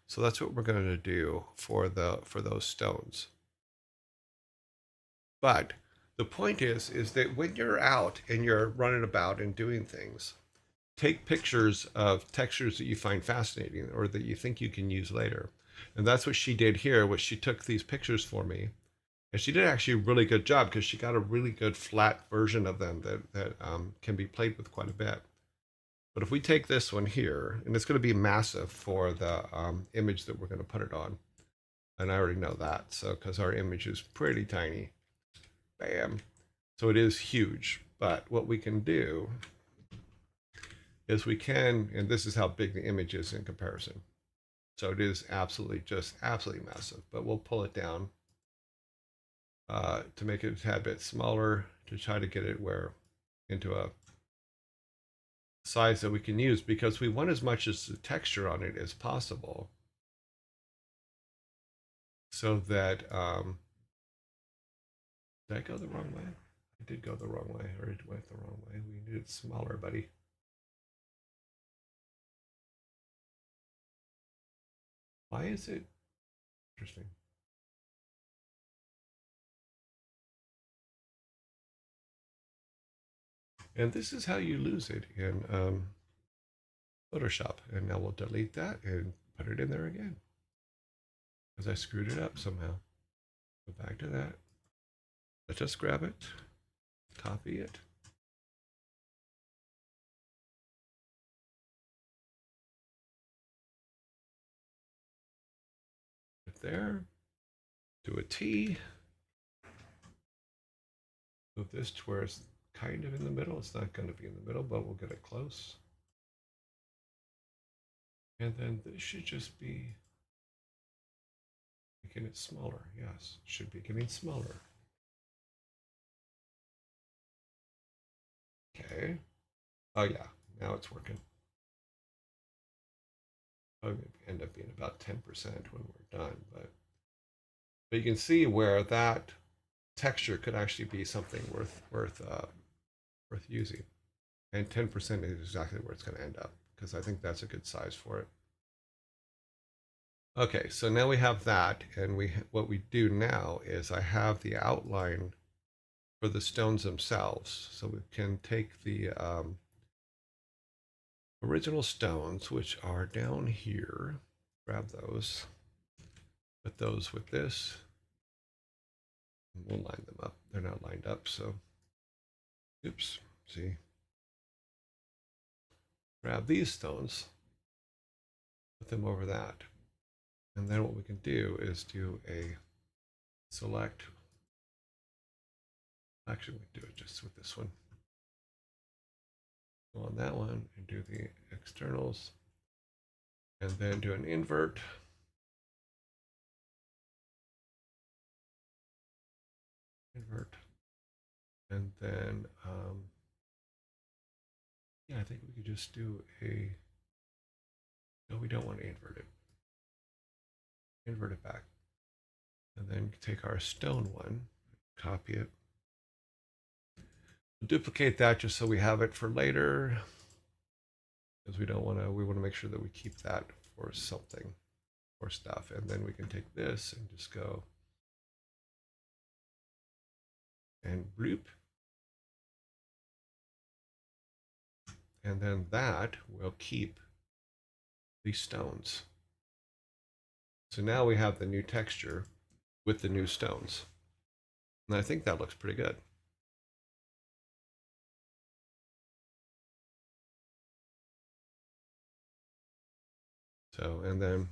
So that's what we're going to do for those stones. But the point is that when you're out and you're running about and doing things, take pictures of textures that you find fascinating or that you think you can use later. And that's what she did here, was she took these pictures for me. And she did actually a really good job because she got a really good flat version of them that can be played with quite a bit. But if we take this one here, and it's going to be massive for the image that we're going to put it on. And I already know that, so because our image is pretty tiny. Bam. So it is huge. But what we can do is we can, and this is how big the image is in comparison. So it is absolutely massive. But we'll pull it down to make it a tad bit smaller to try to get it into a size that we can use, because we want as much as the texture on it as possible, so that did I go the wrong way? I did go the wrong way, or it went the wrong way. We need it smaller, buddy. Why is it interesting? And this is how you lose it in Photoshop. And now we'll delete that and put it in there again, because I screwed it up somehow. Go back to that. Let's just grab it, copy it. Put there. Do a T. Move this to where it's kind of in the middle. It's not going to be in the middle, but we'll get it close. And then this should just be making it smaller. Yes, should be getting smaller. Okay. Oh yeah, now it's working. Probably end up being about 10% when we're done, but you can see where that texture could actually be something worth using. And 10% is exactly where it's going to end up, because I think that's a good size for it. Okay, so now we have that, and what we do now is I have the outline for the stones themselves. So we can take the original stones, which are down here, grab those, put those with this, and we'll line them up. They're not lined up, so oops, see. Grab these stones, put them over that. And then what we can do is do a select. Actually, we do it just with this one. Go on that one and do the externals. And then do an invert. Invert. And then, yeah, I think we could just do a, no, we don't want to invert it. Invert it back. And then take our stone one, copy it. Duplicate that just so we have it for later, because we want to make sure that we keep that for something, for stuff. And then we can take this and just go and bloop. And then that will keep these stones. So now we have the new texture with the new stones. And I think that looks pretty good. So, and then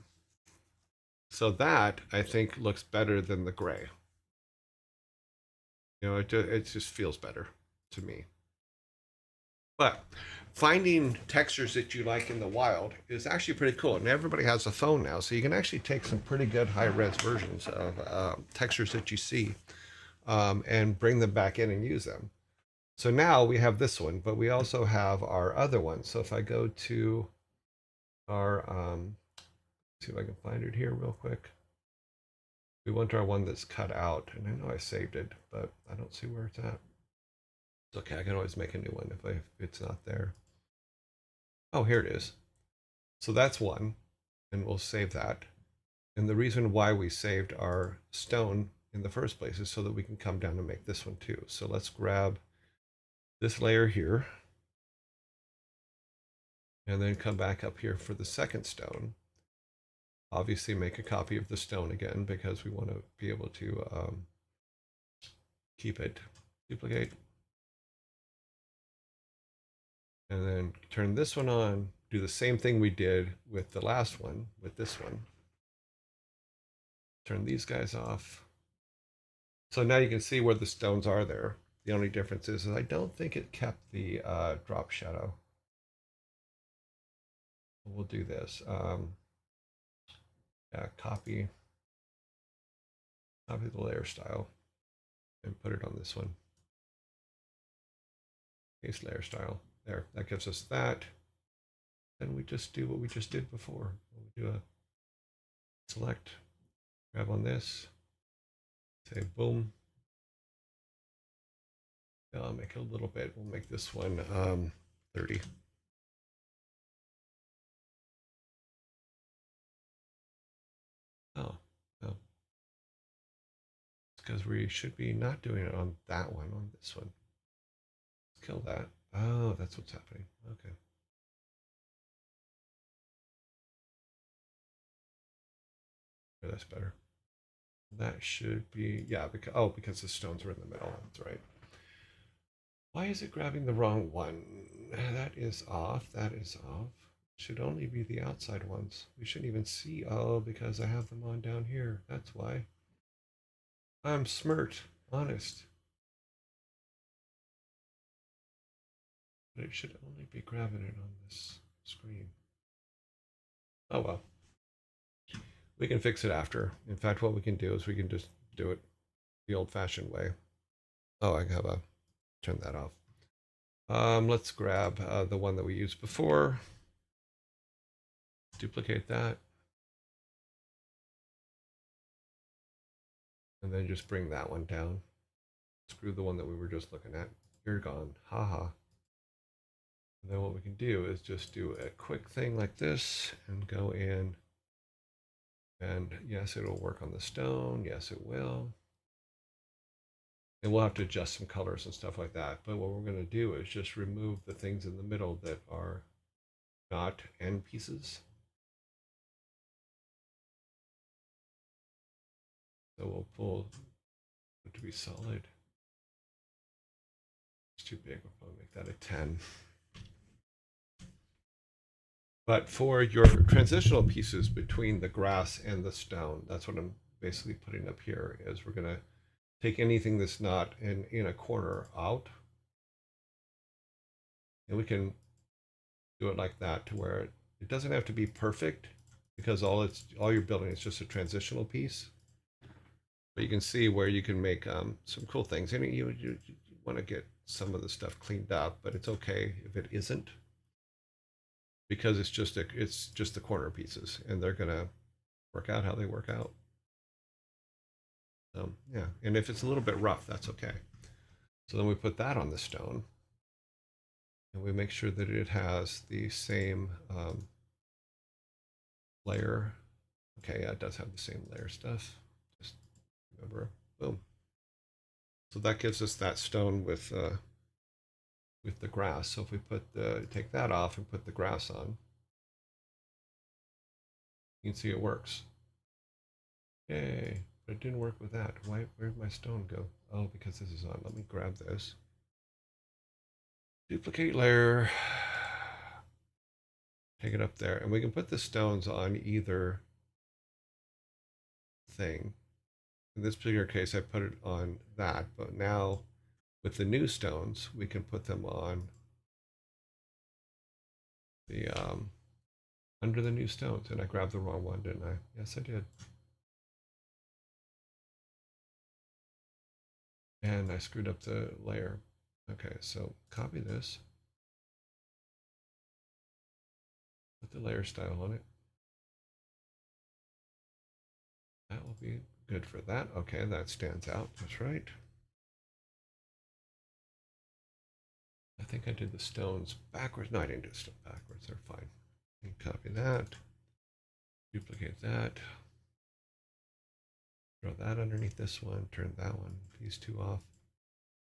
So that, I think, looks better than the gray. It just feels better to me. But finding textures that you like in the wild is actually pretty cool. And everybody has a phone now, so you can actually take some pretty good high-res versions of textures that you see and bring them back in and use them. So now we have this one, but we also have our other one. So if I go to our, see if I can find it here real quick. We want our one that's cut out, and I know I saved it, but I don't see where it's at. It's okay, I can always make a new one if it's not there. Oh, here it is. So that's one, and we'll save that. And the reason why we saved our stone in the first place is so that we can come down and make this one too. So let's grab this layer here, and then come back up here for the second stone. Obviously make a copy of the stone again because we want to be able to keep it. Duplicate. And then turn this one on, do the same thing we did with the last one, with this one. Turn these guys off. So now you can see where the stones are there. The only difference is I don't think it kept the drop shadow. We'll do this. Yeah, copy the layer style and put it on this one. Paste layer style. There, that gives us that. Then we just do what we just did before. We do a select, grab on this, say boom. I'll make it a little bit. We'll make this one 30. Oh, no. It's because we should be not doing it on that one, on this one. Let's kill that. Oh, that's what's happening. Okay. Yeah, that's better. That should be, yeah, because the stones are in the middle. That's right. Why is it grabbing the wrong one? That is off. That is off. Should only be the outside ones. We shouldn't even see. Oh, because I have them on down here. That's why. I'm smirt. Honest. But it should only be grabbing it on this screen. Oh well. We can fix it after. In fact, what we can do is we can just do it the old-fashioned way. Oh, I have a turn that off. Let's grab the one that we used before. Duplicate that. And then just bring that one down. Screw the one that we were just looking at. You're gone. Haha. And then what we can do is just do a quick thing like this and go in. And yes, it'll work on the stone. Yes, it will. And we'll have to adjust some colors and stuff like that. But what we're going to do is just remove the things in the middle that are not end pieces. So we'll pull it to be solid. It's too big. We'll probably make that a 10. But for your transitional pieces between the grass and the stone, that's what I'm basically putting up here, is we're going to take anything that's not in a corner out. And we can do it like that to where it doesn't have to be perfect because all you're building is just a transitional piece. But you can see where you can make some cool things. And you want to get some of the stuff cleaned up, but it's okay if it isn't, because it's just the corner pieces, and they're gonna work out how they work out. So yeah, and if it's a little bit rough, that's okay. So then we put that on the stone, and we make sure that it has the same layer. Okay, yeah, it does have the same layer stuff. Just remember, boom. So that gives us that stone with the grass. So if we take that off and put the grass on, you can see it works. Yay, but it didn't work with that. Where'd my stone go? Oh, because this is on. Let me grab this. Duplicate layer. Take it up there. And we can put the stones on either thing. In this particular case, I put it on that, but now with the new stones, we can put them on the under the new stones. And I grabbed the wrong one, didn't I? Yes, I did. And I screwed up the layer. Okay, so copy this, put the layer style on it. That will be good for that. Okay, that stands out. That's right. I think I did the stones backwards. No, I didn't do the stones backwards. They're fine. And copy that. Duplicate that. Throw that underneath this one. Turn that one. These two off.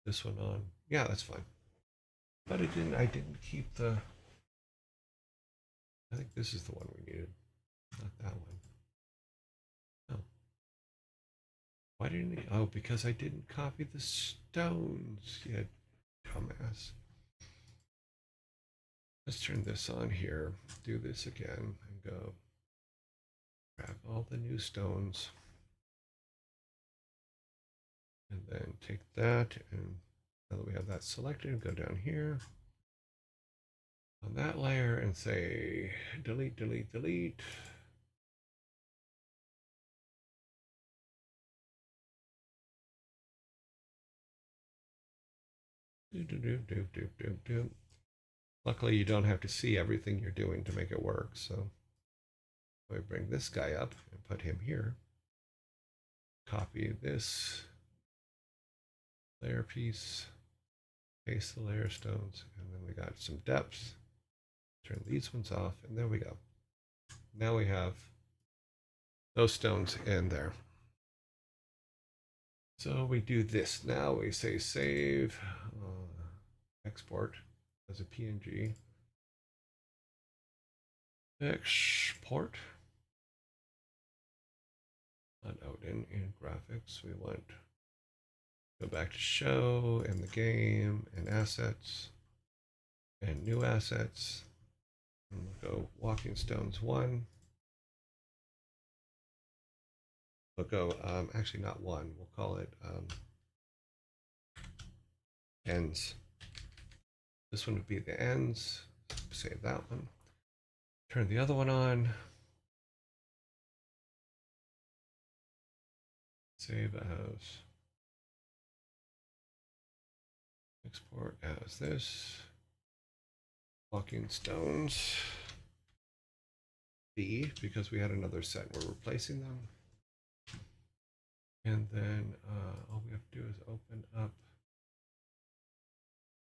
This one on. Yeah, that's fine. But I didn't keep the. I think this is the one we needed, not that one. Oh. Why didn't I? Oh, because I didn't copy the stones. You dumbass. Let's turn this on here. Do this again and go grab all the new stones. And then take that, and now that we have that selected, go down here on that layer and say delete, delete, delete. Do, do, do, do, do, do, do. Luckily, you don't have to see everything you're doing to make it work. So we bring this guy up and put him here. Copy this layer piece, paste the layer stones, and then we got some depth. Turn these ones off, and there we go. Now we have those stones in there. So we do this now. We say save, export as a PNG, export. On Odin in graphics, we want go back to show and the game and assets and new assets. And we'll go walking stones 1. We'll go actually not 1. We'll call it ends. This one would be the ends. Save that one. Turn the other one on. Save as. Export as this. Walking stones. B, because we had another set. We're replacing them. And then all we have to do is open up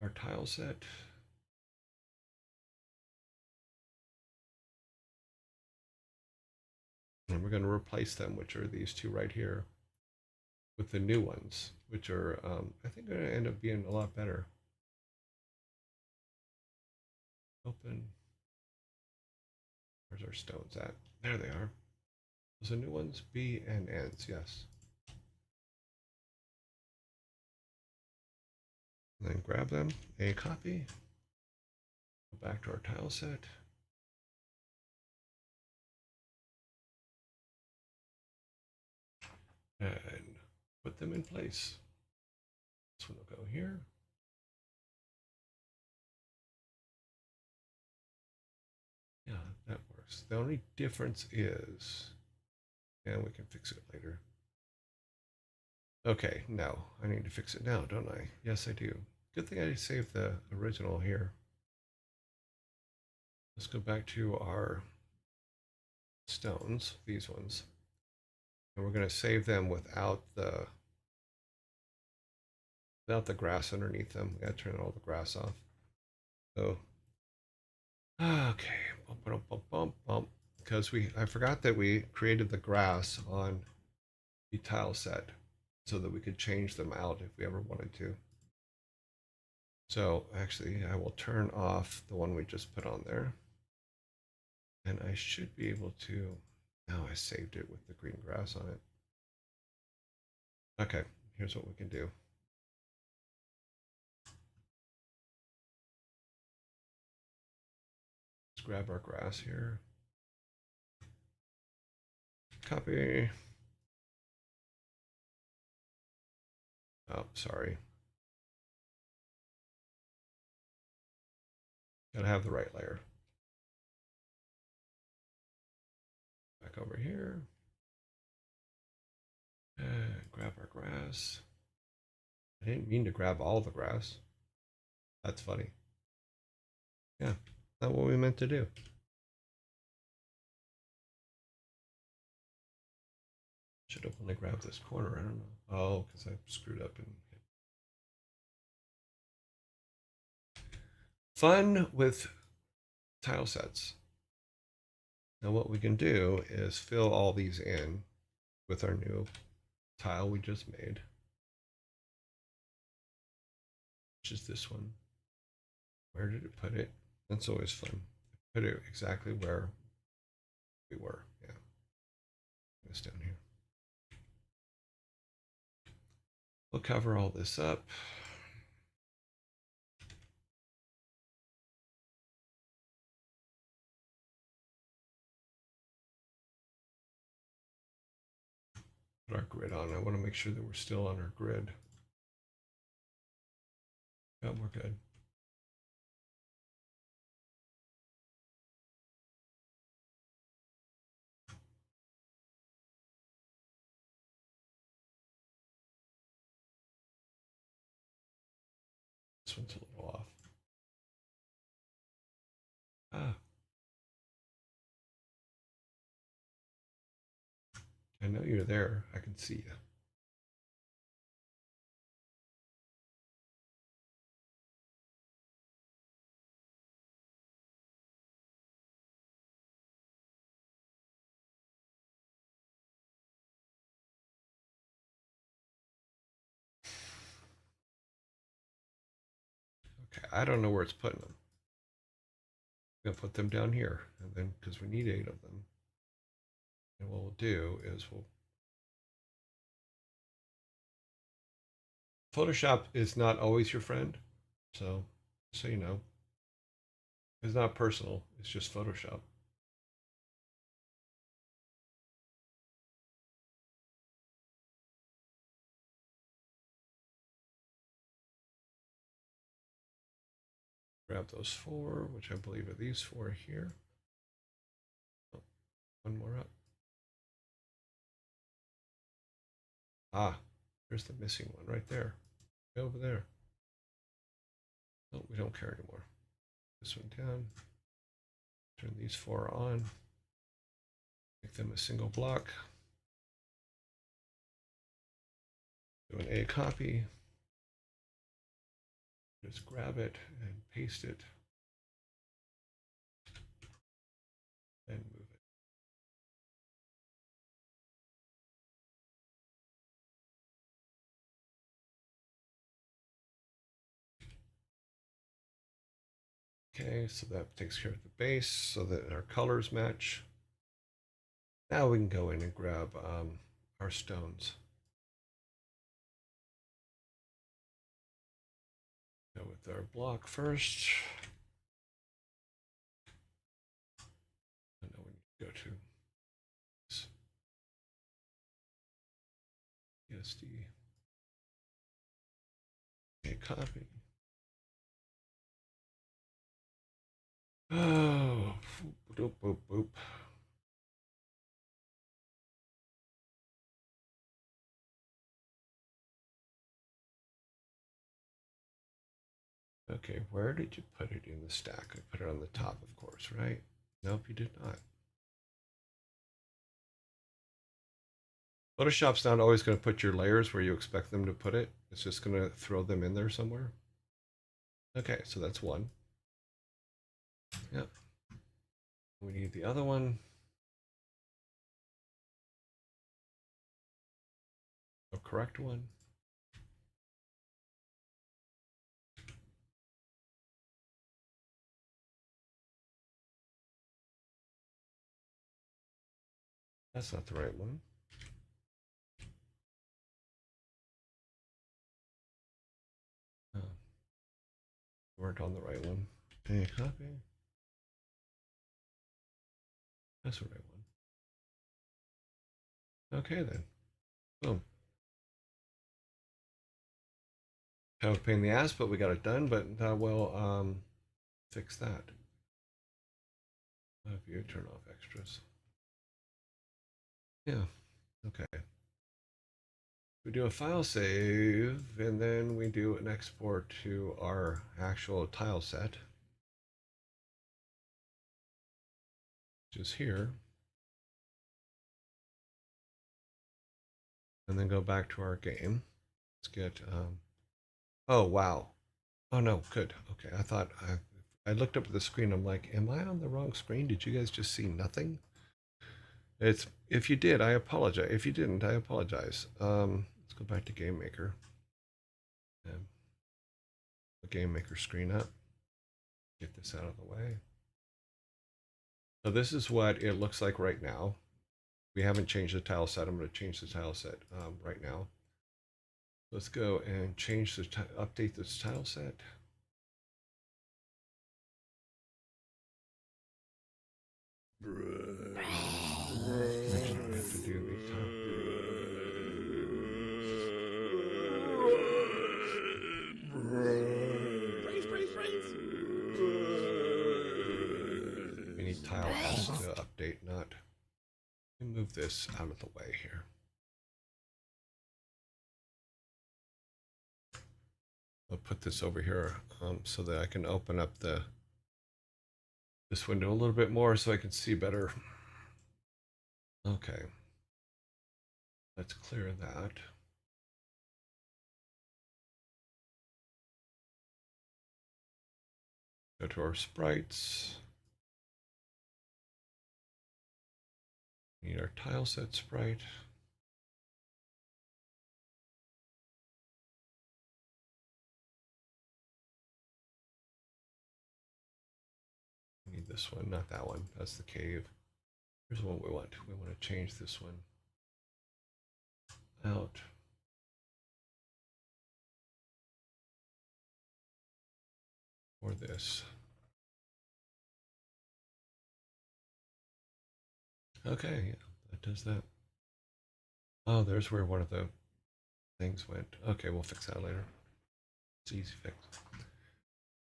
our tile set. And we're going to replace them, which are these two right here, with the new ones, which are, I think, going to end up being a lot better. Open. Where's our stones at? There they are. Those are new ones, B and ends, yes. And then grab them, a copy, go back to our tile set. And put them in place. This one will go here. Yeah, that works. The only difference is, and we can fix it later. Okay, no, I need to fix it now, don't I? Yes, I do. Good thing I saved the original here. Let's go back to our stones, these ones. And we're going to save them without the grass underneath them. We got to turn all the grass off. So, okay, bump, bump, bump, bump, bump. Because I forgot that we created the grass on the tile set so that we could change them out if we ever wanted to. So actually, I will turn off the one we just put on there. And I should be able to, now I saved it with the green grass on it. Okay, here's what we can do. Let's grab our grass here. Copy. Oh, sorry. Gotta have the right layer. Back over here. And grab our grass. I didn't mean to grab all the grass. That's funny. Yeah, that's what we meant to do. Should have only grabbed this corner. I don't know. Oh, because I screwed up and fun with tile sets. Now what we can do is fill all these in with our new tile we just made, which is this one. Where did it put it? That's always fun. Put it exactly where we were. Yeah. This down here. We'll cover all this up. Put our grid on. I want to make sure that we're still on our grid. Yep, we're good. This one's a little off. Ah, I know you're there. I can see you. Okay, I don't know where it's putting them. I'm gonna put them down here, and then because we need 8 of them, and what we'll do is we'll. Photoshop is not always your friend, so you know, it's not personal. It's just Photoshop. Grab those 4, which I believe are these 4 here. Oh, one more up. Ah, there's the missing one right there. Over there. Oh, we don't care anymore. This one down. Turn these 4 on. Make them a single block. Do an A copy. Just grab it and paste it. And move it. Okay, so that takes care of the base so that our colors match. Now we can go in and grab our stones. Go with our block first. And now we need to go to PSD. A copy. Oh, boop, boop, boop. Okay, where did you put it in the stack? I put it on the top, of course, right? Nope, you did not. Photoshop's not always going to put your layers where you expect them to put it. It's just going to throw them in there somewhere. Okay, so that's one. Yep. We need the other one. A correct one. That's not the right one. Oh, weren't on the right one. Okay, copy. That's the right one. Okay then. Boom. Kind of a pain in the ass, but we got it done. But that will fix that. If you turn off extras. Yeah. Okay. We do a file save, and then we do an export to our actual tile set, which is here. And then go back to our game. Let's get, oh, wow. Oh, no, good. Okay, I thought I looked up at the screen. I'm like, am I on the wrong screen? Did you guys just see nothing? It's, if you did, I apologize. If you didn't, I apologize. Let's go back to Game Maker. And the Game Maker screen up. Get this out of the way. So this is what it looks like right now. We haven't changed the tile set. I'm going to change the tile set right now. Let's go and change the update this tile set. Actually, we have to do the we need tile S to update, not. Let me move this out of the way here. I'll put this over here so that I can open up this window a little bit more so I can see better. Okay. Let's clear that. Go to our sprites. Need our tile set sprite. Need this one, not that one. That's the cave. Here's what we want. We want to change this one out. Or this. Okay, yeah, that does that. Oh, there's where one of the things went. Okay, we'll fix that later. It's an easy fix.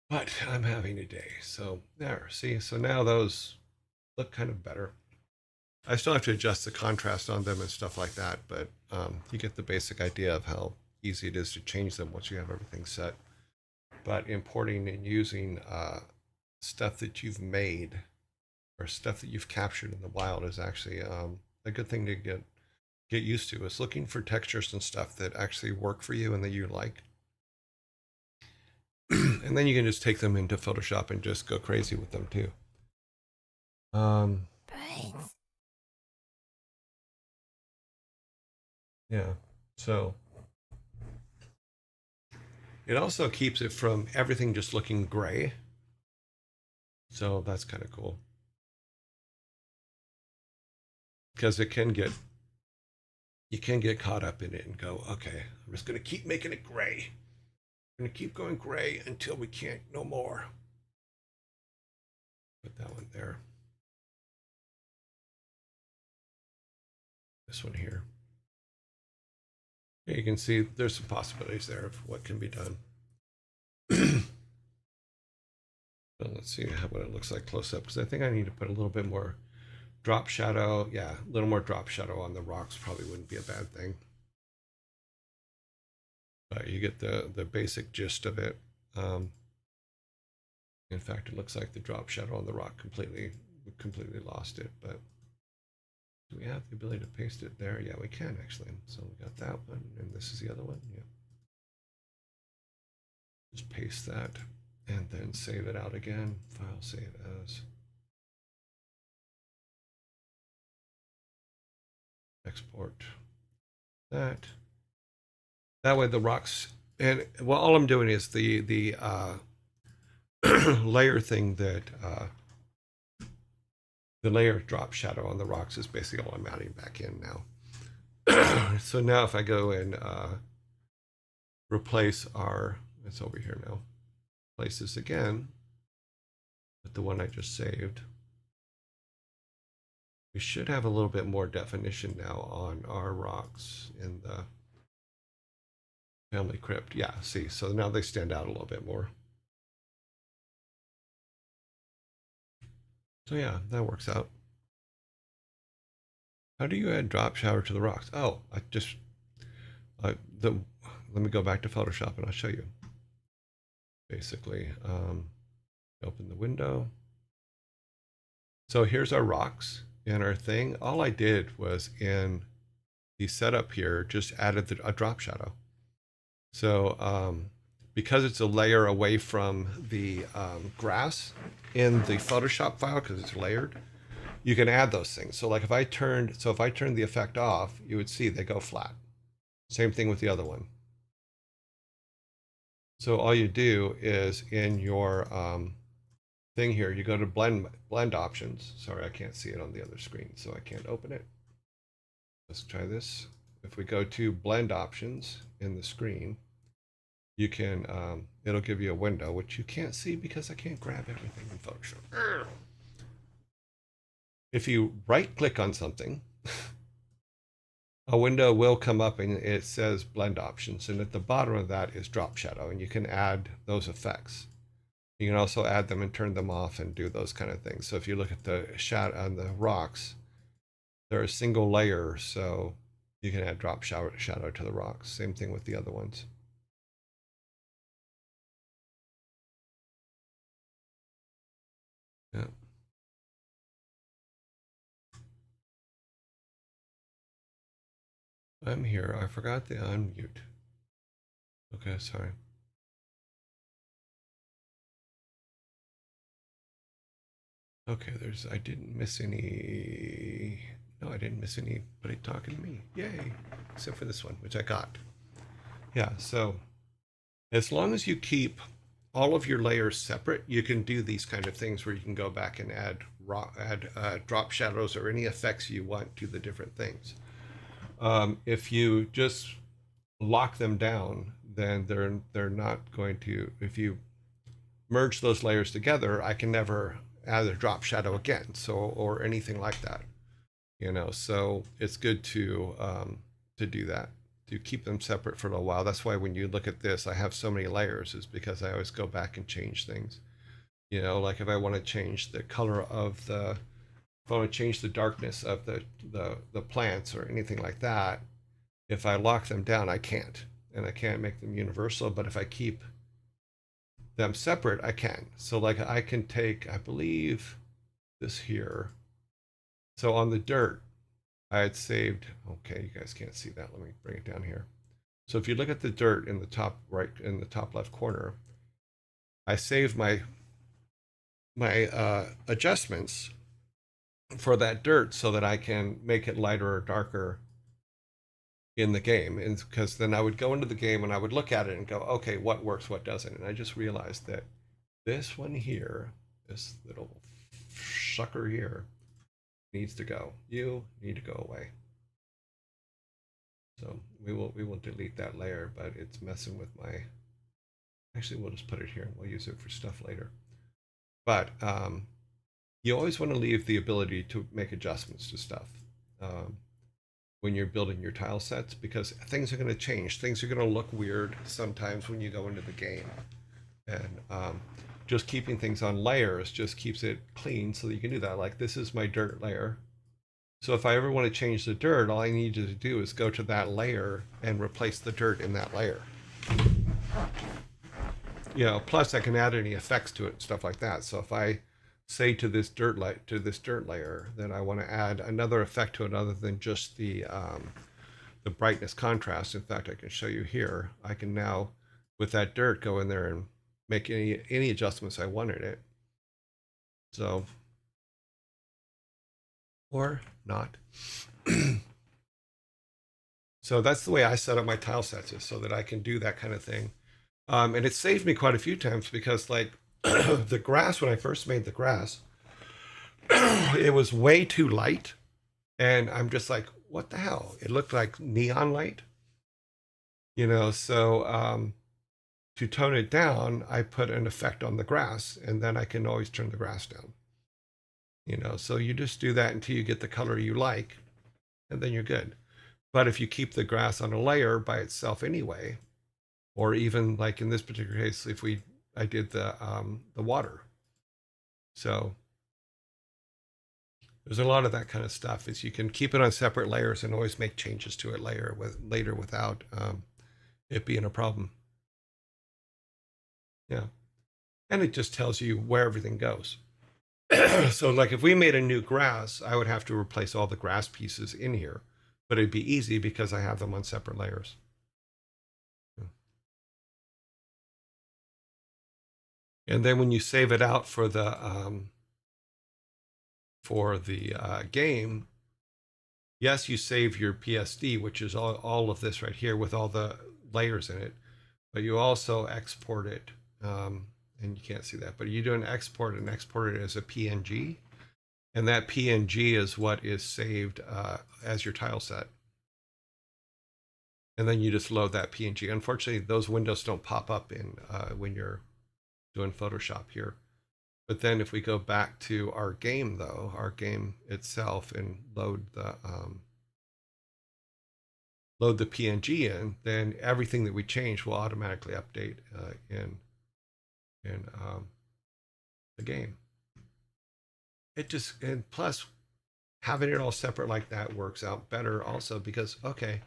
But I'm having a day. So there, see, so now those look kind of better. I still have to adjust the contrast on them and stuff like that, but you get the basic idea of how easy it is to change them once you have everything set. But importing and using stuff that you've made or stuff that you've captured in the wild is actually a good thing to get used to. Is looking for textures and stuff that actually work for you and that you like. And then you can just take them into Photoshop and just go crazy with them too. Yeah, so it also keeps it from everything just looking gray. So that's kind of cool. Because you can get caught up in it and go, okay, I'm just going to keep making it gray. I'm going to keep going gray until we can't no more. Put that one there. This one here. You can see there's some possibilities there of what can be done. So let's see what it looks like close up, because I think I need to put a little bit more drop shadow. Yeah, a little more drop shadow on the rocks probably wouldn't be a bad thing. But you get the basic gist of it. In fact, it looks like the drop shadow on the rock completely lost it. But do we have the ability to paste it there? Yeah, we can actually. So we got that one, and this is the other one. Yeah. Just paste that, and then save it out again. File save as. Export that. That way the rocks, and well, all I'm doing is the layer thing that the layer drop shadow on the rocks is basically all I'm adding back in now. So now if I go and replace our, it's over here now, place this again with the one I just saved. We should have a little bit more definition now on our rocks in the Family crypt. Yeah, see, so now they stand out a little bit more. So yeah, that works out. How do you add drop shadow to the rocks? Oh, let me go back to Photoshop and I'll show you. Basically, open the window. So here's our rocks and our thing. All I did was in the setup here, just added a drop shadow. So because it's a layer away from the grass in the Photoshop file, because it's layered, you can add those things. So like if I turned the effect off, you would see they go flat. Same thing with the other one. So all you do is in your thing here, you go to blend options. Sorry, I can't see it on the other screen, so I can't open it. Let's try this. If we go to blend options in the screen, you can, it'll give you a window, which you can't see because I can't grab everything in Photoshop. If you right click on something, a window will come up and it says blend options. And at the bottom of that is drop shadow, and you can add those effects. You can also add them and turn them off and do those kind of things. So if you look at the shadow on the rocks, they're a single layer, so you can add drop shadow to the rocks. Same thing with the other ones. Yeah. I'm here. I forgot to unmute. Okay, sorry. Okay, I didn't miss any. No, I didn't miss anybody talking to me. Yay. Except for this one, which I got. Yeah, so as long as you keep all of your layers separate, you can do these kind of things where you can go back and add drop shadows or any effects you want to the different things. If you just lock them down, then they're not going to. If you merge those layers together, I can never add a drop shadow again, so or anything like that. So it's good to do that, to keep them separate for a little while. That's why when you look at this, I have so many layers, is because I always go back and change things. Like if I want to change the color of if I want to change the darkness of the plants or anything like that, if I lock them down, I can't, and I can't make them universal. But if I keep them separate, I can. So like I can take, I believe, this here. So on the dirt, I had saved, okay, you guys can't see that. Let me bring it down here. So if you look at the dirt in the top right, in the top left corner, I saved my adjustments for that dirt so that I can make it lighter or darker in the game. And because then I would go into the game and I would look at it and go, okay, what works, what doesn't. And I just realized that this one here, this little sucker here, needs to go. You need to go away. So we will delete that layer, but it's messing with my. Actually, we'll just put it here and we'll use it for stuff later. But you always want to leave the ability to make adjustments to stuff when you're building your tile sets, because things are going to change. Things are going to look weird sometimes when you go into the game, and just keeping things on layers just keeps it clean so that you can do that. Like this is my dirt layer. So if I ever want to change the dirt, all I need to do is go to that layer and replace the dirt in that layer. Plus I can add any effects to it, stuff like that. So if I say to this dirt layer that I want to add another effect to it other than just the brightness contrast. In fact, I can show you here. I can now, with that dirt, go in there and make any adjustments I wanted it. So, or not. So that's the way I set up my tile sets, is so that I can do that kind of thing. And it saved me quite a few times because, like, the grass, when I first made the grass, it was way too light. And I'm just like, what the hell? It looked like neon light. So to tone it down, I put an effect on the grass, and then I can always turn the grass down. So you just do that until you get the color you like, and then you're good. But if you keep the grass on a layer by itself anyway, or even like in this particular case, if I did the water. So there's a lot of that kind of stuff. Is you can keep it on separate layers and always make changes to it later without it being a problem. Yeah, and it just tells you where everything goes. So like if we made a new grass, I would have to replace all the grass pieces in here, but it'd be easy because I have them on separate layers. And then when you save it out for the game, yes, you save your PSD, which is all of this right here with all the layers in it, but you also export it. And you can't see that, but you do an export and export it as a PNG. And that PNG is what is saved as your tile set. And then you just load that PNG. Unfortunately, those windows don't pop up in when you're doing Photoshop here. But then if we go back to our game, though, our game itself, and load the PNG in, then everything that we change will automatically update in the game. It just, and plus having it all separate like that works out better also because, okay,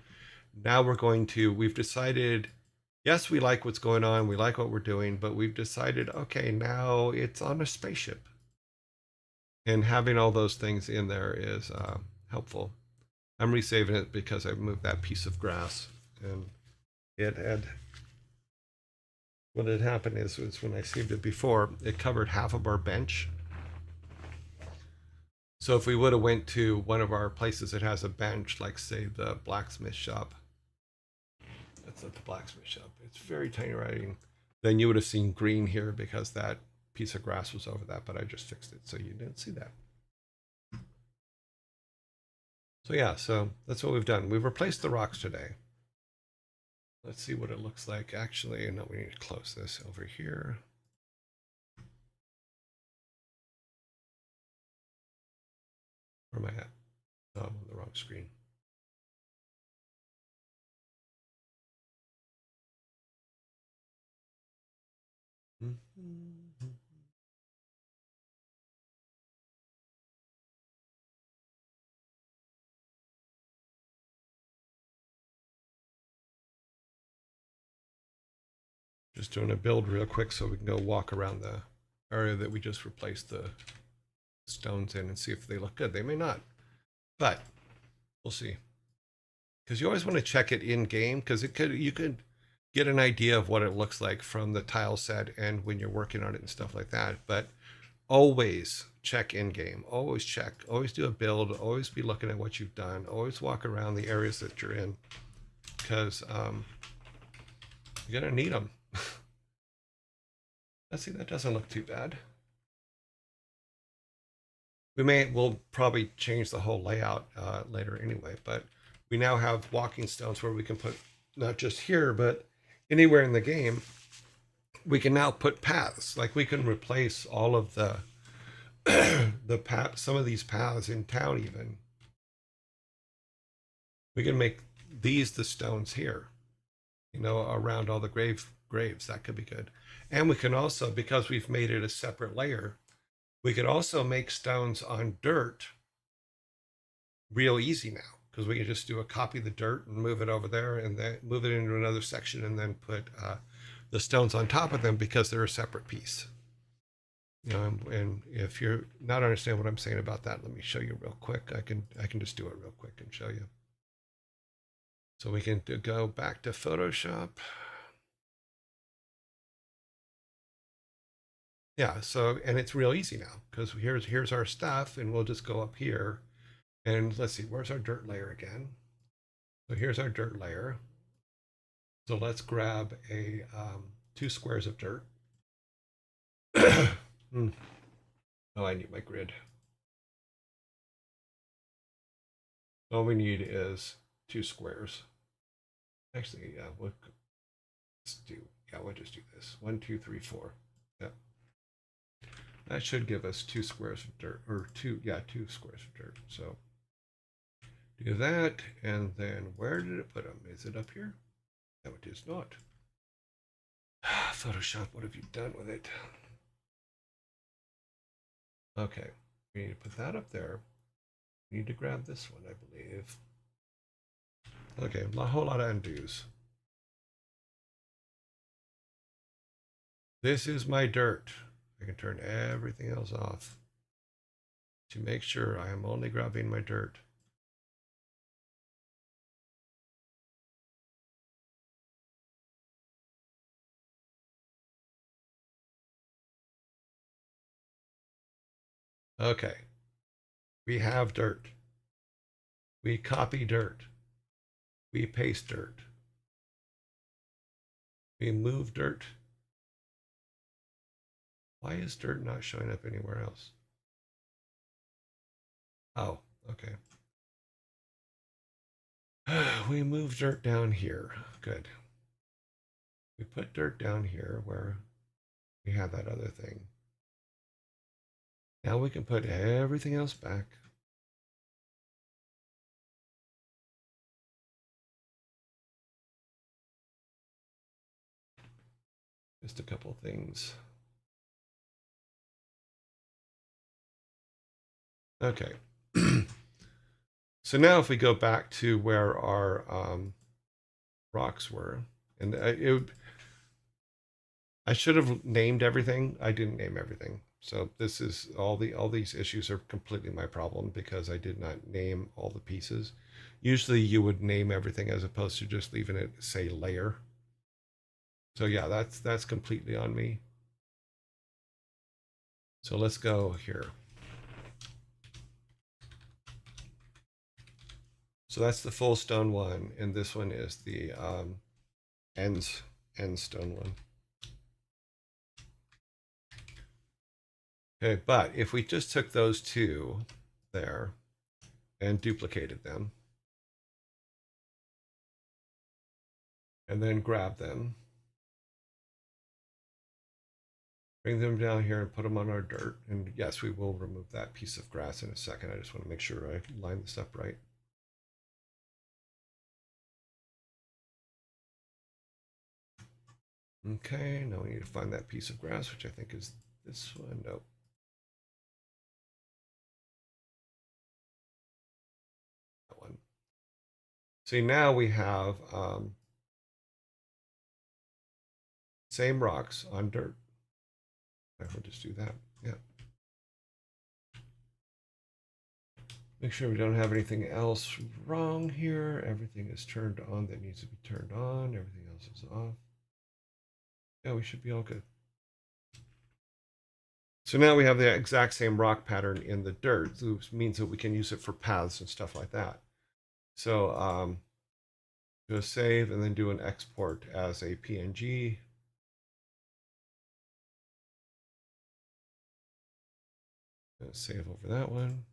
now we've decided, yes, we like what's going on, we like what we're doing, but we've decided, okay, now it's on a spaceship. And having all those things in there is helpful. I'm resaving it because I moved that piece of grass, and what had happened is when I saved it before, it covered half of our bench. So if we would have went to one of our places that has a bench, like say the blacksmith shop, that's not the blacksmith shop, it's very tiny writing, then you would have seen green here because that piece of grass was over that, but I just fixed it so you didn't see that. So yeah, so that's what we've done. We've replaced the rocks today. Let's see what it looks like. Actually, no, we need to close this over here. Where am I at? Oh, I'm on the wrong screen. Just doing a build real quick so we can go walk around the area that we just replaced the stones in and see if they look good. They may not, but we'll see. Because you always want to check it in game because you could get an idea of what it looks like from the tile set and when you're working on it and stuff like that. But always check in game. Always check. Always do a build. Always be looking at what you've done. Always walk around the areas that you're in because you're gonna need them. Let's see. That doesn't look too bad. We'll probably change the whole layout later anyway, but we now have walking stones where we can put not just here, but anywhere in the game. We can now put paths. Like we can replace all of the path, some of these paths in town even. We can make these the stones here, around all the graves. That could be good. And we can also, because we've made it a separate layer, we could also make stones on dirt real easy now because we can just do a copy of the dirt and move it over there and then move it into another section and then put the stones on top of them because they're a separate piece. And if you're not understand what I'm saying about that, let me show you real quick. I can just do it real quick and show you. So we can go back to Photoshop. Yeah, so, and it's real easy now because here's our stuff and we'll just go up here and let's see, where's our dirt layer again? So here's our dirt layer. So let's grab a 2 squares of dirt. Oh, I need my grid. All we need is 2 squares. Actually, yeah, we'll just do this. 1, 2, 3, 4. Yeah. That should give us 2 squares of dirt, or 2 squares of dirt. So do that, and then where did it put them? Is it up here? No, it is not. Photoshop, what have you done with it? Okay, we need to put that up there. We need to grab this one, I believe. Okay, a whole lot of undos. This is my dirt. I can turn everything else off to make sure I am only grabbing my dirt. Okay, we have dirt. We copy dirt. We paste dirt. We move dirt. Why is dirt not showing up anywhere else? Oh, okay. We move dirt down here. Good. We put dirt down here where we have that other thing. Now we can put everything else back. Just a couple things. Okay. So now if we go back to where our rocks were, and I should have named everything. I didn't name everything. So this is all these issues are completely my problem because I did not name all the pieces. Usually you would name everything as opposed to just leaving it say layer. So yeah, that's completely on me. So let's go here. So that's the full stone one, and this one is the end stone one. Okay, but if we just took those two there and duplicated them, and then grab them, bring them down here and put them on our dirt. And yes, we will remove that piece of grass in a second. I just want to make sure I line this up right. Okay, now we need to find that piece of grass, which I think is this one. Nope. That one. See, now we have same rocks on dirt. We'll just do that. Yeah. Make sure we don't have anything else wrong here. Everything is turned on that needs to be turned on. Everything else is off. Yeah, we should be all good. So now we have the exact same rock pattern in the dirt, which means that we can use it for paths and stuff like that. So do a save and then do an export as a PNG. Save over that one.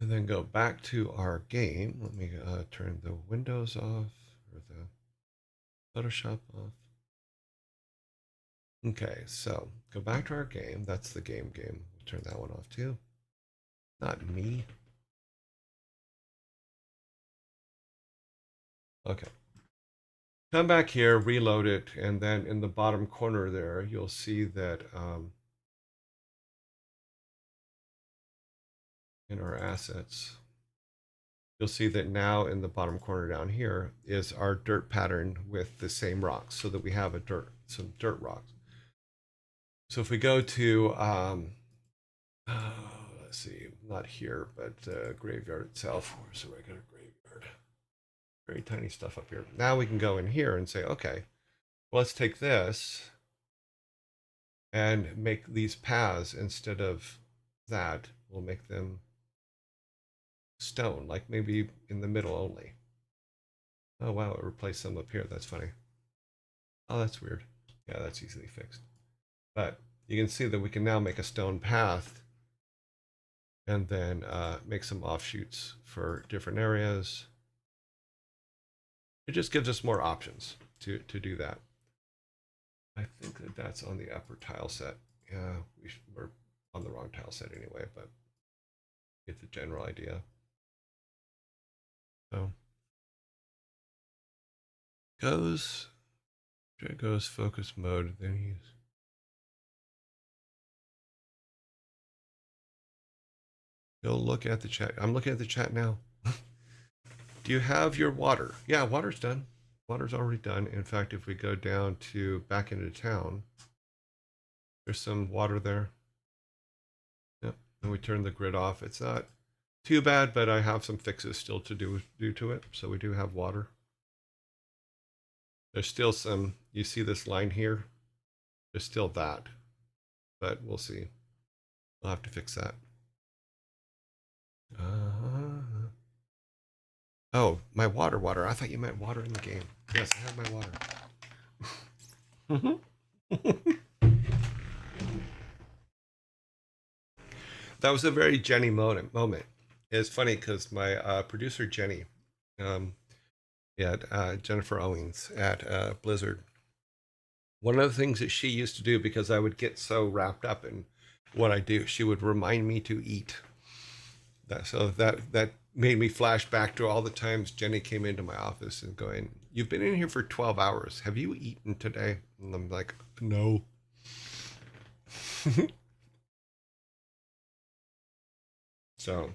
And then go back to our game. Let me turn the windows off or the Photoshop off. Okay, so go back to our game. That's the game. We'll turn that one off too. Not me. Okay. Come back here, reload it, and then in the bottom corner there, you'll see that in our assets, you'll see that now in the bottom corner down here is our dirt pattern with the same rocks, so that we have some dirt rocks. So if we go to, let's see, not here, but graveyard itself. Where's the regular graveyard? Very tiny stuff up here. Now we can go in here and say, okay, well, let's take this and make these paths instead of that. We'll make them stone, like maybe in the middle only. Oh, wow, it replaced some up here. That's funny. Oh, that's weird. Yeah, that's easily fixed. But you can see that we can now make a stone path and then make some offshoots for different areas. It just gives us more options to do that. I think that that's on the upper tile set. Yeah, we're on the wrong tile set anyway, but get the general idea. So goes It goes focus mode, then he's... Go look at the chat. I'm looking at the chat now. Do you have your water? Yeah, water's done. Water's already done. In fact, if we go down to back into town, there's some water there. Yep. And we turn the grid off. It's not too bad, but I have some fixes still to do to it. So we do have water. There's still some, you see this line here? There's still that, but we'll see. We'll have to fix that. Oh, my water. I thought you meant water in the game. Yes, I have my water. That was a very Jenny moment. It's funny because my producer Jenny, Jennifer Owens at Blizzard, one of the things that she used to do, because I would get so wrapped up in what I do, she would remind me to eat. That made me flash back to all the times Jenny came into my office and going, "You've been in here for 12 hours. Have you eaten today?" And I'm like, "No." So,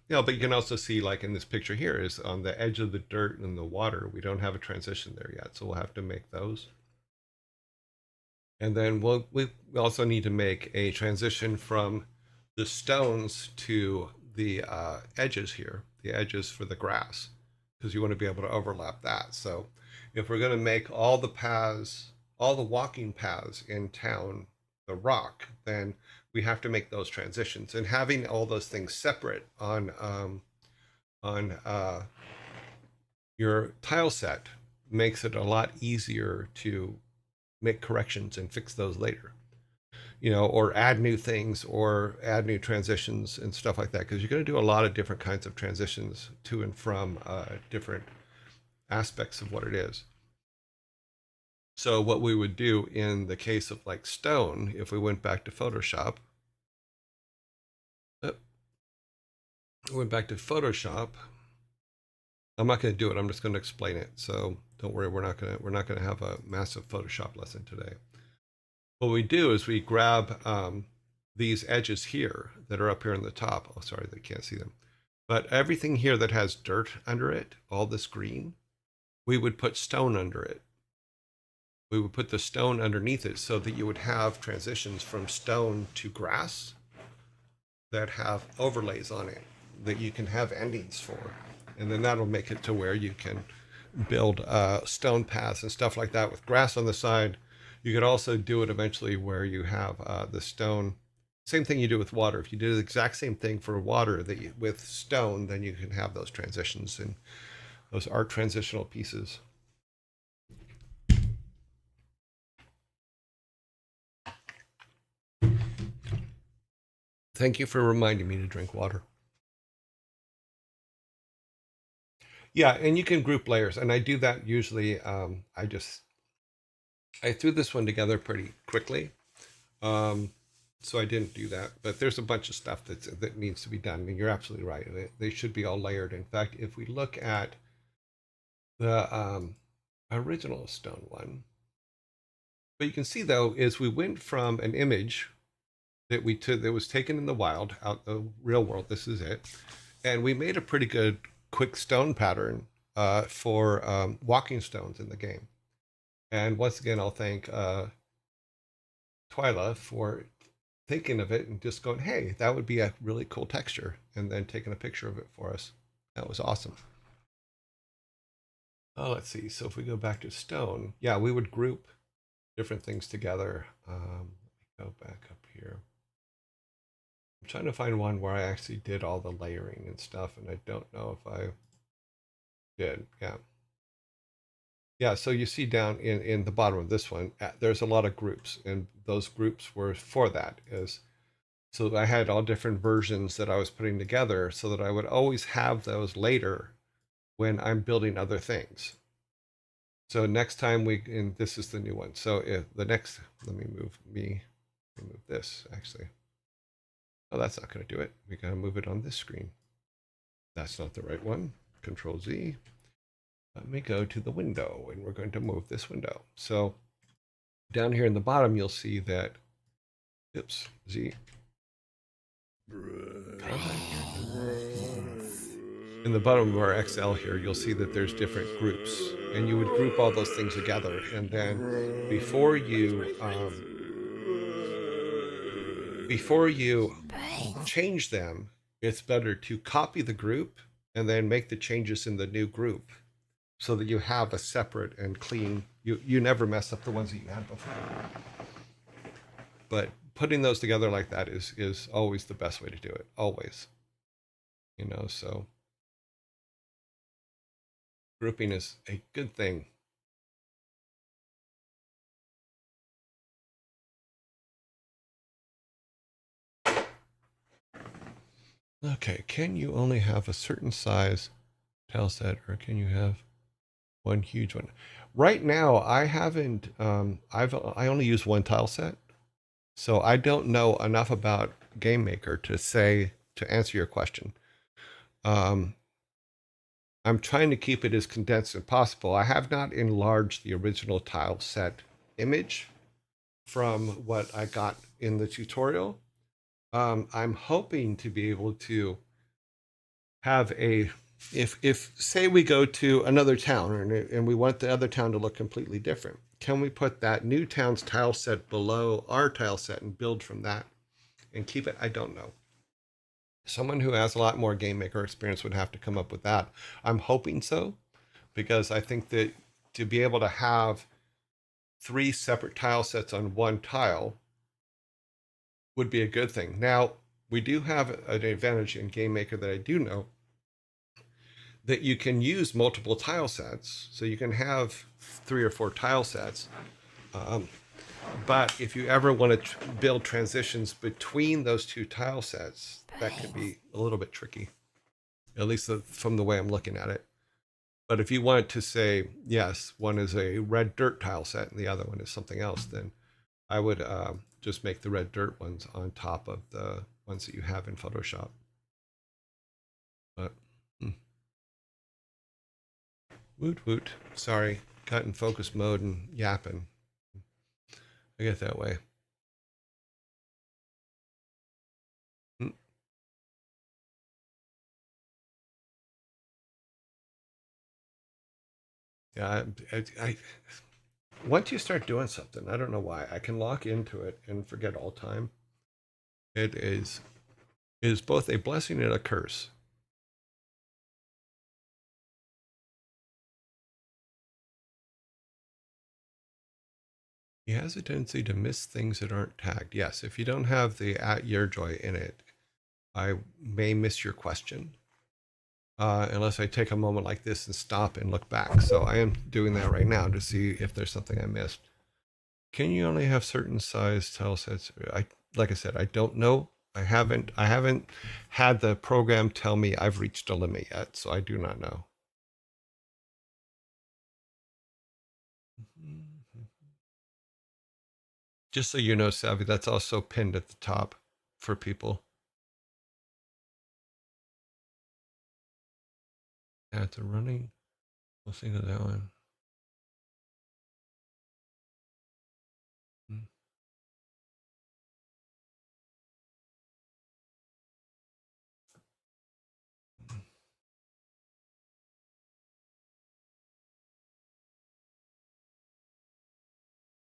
but you can also see, like in this picture here, is on the edge of the dirt and the water. We don't have a transition there yet, so we'll have to make those. And then we also need to make a transition from the stones to the edges here, the edges for the grass, because you want to be able to overlap that. So if we're going to make all the paths, all the walking paths in town, the rock, then we have to make those transitions. And having all those things separate on your tile set makes it a lot easier to make corrections and fix those later, or add new things or add new transitions and stuff like that, because you're going to do a lot of different kinds of transitions to and from different aspects of what it is. So what we would do in the case of like stone, if we went back to Photoshop, I'm not going to do it. I'm just going to explain it. So don't worry, we're not going to have a massive Photoshop lesson today. What we do is we grab these edges here that are up here on the top. Oh, sorry, they can't see them. But everything here that has dirt under it, all this green, we would put stone under it. We would put the stone underneath it so that you would have transitions from stone to grass that have overlays on it that you can have endings for. And then that'll make it to where you can build stone paths and stuff like that with grass on the side. You could also do it eventually where you have the stone. Same thing you do with water. If you do the exact same thing for water with stone, then you can have those transitions, and those are transitional pieces. Thank you for reminding me to drink water. Yeah, and you can group layers, and I do that usually. I threw this one together pretty quickly, so I didn't do that. But there's a bunch of stuff that needs to be done, and you're absolutely right. They should be all layered. In fact, if we look at the original stone one, what you can see though is we went from an image that was taken in the wild, out the real world. This is it, and we made a pretty good quick stone pattern for walking stones in the game. And once again, I'll thank Twyla for thinking of it and just going, "Hey, that would be a really cool texture," and then taking a picture of it for us. That was awesome. Oh, let's see. So if we go back to stone, yeah, we would group different things together. Let me go back up here. I'm trying to find one where I actually did all the layering and stuff, and I don't know if I did. Yeah, so you see down in the bottom of this one, there's a lot of groups, and those groups were for that. So I had all different versions that I was putting together so that I would always have those later when I'm building other things. So next time and this is the new one. So let me move this actually. Oh, that's not going to do it. We got to move it on this screen. That's not the right one. Control Z. Let me go to the window, and we're going to move this window. So Down here in the bottom, you'll see that, oops, Z. In the bottom of our Excel here, you'll see that there's different groups, and you would group all those things together. And then before you change them, it's better to copy the group and then make the changes in the new group so that you have a separate and clean, you never mess up the ones that you had before. But putting those together like that is always the best way to do it, always. So grouping is a good thing. Okay, can you only have a certain size tile set, or can you have one huge one? Right now, I haven't. I only use one tile set, so I don't know enough about Game Maker to answer your question. I'm trying to keep it as condensed as possible. I have not enlarged the original tile set image from what I got in the tutorial. I'm hoping to be able to have if say we go to another town and we want the other town to look completely different, can we put that new town's tile set below our tile set and build from that and keep it? I don't know. Someone who has a lot more Game Maker experience would have to come up with that. I'm hoping so, because I think that to be able to have 3 separate tile sets on one tile would be a good thing. Now, we do have an advantage in Game Maker that I do know, that you can use multiple tile sets. So you can have 3 or 4 tile sets. But if you ever want to build transitions between those 2 tile sets, that could be a little bit tricky, at least from the way I'm looking at it. But if you wanted to say, yes, one is a red dirt tile set and the other one is something else, then I would just make the red dirt ones on top of the ones that you have in Photoshop. But woot woot. Sorry, got in focus mode and yapping. I get that way. Yeah, I once you start doing something, I don't know why, I can lock into it and forget all time. It is both a blessing and a curse. He has a tendency to miss things that aren't tagged. Yes, if you don't have the @YearJoy in it, I may miss your question. Unless I take a moment like this and stop and look back. So I am doing that right now to see if there's something I missed. Can you only have certain size tile sets? Like I said, I don't know. I haven't had the program tell me I've reached a limit yet, so I do not know. Just so you know, Savvy, that's also pinned at the top for people. Add to running. We'll think of that one.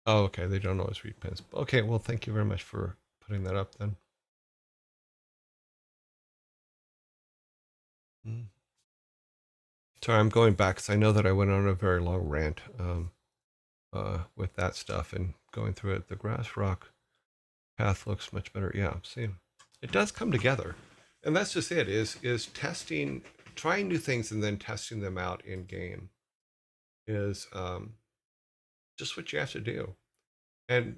Oh, okay. They don't always read pins. Okay, well, thank you very much for putting that up then. Sorry, I'm going back because I know that I went on a very long rant with that stuff and going through it. The grass rock path looks much better. Yeah, see, it does come together, and that's just it. Is testing, trying new things, and then testing them out in game is just what you have to do. And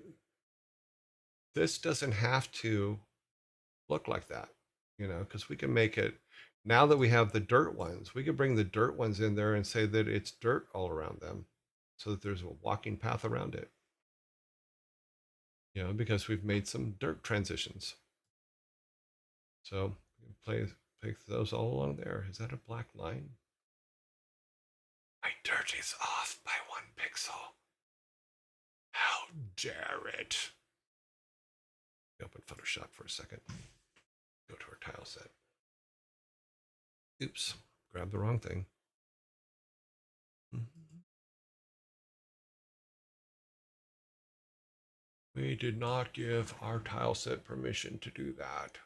this doesn't have to look like that, because we can make it. Now that we have the dirt ones, we could bring the dirt ones in there and say that it's dirt all around them, so that there's a walking path around it. Because we've made some dirt transitions. So place those all along there. Is that a black line? My dirt is off by 1 pixel. How dare it? Open Photoshop for a second. Go to our tile set. Oops, grab the wrong thing. We did not give our tile set permission to do that.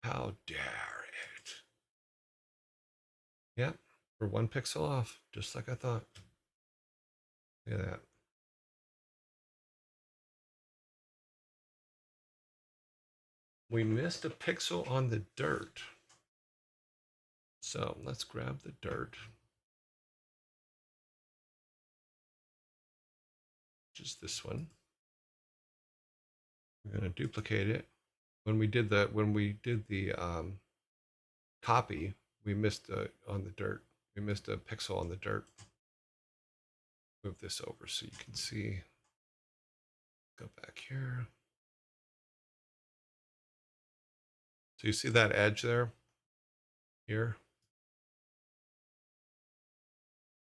How dare it? Yep, we're 1 pixel off, just like I thought. Look at that. We missed a pixel on the dirt. So let's grab the dirt. Which is this one. We're going to duplicate it. When we did the copy, we missed on the dirt. We missed a pixel on the dirt. Move this over so you can see. Go back here. So you see that edge there? Here?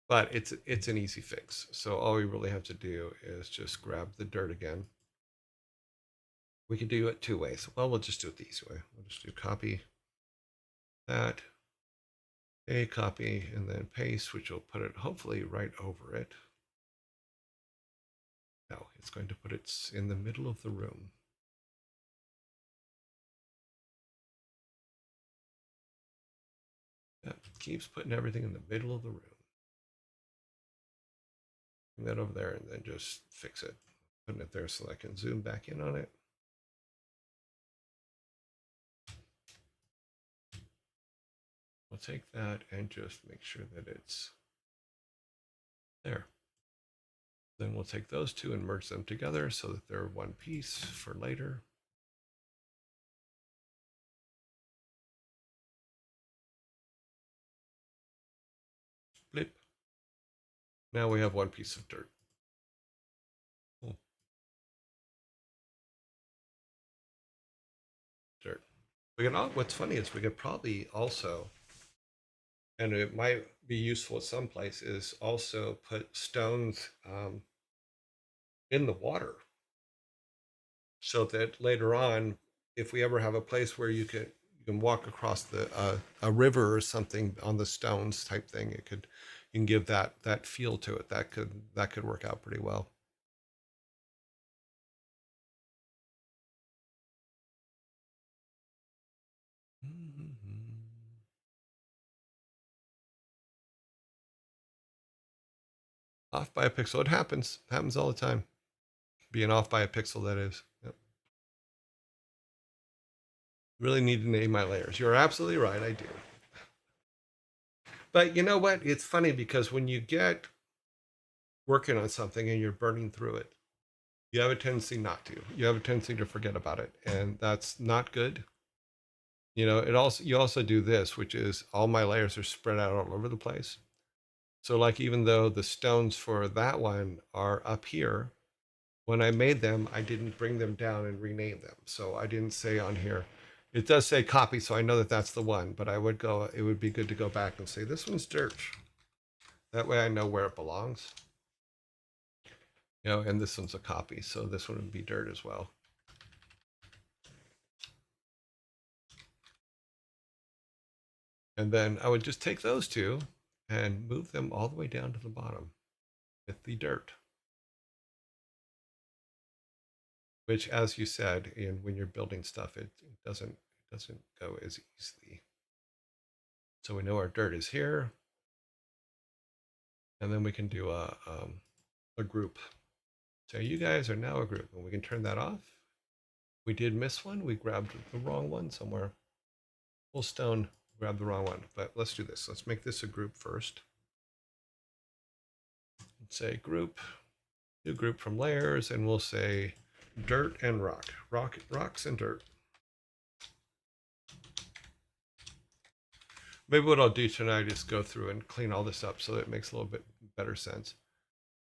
But it's an easy fix. So all we really have to do is just grab the dirt again. We can do it 2 ways. Well, we'll just do it the easy way. We'll just do copy that, a copy, and then paste, which will put it hopefully right over it. No, it's going to put it in the middle of the room. That keeps putting everything in the middle of the room. Bring that over there and then just fix it. Putting it there so I can zoom back in on it. We'll take that and just make sure that it's there. Then we'll take those two and merge them together so that they're one piece for later. Blip. Now we have one piece of dirt. Cool. Dirt. What's funny is we could probably also, and it might be useful at some place, is also put stones in the water so that later on, if we ever have a place where you can walk across a river or something on the stones type thing, you can give that feel to it. That could work out pretty well. Off by a pixel. It happens all the time. Being off by a pixel, that is. Yep. Really need to name my layers. You're absolutely right, I do. But you know what? It's funny because when you get working on something and you're burning through it, you have a tendency not to. You have a tendency to forget about it, and that's not good. You know, you also do this, which is all my layers are spread out all over the place. So like even though the stones for that one are up here, when I made them, I didn't bring them down and rename them. So I didn't say on here, it does say copy, so I know that that's the one, but it would be good to go back and say, this one's dirt. That way I know where it belongs. You know, and this one's a copy, so this one would be dirt as well. And then I would just take those two and move them all the way down to the bottom with the dirt. Which, as you said, when you're building stuff, it doesn't go as easily. So we know our dirt is here, and then we can do a group. So you guys are now a group, and we can turn that off. We did miss one. We grabbed the wrong one somewhere. Full stone, grabbed the wrong one. But let's do this. Let's make this a group first. Let's say group, new group from layers, and we'll say dirt and rocks and dirt. Maybe what I'll do tonight is go through and clean all this up so that it makes a little bit better sense.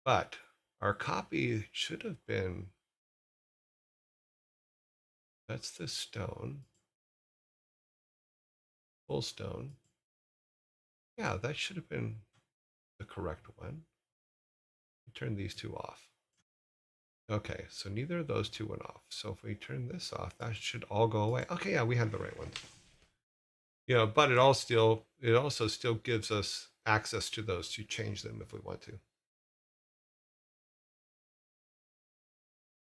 But our copy should have been, that's the stone, full stone. Yeah, that should have been the correct one. Turn these two off. Okay, so neither of those two went off. So if we turn this off, that should all go away. Okay, yeah, we had the right ones. But it also still gives us access to those to change them if we want to.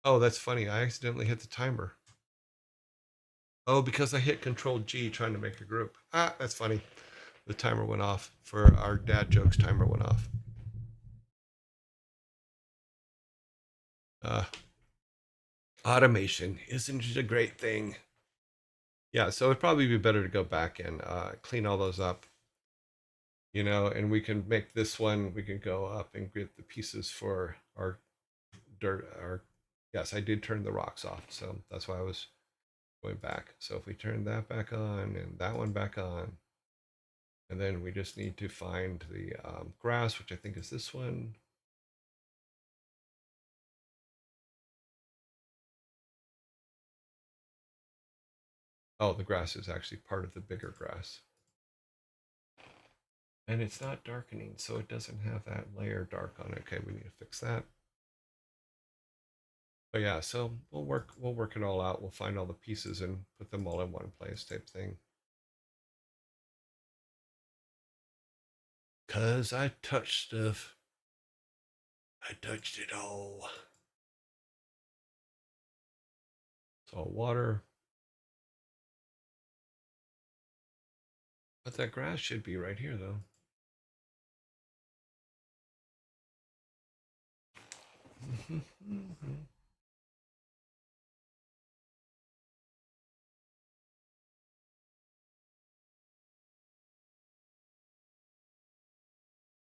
Oh, that's funny. I accidentally hit the timer. Oh, because I hit Control G trying to make a group. Ah, that's funny. The timer went off for our dad jokes. Timer went off. Uh, Automation, isn't it a great thing? Yeah, so it'd probably be better to go back and clean all those up, and we can make this one. We can go up and get the pieces for our dirt. Yes, I did turn the rocks off, so that's why I was going back. So if we turn that back on and that one back on, and then we just need to find the grass, which I think is this one. Oh, the grass is actually part of the bigger grass. And it's not darkening, so it doesn't have that layer dark on it. Okay, we need to fix that. But yeah, so we'll work it all out. We'll find all the pieces and put them all in one place type thing. Cause I touched stuff. I touched it all. It's all water. But that grass should be right here though.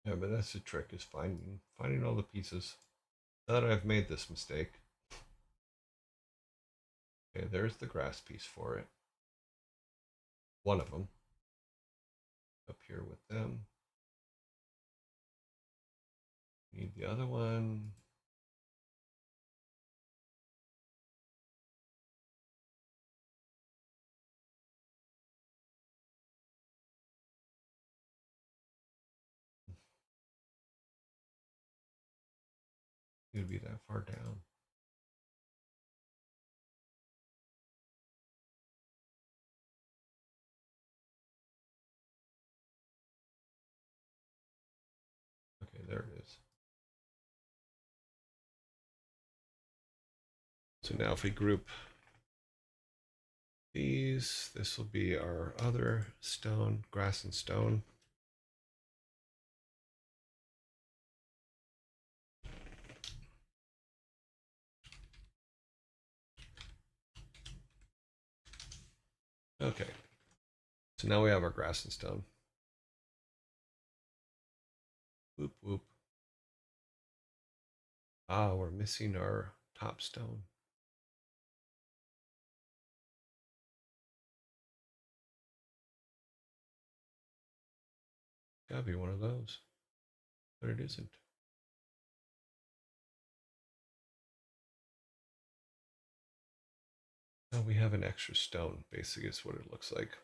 Yeah, but that's the trick, is finding all the pieces. Now that I've made this mistake. Okay, there's the grass piece for it. One of them. Up here with them. Need the other one. Need to be that far down. Okay, there it is. So now if we group these, this will be our other stone, grass and stone. Okay, so now we have our grass and stone. Whoop, whoop. Ah, we're missing our top stone. Gotta be one of those, but it isn't. Oh, we have an extra stone, basically is what it looks like.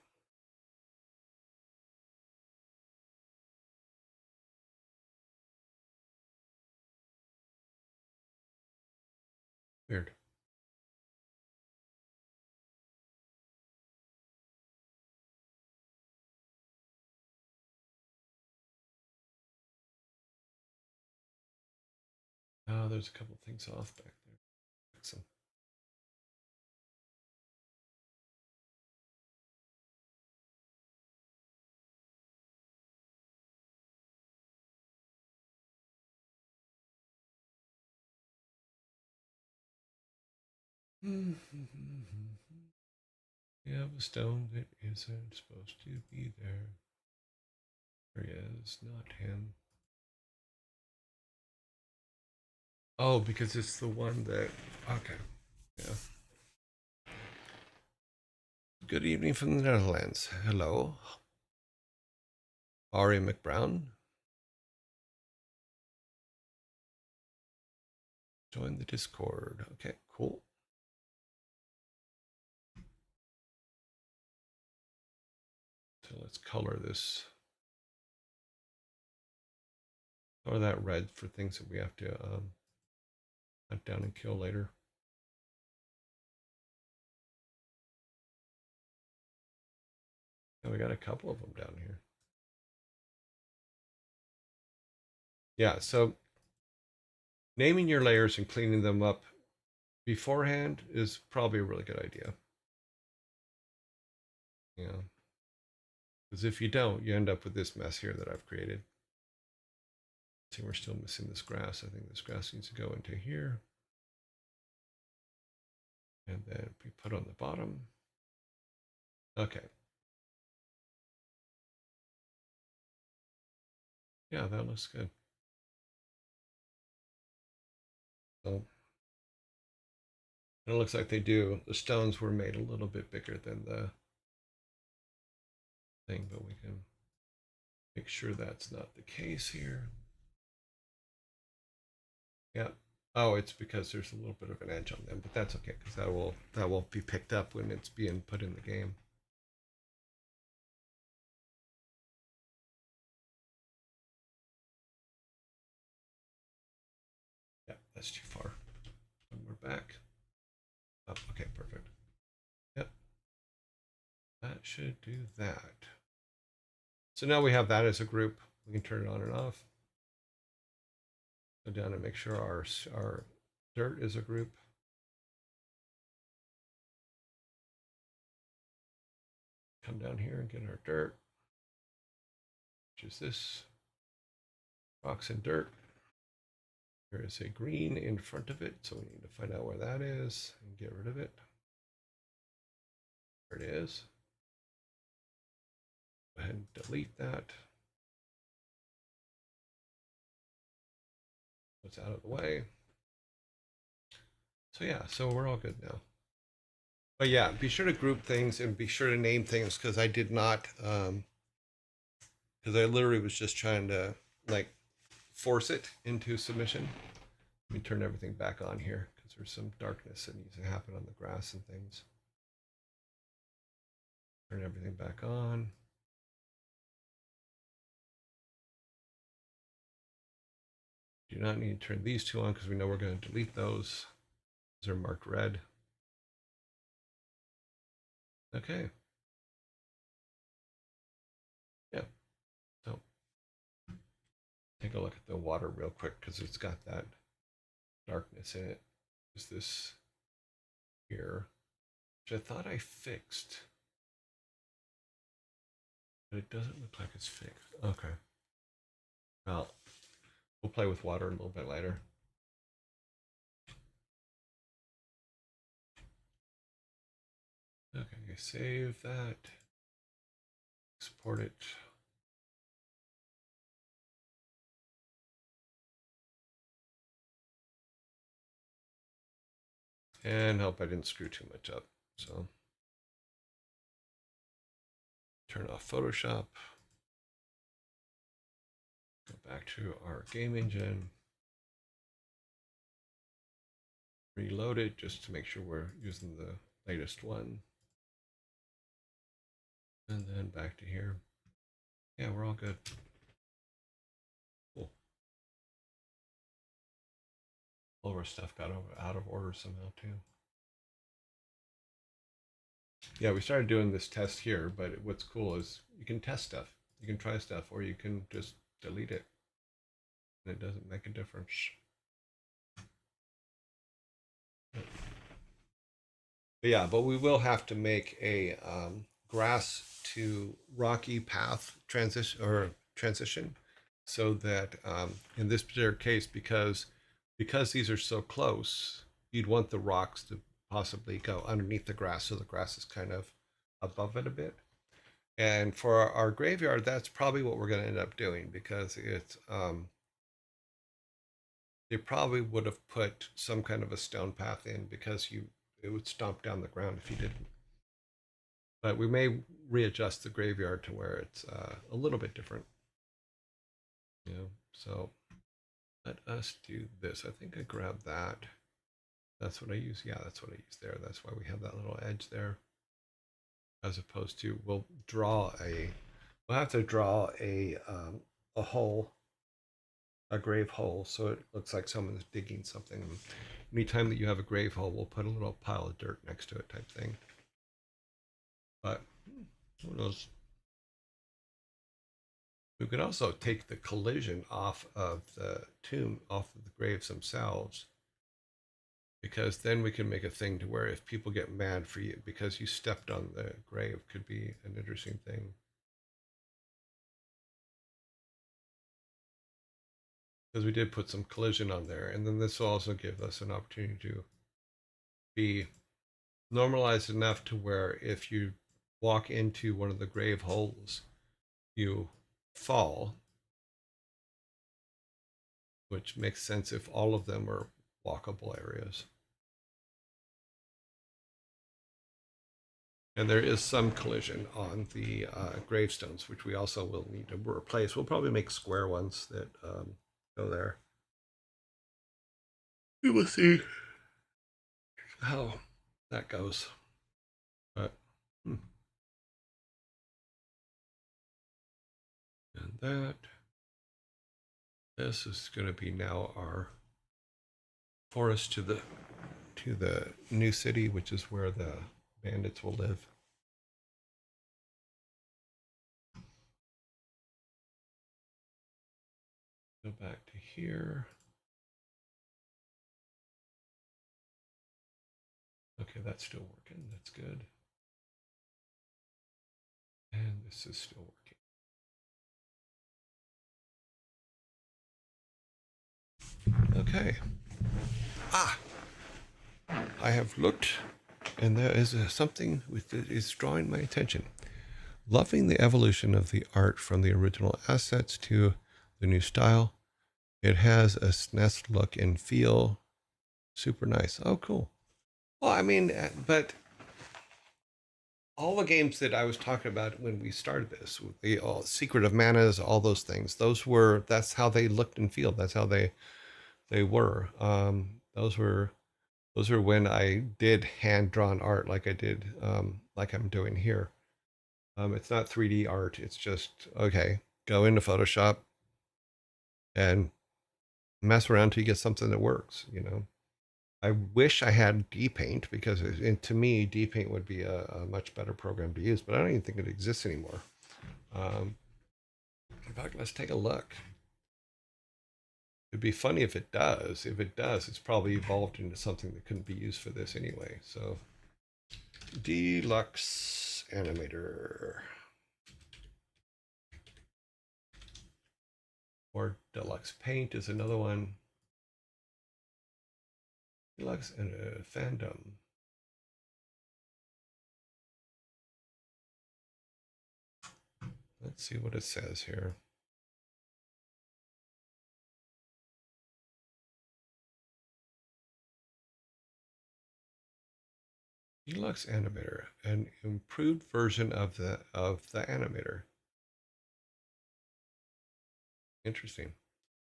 Weird. Oh, there's a couple things off back there. Fix them. We have a stone that isn't supposed to be there. There he is, not him. Oh, because it's the one that. Okay. Yeah. Good evening from the Netherlands. Hello. Ari McBrown. Join the Discord. Okay, cool. So let's color this. Color that red for things that we have to hunt down and kill later. And we got a couple of them down here. Yeah, so naming your layers and cleaning them up beforehand is probably a really good idea. Yeah. Because if you don't, you end up with this mess here that I've created. See, we're still missing this grass. I think this grass needs to go into here. And then we put on the bottom. Okay. Yeah, that looks good. So it looks like they do. The stones were made a little bit bigger than the thing, but we can make sure that's not the case here. Yeah. Oh, it's because there's a little bit of an edge on them, but that's okay because that will be picked up when it's being put in the game. Yeah, that's too far. And we're back. Oh, okay, perfect. Yep. That should do that. So now we have that as a group. We can turn it on and off. Go down and make sure our dirt is a group. Come down here and get our dirt, which is this. Rocks and dirt. There is a green in front of it, so we need to find out where that is and get rid of it. There it is. Go ahead and delete that. What's out of the way. So yeah, so we're all good now. But yeah, be sure to group things and be sure to name things because I did not, because I literally was just trying to like force it into submission. Let me turn everything back on here because there's some darkness that needs to happen on the grass and things. Turn everything back on. Do not need to turn these two on because we know we're going to delete those. Those are marked red. Okay. Yeah. So take a look at the water real quick because it's got that darkness in it. Is this here, which I thought I fixed, but it doesn't look like it's fixed. Okay. Well, we'll play with water a little bit later. Okay, save that. Export it. And hope I didn't screw too much up. So turn off Photoshop. Go back to our game engine. Reload it just to make sure we're using the latest one. And then back to here. Yeah, we're all good. Cool. All of our stuff got out of order somehow too. Yeah, we started doing this test here, but what's cool is you can test stuff. You can try stuff, or you can just delete it. And it doesn't make a difference. But yeah, but we will have to make a grass to rocky path transition so that in this particular case, because these are so close, you'd want the rocks to possibly go underneath the grass so the grass is kind of above it a bit. And for our graveyard, that's probably what we're going to end up doing because it's they probably would have put some kind of a stone path in because it would stomp down the ground if you didn't. But we may readjust the graveyard to where it's a little bit different. You know, so let us do this. I think I grabbed that. That's what I use. Yeah, that's what I use there. That's why we have that little edge there. As opposed to we'll have to draw a hole, a grave hole, so it looks like someone's digging something. anytime that you have a grave hole, we'll put a little pile of dirt next to it type thing. But who knows? We could also take the collision off of the tomb, off of the graves themselves, because then we can make a thing to where if people get mad for you because you stepped on the grave, could be an interesting thing. Because we did put some collision on there, and then this will also give us an opportunity to be normalized enough to where if you walk into one of the grave holes, you fall, which makes sense if all of them are walkable areas. And there is some collision on the gravestones, which we also will need to replace. We'll probably make square ones that go there. We will see how that goes. But and that, this is going to be now our forest to the new city, which is where the bandits will live. Go back to here. Okay, that's still working. That's good. And this is still working. Okay. I have looked, and there is something that is drawing my attention. Loving the evolution of the art from the original assets to the new style. It has a SNES look and feel. Super nice. Oh, cool. Well, I mean, but all the games that I was talking about when we started this, the Secret of Manas, all those things, that's how they looked and feel. That's how they were. Those were when I did hand drawn art like I did, like I'm doing here. It's not 3D art. It's just, okay, go into Photoshop and mess around till you get something that works, you know. I wish I had DPaint because to me, DPaint would be a much better program to use, but I don't even think it exists anymore. In fact, let's take a look. It'd be funny if it does. If it does, it's probably evolved into something that couldn't be used for this anyway. So, Deluxe Animator. Or Deluxe Paint is another one. Deluxe Fandom. Let's see what it says here. Deluxe Animator, an improved version of the animator. Interesting.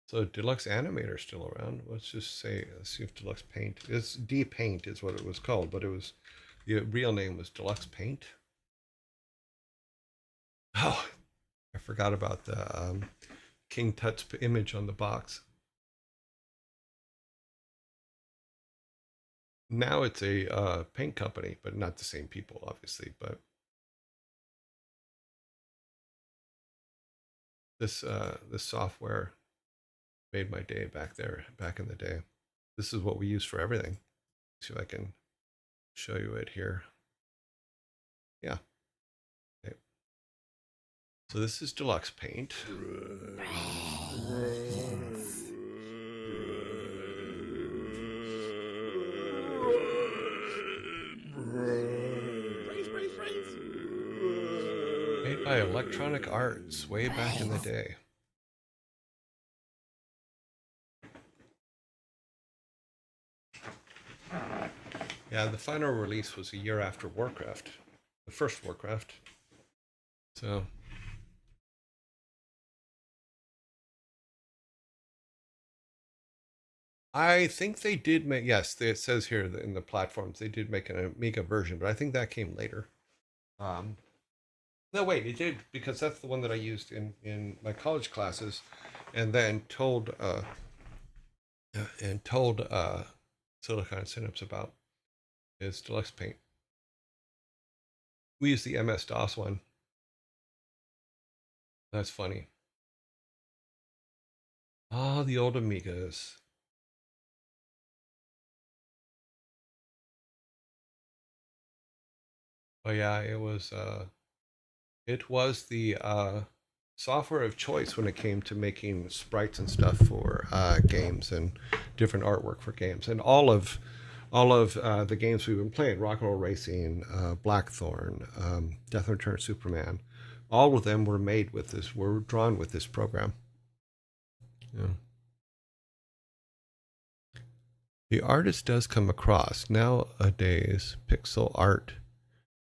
So Deluxe Animator is still around. Let's see if Deluxe Paint is DPaint is what it was called, but it was the real name was Deluxe Paint. Oh, I forgot about the King Tut's image on the box. Now it's a paint company, but not the same people, obviously. But this software made my day back in the day. This is what we use for everything. See if I can show you it here. Yeah. Okay. So this is Deluxe Paint. Made by Electronic Arts way back in the day. Yeah, the final release was a year after Warcraft, the first Warcraft. So I think they did make, yes, it says here that in the platforms they did make an Amiga version, but I think that came later. No, wait, it did, because that's the one that I used in my college classes, and then told Silicon Synapse about is Deluxe Paint. We use the MS-DOS one. That's funny. Ah, the old Amigas. Oh yeah, it was the software of choice when it came to making sprites and stuff for games and different artwork for games. And all of the games we've been playing, Rock and Roll Racing, Blackthorne, Death and Return of Superman, all of them were made with this, were drawn with this program. Yeah. The artist does come across. Nowadays, pixel art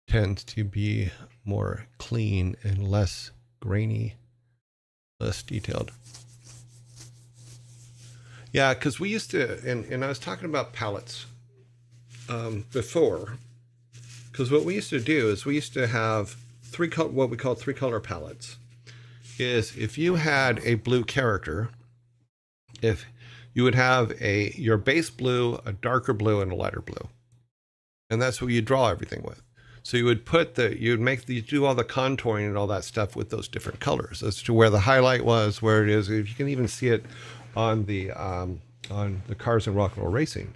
tends to be more clean and less grainy, less detailed. Yeah, because we used to, and I was talking about palettes before, because what we used to do is we used to have what we call three color palettes. Is if you had a blue character, if you would have your base blue, a darker blue, and a lighter blue, and that's what you draw everything with. So you would do all the contouring and all that stuff with those different colors as to where the highlight was, where it is. If you can even see it on the cars in Rock and Roll Racing,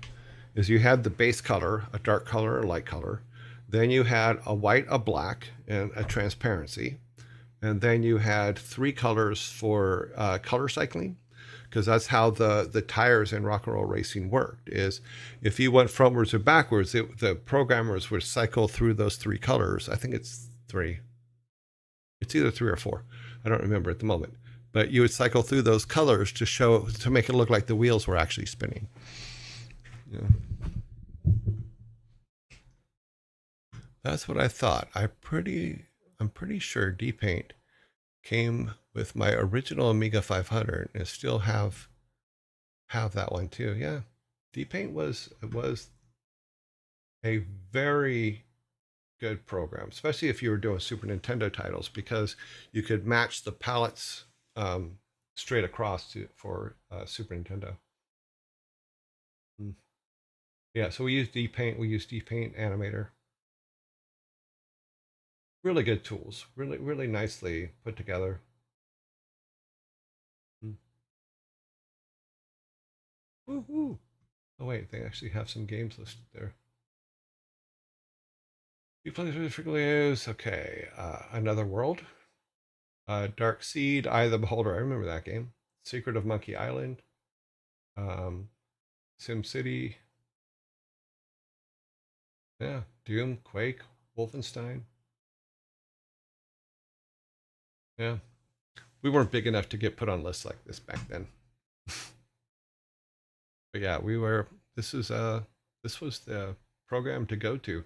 is you had the base color, a dark color, a light color, then you had a white, a black, and a transparency, and then you had three colors for color cycling, because that's how the tires in Rock and Roll Racing worked. Is if you went frontwards or backwards, the programmers would cycle through those three colors. I think it's three. It's either three or four. I don't remember at the moment. But you would cycle through those colors to make it look like the wheels were actually spinning. Yeah. That's what I thought. I'm pretty sure D-Paint came with my original Amiga 500 and still have that one too. Yeah, D-Paint was a very good program, especially if you were doing Super Nintendo titles, because you could match the palettes straight across for Super Nintendo. Yeah, so we use D-Paint. We use D-Paint Animator. Really good tools. Really nicely put together. Woohoo! Oh wait, they actually have some games listed there. You play this frequently is okay. Another World, Dark Seed, Eye of the Beholder. I remember that game. Secret of Monkey Island, Sim City. Yeah, Doom, Quake, Wolfenstein. Yeah, we weren't big enough to get put on lists like this back then. But yeah, we were. This was the program to go to.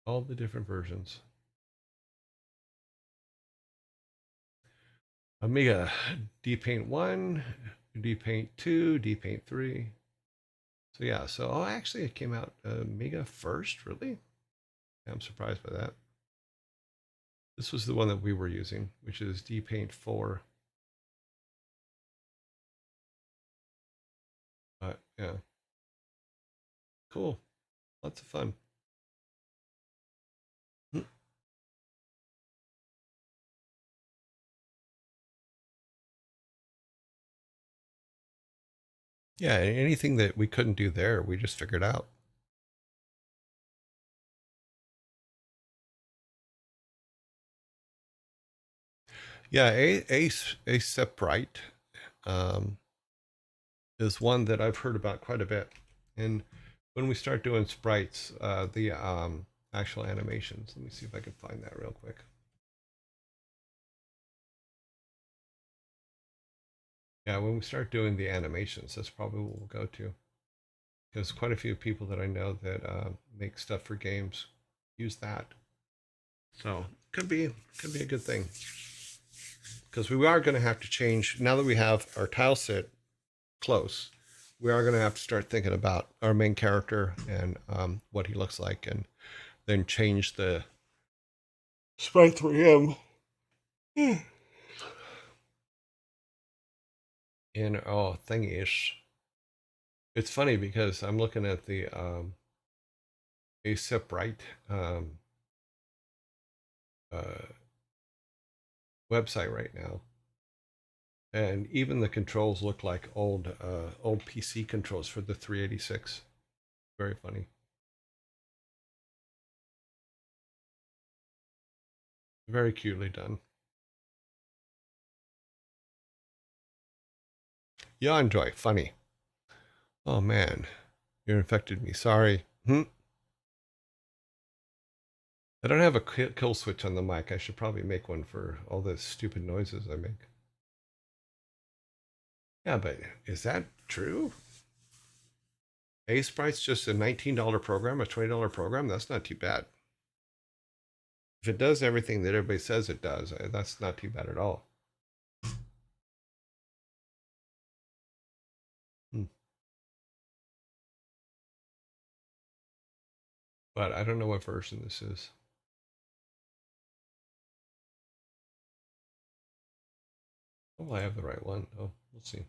All the different versions. Amiga D-Paint 1, D-Paint 2, D-Paint 3. So yeah, actually it came out Amiga first, really? I'm surprised by that. This was the one that we were using, which is D-Paint 4. Yeah. Cool. Lots of fun. Yeah, anything that we couldn't do there, we just figured out. Yeah, a separate is one that I've heard about quite a bit. And when we start doing sprites, the actual animations, let me see if I can find that real quick. Yeah, when we start doing the animations, that's probably what we'll go to. Because quite a few people that I know that make stuff for games use that. So could be a good thing. Because we are going to have to change, now that we have our tile set close, we are going to have to start thinking about our main character and what he looks like, and then change the sprite for him And oh, thing is, it's funny because I'm looking at the ASIP right uh, website right now, and even the controls look like old PC controls for the 386. Very funny. Very cutely done. Yeah, enjoy. Funny. Oh man, you infected me. Sorry. I don't have a kill switch on the mic. I should probably make one for all the stupid noises I make. Yeah, but is that true? A-Sprite's just a $19 program, a $20 program. That's not too bad. If it does everything that everybody says it does, that's not too bad at all. Hmm. But I don't know what version this is. Oh, I have the right one. Oh, we'll see.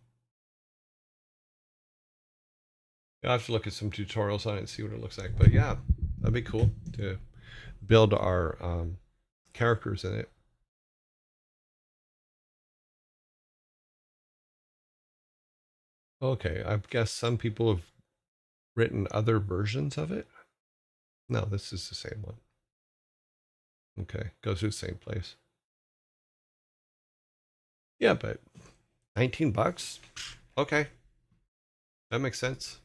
I'll have to look at some tutorials on it and see what it looks like. But yeah, that'd be cool to build our characters in it. Okay, I guess some people have written other versions of it. No, this is the same one. Okay, goes to the same place. Yeah, but 19 bucks? Okay, that makes sense.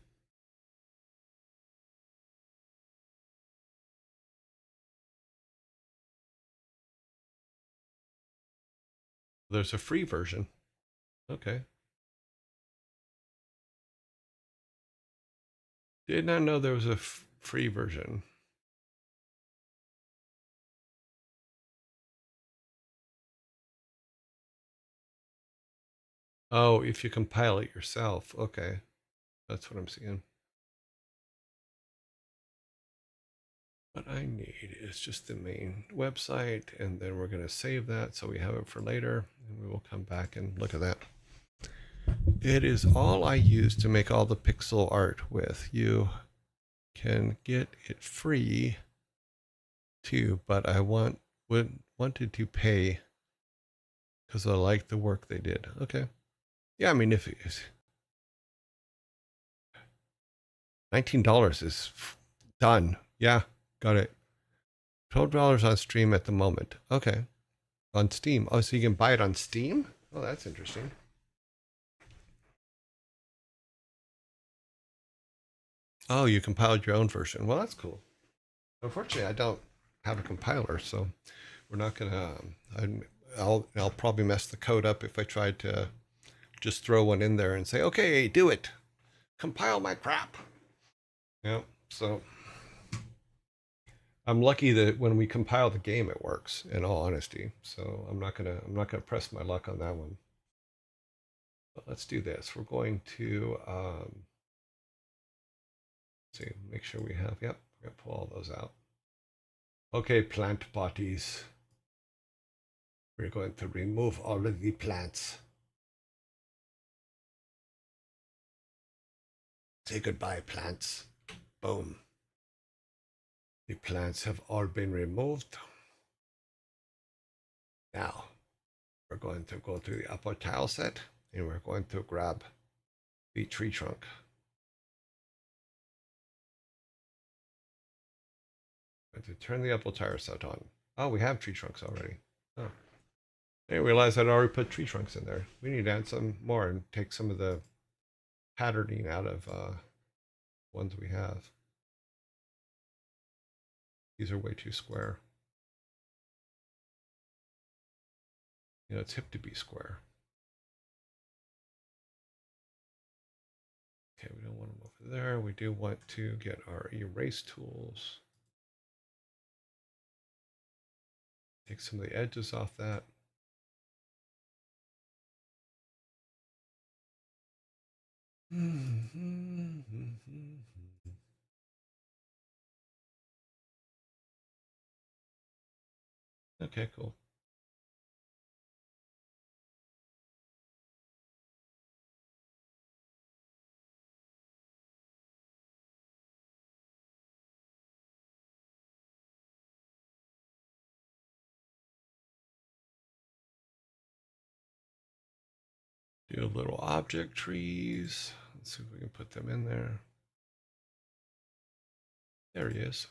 There's a free version. Okay. Did not know there was a free version. Oh, if you compile it yourself. Okay. That's what I'm seeing. What I need is just the main website, and then we're going to save that so we have it for later, and we will come back and look at that. It is all I use to make all the pixel art with. You can get it free too, but I wanted to pay because I like the work they did. Okay. Yeah, I mean, if $19 is done. Yeah, got it. $12 on stream at the moment. Okay. On Steam. Oh, so you can buy it on Steam? Oh, that's interesting. Oh, you compiled your own version. Well, that's cool. Unfortunately, I don't have a compiler, so we're not gonna. I'll probably mess the code up if I tried to just throw one in there and say, "Okay, do it, compile my crap." Yeah. So I'm lucky that when we compile the game, it works. In all honesty, so I'm not gonna press my luck on that one. But let's do this. We're going to see, make sure we have. Yep, we're gonna pull all those out. Okay, plant bodies. We're going to remove all of the plants. Say goodbye, plants. Boom. The plants have all been removed. Now, we're going to go to the upper tile set and we're going to grab the tree trunk. Going to turn the upper tile set on. Oh, we have tree trunks already. Oh. I didn't realize I'd already put tree trunks in there. We need to add some more and take some of the patterning out of ones we have. These are way too square. You know, it's hip to be square. Okay, we don't want them over there. We do want to get our erase tools. Take some of the edges off that. Okay, cool. Do little object trees. Let's see if we can put them in there. There he is.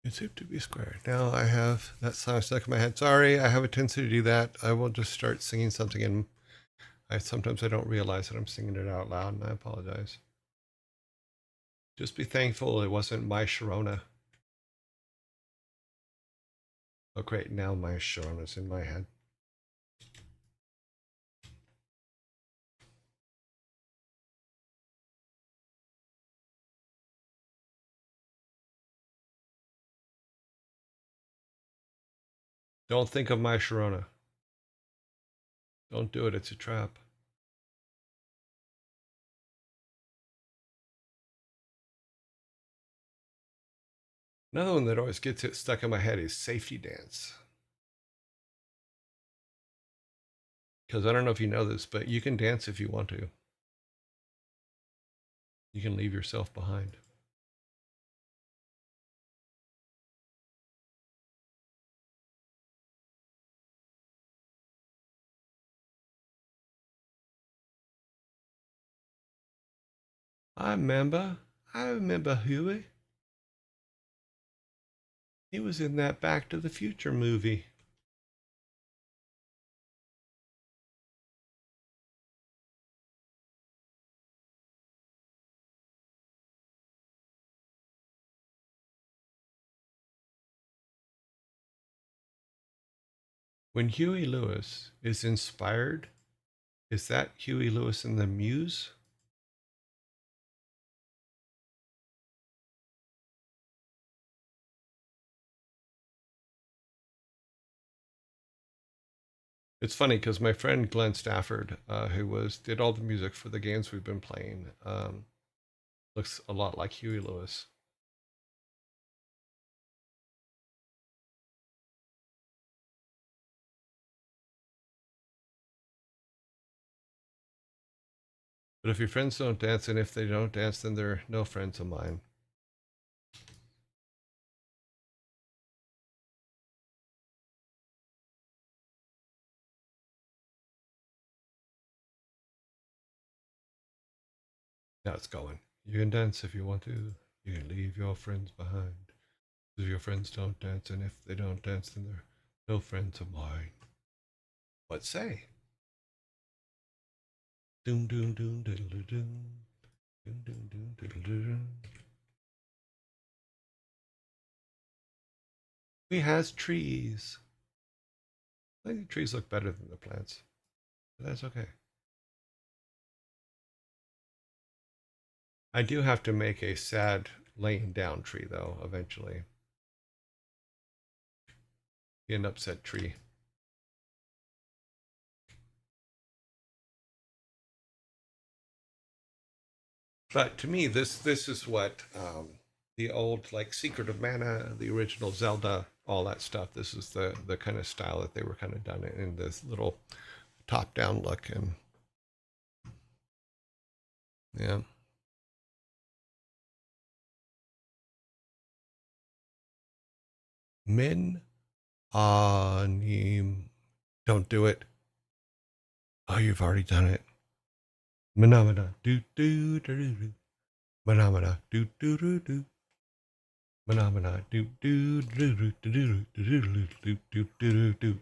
It seemed to be square. Now I have that song stuck in my head. Sorry, I have a tendency to do that. I will just start singing something, and sometimes I don't realize that I'm singing it out loud, and I apologize. Just be thankful it wasn't My Sharona. Oh, great. Now My Sharona's in my head. Don't think of My Sharona. Don't do it. It's a trap. Another one that always gets it stuck in my head is Safety Dance. Because I don't know if you know this, but you can dance if you want to. You can leave yourself behind. I remember Huey. He was in that Back to the Future movie. When Huey Lewis is inspired, is that Huey Lewis in the Muse? It's funny because my friend Glenn Stafford, who did all the music for the games we've been playing, looks a lot like Huey Lewis. But if your friends don't dance, and if they don't dance, then they're no friends of mine. Now it's going. You can dance if you want to. You can leave your friends behind. If your friends don't dance, and if they don't dance, then they're no friends of mine. What say? Doom doom doom diddle doom. Doom doom doom diddle doom. We has trees. I think the trees look better than the plants. But that's okay. I do have to make a sad laying down tree though, eventually. Be an upset tree. But to me, this is what the old like Secret of Mana, the original Zelda, all that stuff. This is the kind of style that they were kind of done in this little top down look, and yeah. Min Anim. Don't do it. Oh, you've already done it. Manamana do do do do. Manamana do do do do. Manamana do do do do do do do do do do do.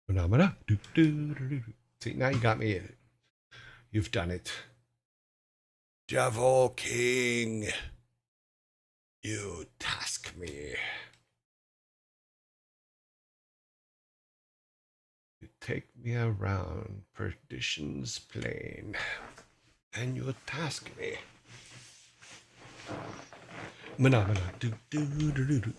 Manamana do do do do. See, now you got me in it. You've done it. Devil King, you task me. You take me around perdition's plain. and you task me. Mana, do, do, do, do, do.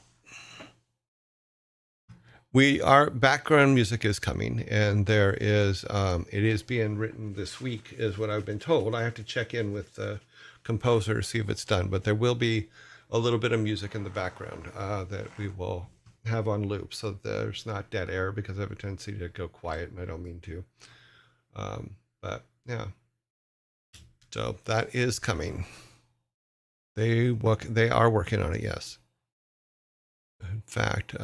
Our background music is coming, and there is it is being written this week, is what I've been told. I have to check in with the composer to see if it's done, but there will be a little bit of music in the background that we will have on loop, so there's not dead air, because I have a tendency to go quiet, and I don't mean to. But yeah, so that is coming. They are working on it. Yes, in fact.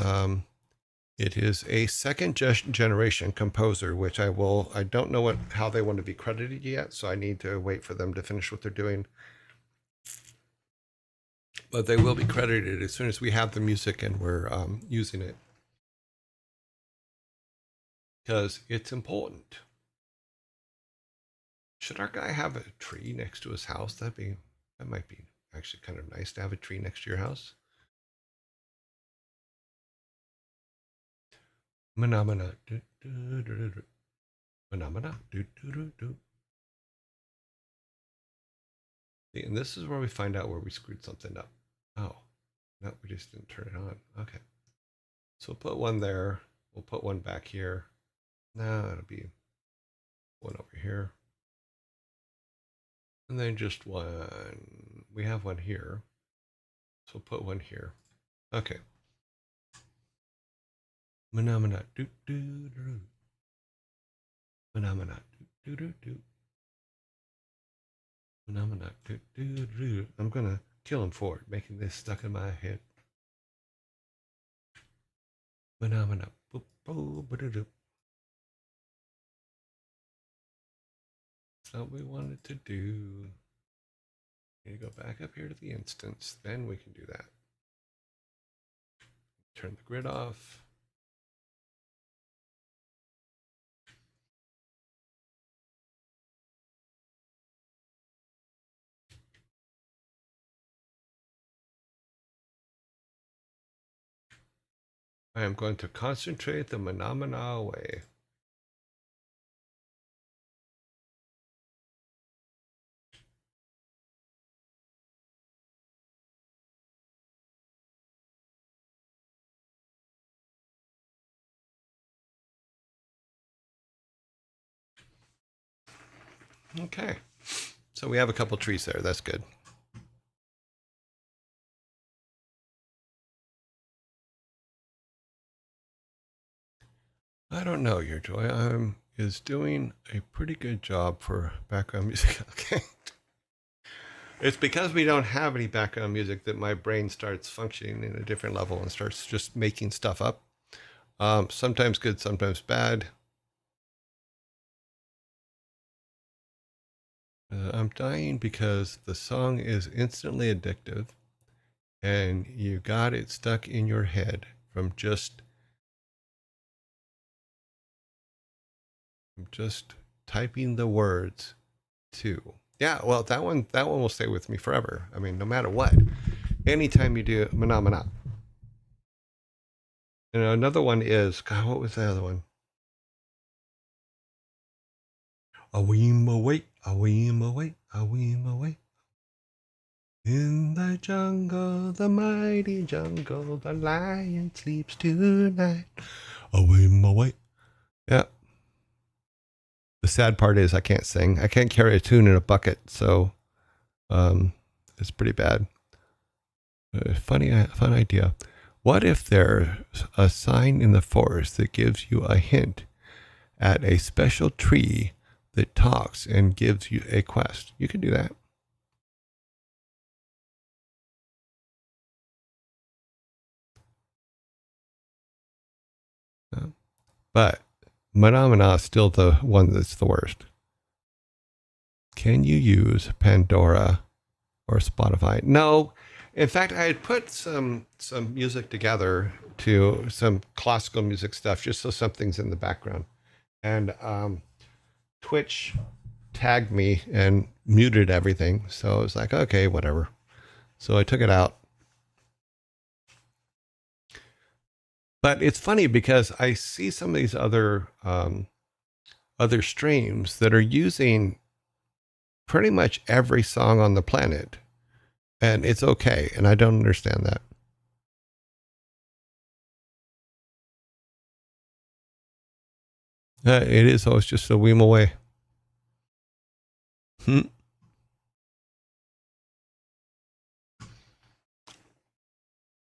It is a second generation composer, which I don't know how they want to be credited yet, so I need to wait for them to finish what they're doing. But they will be credited as soon as we have the music and we're using it, because it's important. Should our guy have a tree next to his house? That might be actually kind of nice to have a tree next to your house. Phenomena. Phenomena. See, and this is where we find out where we screwed something up. Oh, no, we just didn't turn it on. Okay. So we'll put one there. We'll put one back here. No, it'll be one over here. And then just one. We have one here. So we'll put one here. Okay. Phenomena. Do do do. Phenomena. Do do do. Phenomena. Do do do. I'm gonna kill him for it, making this stuck in my head. Phenomena. Boop, boop, ba-da-doop. That's what we wanted to do. Need to go back up here to the instance. Then we can do that. Turn the grid off. I am going to concentrate the phenomena away. Okay. So we have a couple trees there. That's good. I don't know, your joy. Is doing a pretty good job for background music. Okay. It's because we don't have any background music that my brain starts functioning in a different level and starts just making stuff up. Sometimes good, sometimes bad. I'm dying because the song is instantly addictive, and you got it stuck in your head from just typing the words to. Yeah, well, that one will stay with me forever. I mean, no matter what. Anytime you do phenomena. And another one is, God, what was the other one? A weem away, a weem away, a weem away. In the jungle, the mighty jungle, the lion sleeps tonight. A weem away. Yeah. The sad part is I can't sing. I can't carry a tune in a bucket, so it's pretty bad. Fun idea. What if there's a sign in the forest that gives you a hint at a special tree that talks and gives you a quest? You can do that. But Phenomena is still the one that's the worst. Can you use Pandora or Spotify? No. In fact, I had put some music together, to some classical music stuff, just so something's in the background. And Twitch tagged me and muted everything. So I was like, okay, whatever. So I took it out. But it's funny because I see some of these other streams that are using pretty much every song on the planet, and it's okay. And I don't understand that. It is always just a weem away.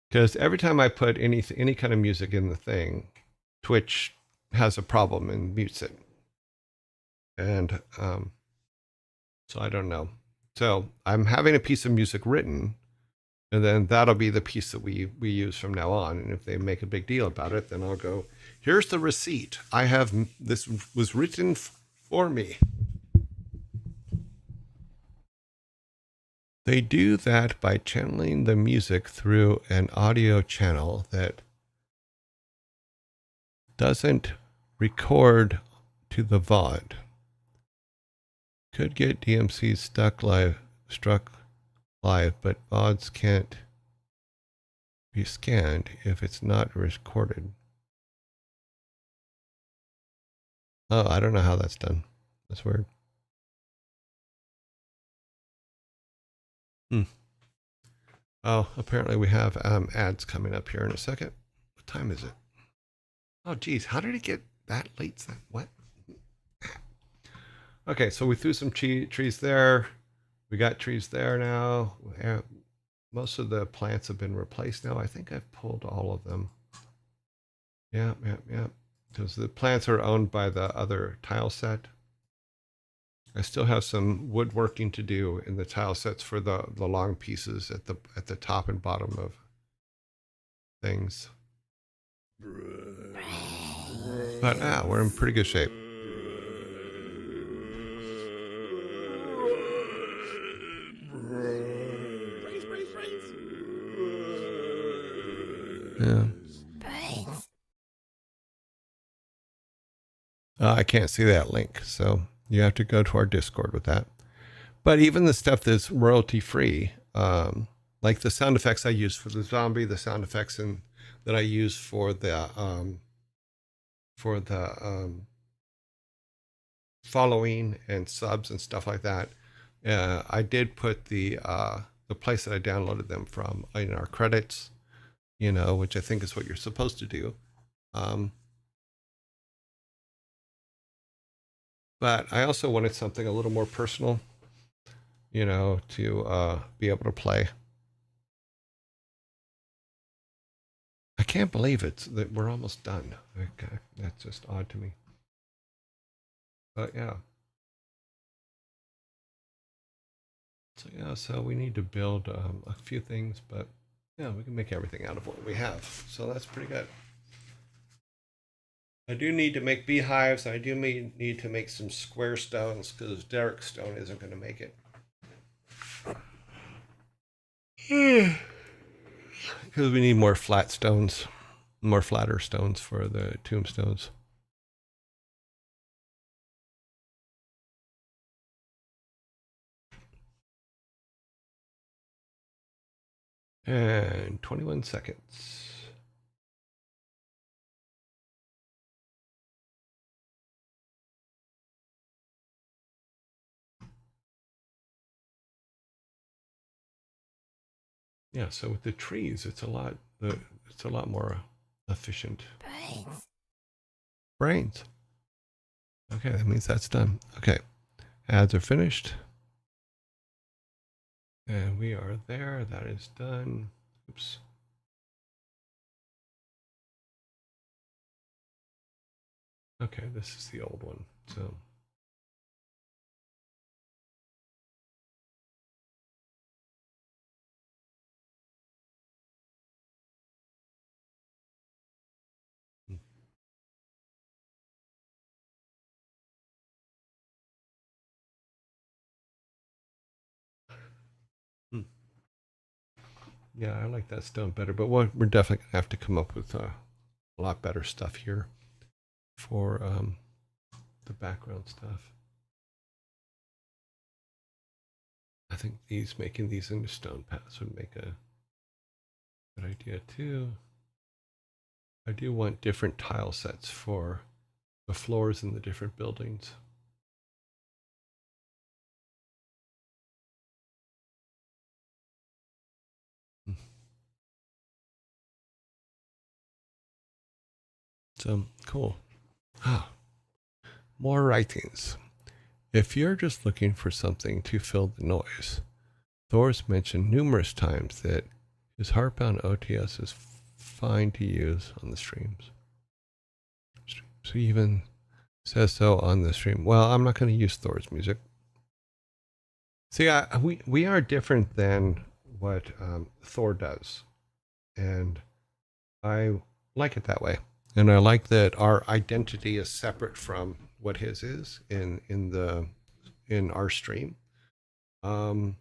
Because every time I put any kind of music in the thing, Twitch has a problem and mutes it. And so I don't know. So I'm having a piece of music written, and then that'll be the piece that we use from now on. And if they make a big deal about it, then I'll go, here's the receipt. I have, this was written for me. They do that by channeling the music through an audio channel that doesn't record to the VOD. Could get DMCs struck live, but VODs can't be scanned if it's not recorded. Oh, I don't know how that's done. That's weird. Oh, apparently we have ads coming up here in a second. What time is it? Oh, geez, how did it get that late? What? Okay, so we threw some trees there. We got trees there now. Most of the plants have been replaced now. I think I've pulled all of them. Yeah. Because the plants are owned by the other tile set. I still have some woodworking to do in the tile sets for the long pieces at the top and bottom of things. But we're in pretty good shape. Yeah. I can't see that link, so you have to go to our Discord with that. But even the stuff that's royalty free, like the sound effects I use for the zombie, the sound effects that I use for the following and subs and stuff like that, I did put the place that I downloaded them from in our credits, which I think is what you're supposed to do. But I also wanted something a little more personal, to be able to play. I can't believe that we're almost done. Okay, that's just odd to me. But yeah. So we need to build a few things, but yeah, we can make everything out of what we have. So that's pretty good. I do need to make beehives. I do need to make some square stones because Derek stone isn't going to make it. Because we need more flat stones, more flatter stones for the tombstones. And 21 seconds. Yeah, so with the trees, it's a lot more efficient. Brains. Okay, that means that's done. Okay, ads are finished. And we are there. That is done. Oops. Okay, this is the old one. So. Yeah, I like that stone better, but we're definitely going to have to come up with a lot better stuff here for the background stuff. I think making these into stone paths would make a good idea too. I do want different tile sets for the floors in the different buildings. So cool. Ah, more writings. If you're just looking for something to fill the noise, Thor's mentioned numerous times that his Heartbound OTS is fine to use on the streams. So he even says so on the stream. Well, I'm not going to use Thor's music. See, we are different than what Thor does, and I like it that way. And I like that our identity is separate from what his is in our stream. Though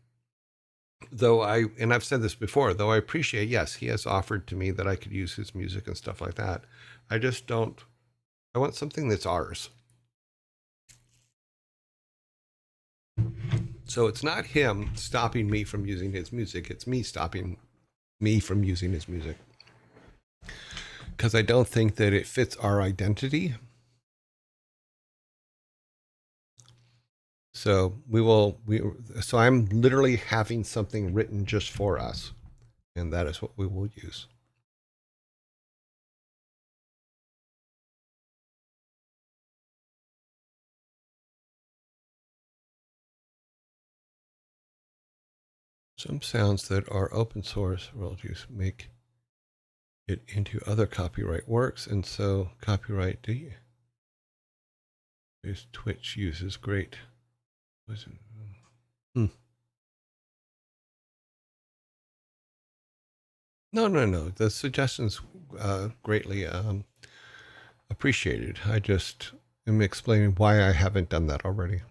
I've said this before, though I appreciate, yes, he has offered to me that I could use his music and stuff like that. I just don't. I want something that's ours. So it's not him stopping me from using his music. It's me stopping me from using his music. Because I don't think that it fits our identity. So so I'm literally having something written just for us. And that is what we will use. Some sounds that are open source royalties make it into other copyright works, and so copyright D is Twitch uses great. No. The suggestions greatly appreciated. I just am explaining why I haven't done that already.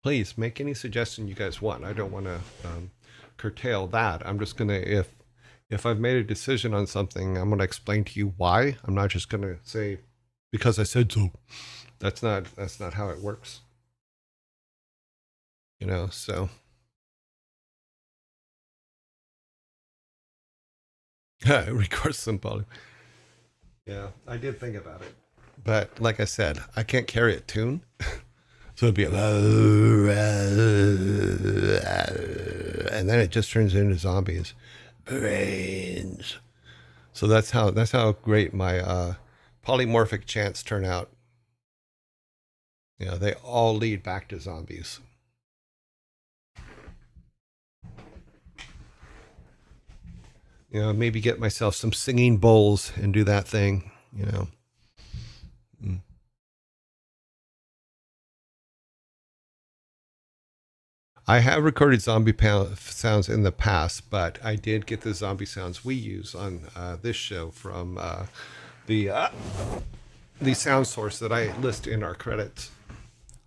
Please make any suggestion you guys want. I don't want to curtail that. I'm just gonna if I've made a decision on something, I'm gonna explain to you why. I'm not just gonna say because I said so. That's not how it works. You know, so record some volume. Yeah, I did think about it. But like I said, I can't carry a tune. So it'd be and then it just turns into zombies. Brains. So that's how great my polymorphic chants turn out. You know, they all lead back to zombies. You know, maybe get myself some singing bowls and do that thing, you know. I have recorded zombie sounds in the past, but I did get the zombie sounds we use on this show from the sound source that I list in our credits.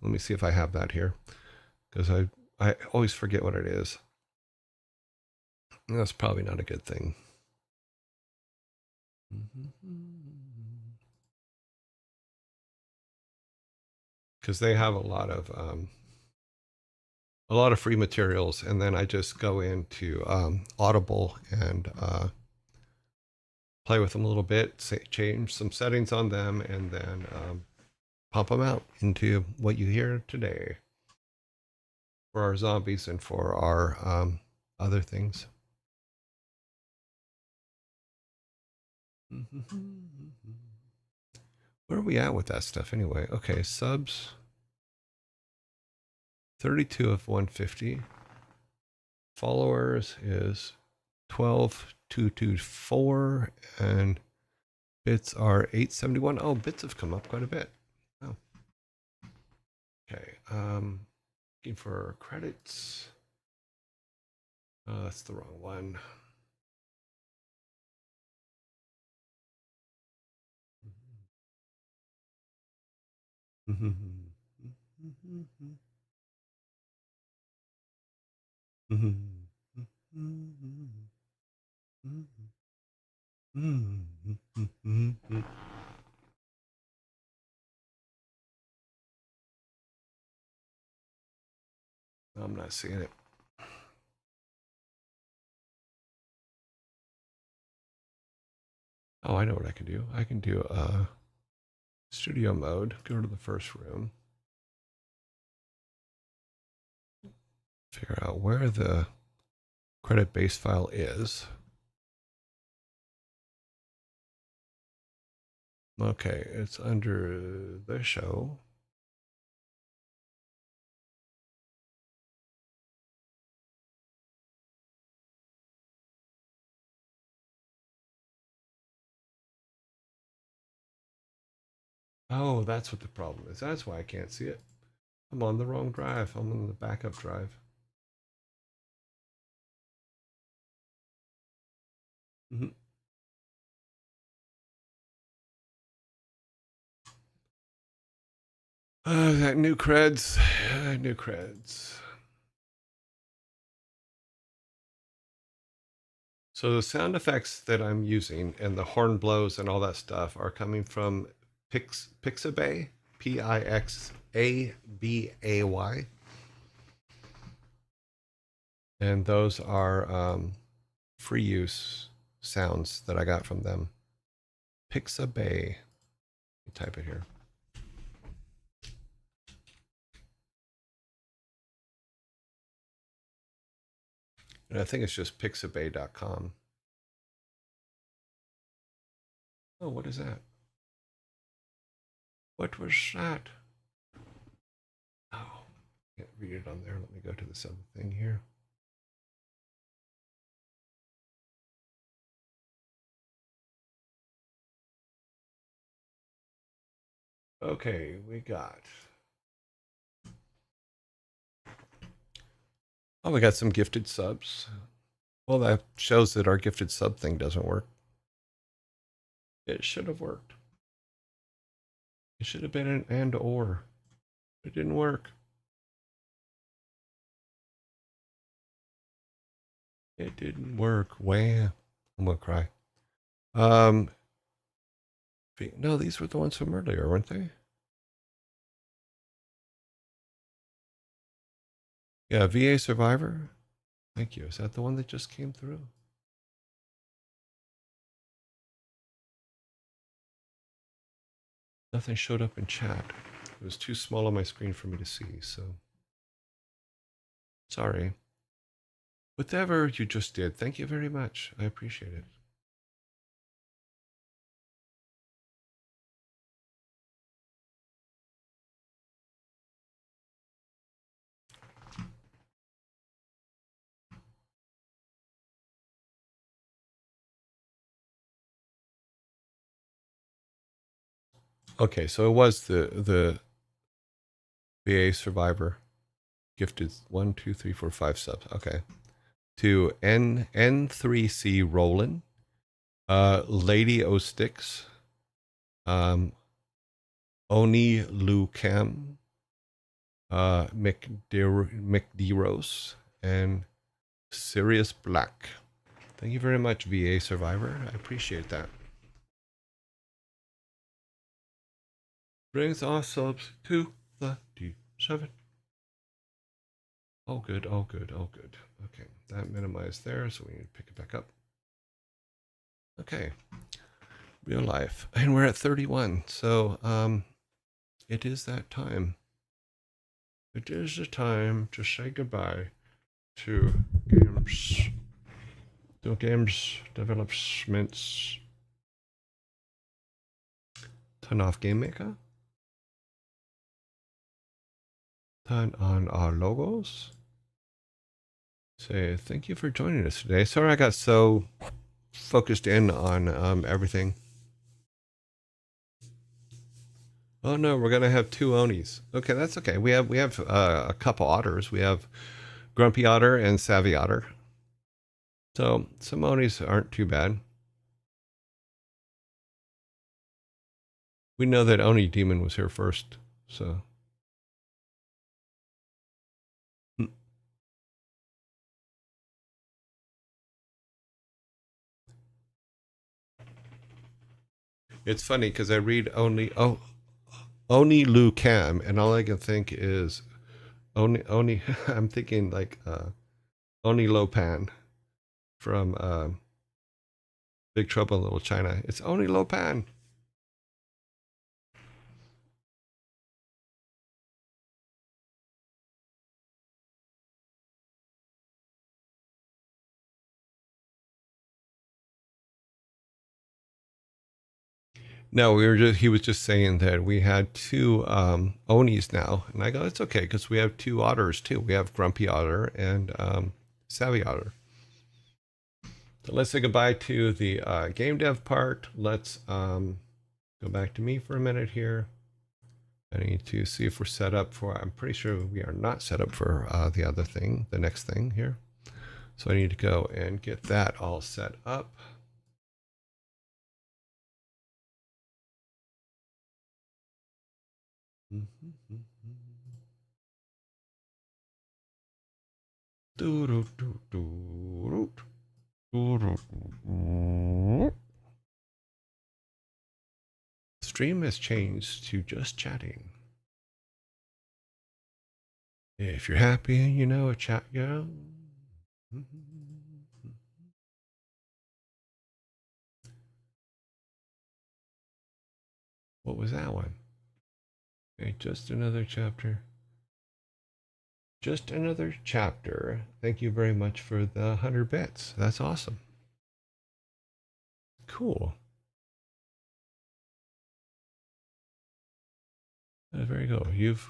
Let me see if I have that here, because I always forget what it is. That's probably not a good thing. Because they have a lot of free materials, and then I just go into Audible and play with them a little bit, change some settings on them, and then pump them out into what you hear today for our zombies and for our other things. Where are we at with that stuff anyway? Okay, subs 32 of 150. Followers is 12,224, and bits are 871. Oh, bits have come up quite a bit. Oh. Okay, looking for credits. Oh, that's the wrong one. I'm not seeing it. Oh, I know what I can do. I can do studio mode. Go to the first room. Figure out where the credit base file is. Okay, it's under the show. Oh, that's what the problem is. That's why I can't see it. I'm on the wrong drive. I'm on the backup drive. Mm-hmm. That new creds. New creds. So the sound effects that I'm using and the horn blows and all that stuff are coming from Pixabay, Pixabay. And those are free use sounds that I got from them. Pixabay. Let me type it here. And I think it's just pixabay.com. Oh, what is that? What was that? Oh, can't read it on there. Let me go to this other thing here. Okay, we got. Oh, we got some gifted subs. Well, that shows that our gifted sub thing doesn't work. It should have worked. It should have been an and or. It didn't work. It didn't work. Wham. I'm gonna cry. No, these were the ones from earlier, weren't they? Yeah, VA Survivor. Thank you. Is that the one that just came through? Nothing showed up in chat. It was too small on my screen for me to see, so sorry. Whatever you just did, thank you very much. I appreciate it. Okay, so it was the VA Survivor gifted 1, 2, 3, 4, 5 subs. Okay. To N3C Roland, Lady O Sticks, Oni Lucam, McDeros, and Sirius Black. Thank you very much, VA Survivor. I appreciate that. Brings our subs to 37. All good, all good, all good. Okay, that minimized there, so we need to pick it back up. Okay, real life. And we're at 31, so it is that time. It is the time to say goodbye to games. To games developments. Turn off Game Maker. Turn on our logos. Say thank you for joining us today. Sorry I got so focused in on everything. Oh no, we're gonna have 2 Onis. Okay, that's okay. We have a couple otters. We have Grumpy Otter and Savvy Otter. So some Onis aren't too bad. We know that Oni Demon was here first, so. It's funny because I read Oni Lu Cam, and all I can think is Oni. I'm thinking like Oni Lopan from Big Trouble in Little China. It's Oni Lopan. No, he was just saying that we had two Onis now. And I go, it's okay because we have two otters too. We have Grumpy Otter and Savvy Otter. So let's say goodbye to the game dev part. Let's go back to me for a minute here. I need to see if we're set up for, I'm pretty sure we are not set up for the other thing, the next thing here. So I need to go and get that all set up. Stream has changed to just chatting. If you're happy, you know a chat go. What was that one? Okay, just another chapter. Just another chapter. Thank you very much for the 100 bits. That's awesome. Cool. There you go. You've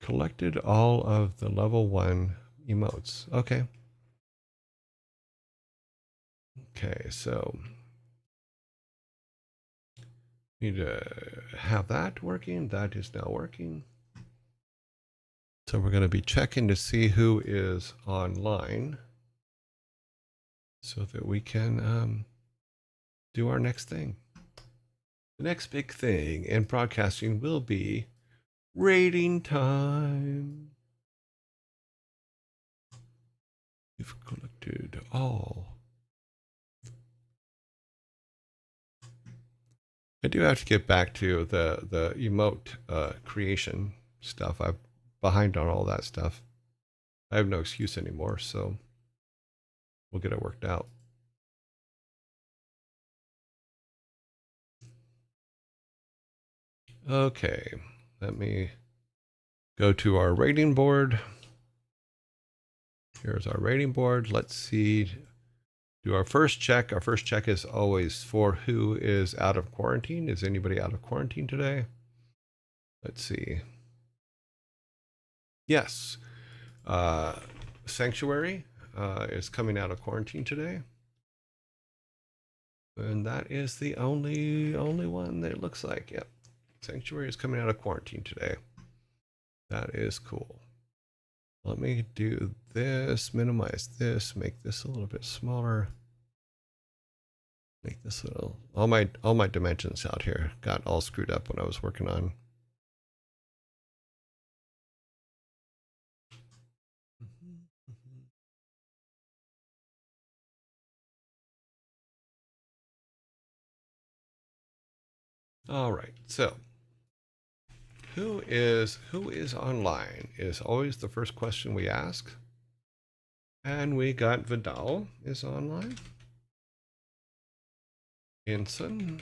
collected all of the level 1 emotes. Okay. Okay, so need to have that working. That is now working. So we're going to be checking to see who is online so that we can do our next thing. The next big thing in broadcasting will be rating time. You've collected all. I do have to get back to the emote creation stuff. I'm behind on all that stuff. I have no excuse anymore, so we'll get it worked out. Okay, let me go to our rating board. Here's our rating board. Let's see. Do our first check. Our first check is always for who is out of quarantine. Is anybody out of quarantine today? Let's see. Yes. Sanctuary is coming out of quarantine today. And that is the only one that it looks like. Yep. Sanctuary is coming out of quarantine today. That is cool. Let me do this, minimize this, make this a little bit smaller. Make this little, all my dimensions out here got all screwed up when I was working on. All right, so who is online is always the first question we ask. And we got Vidal is online. Ensign.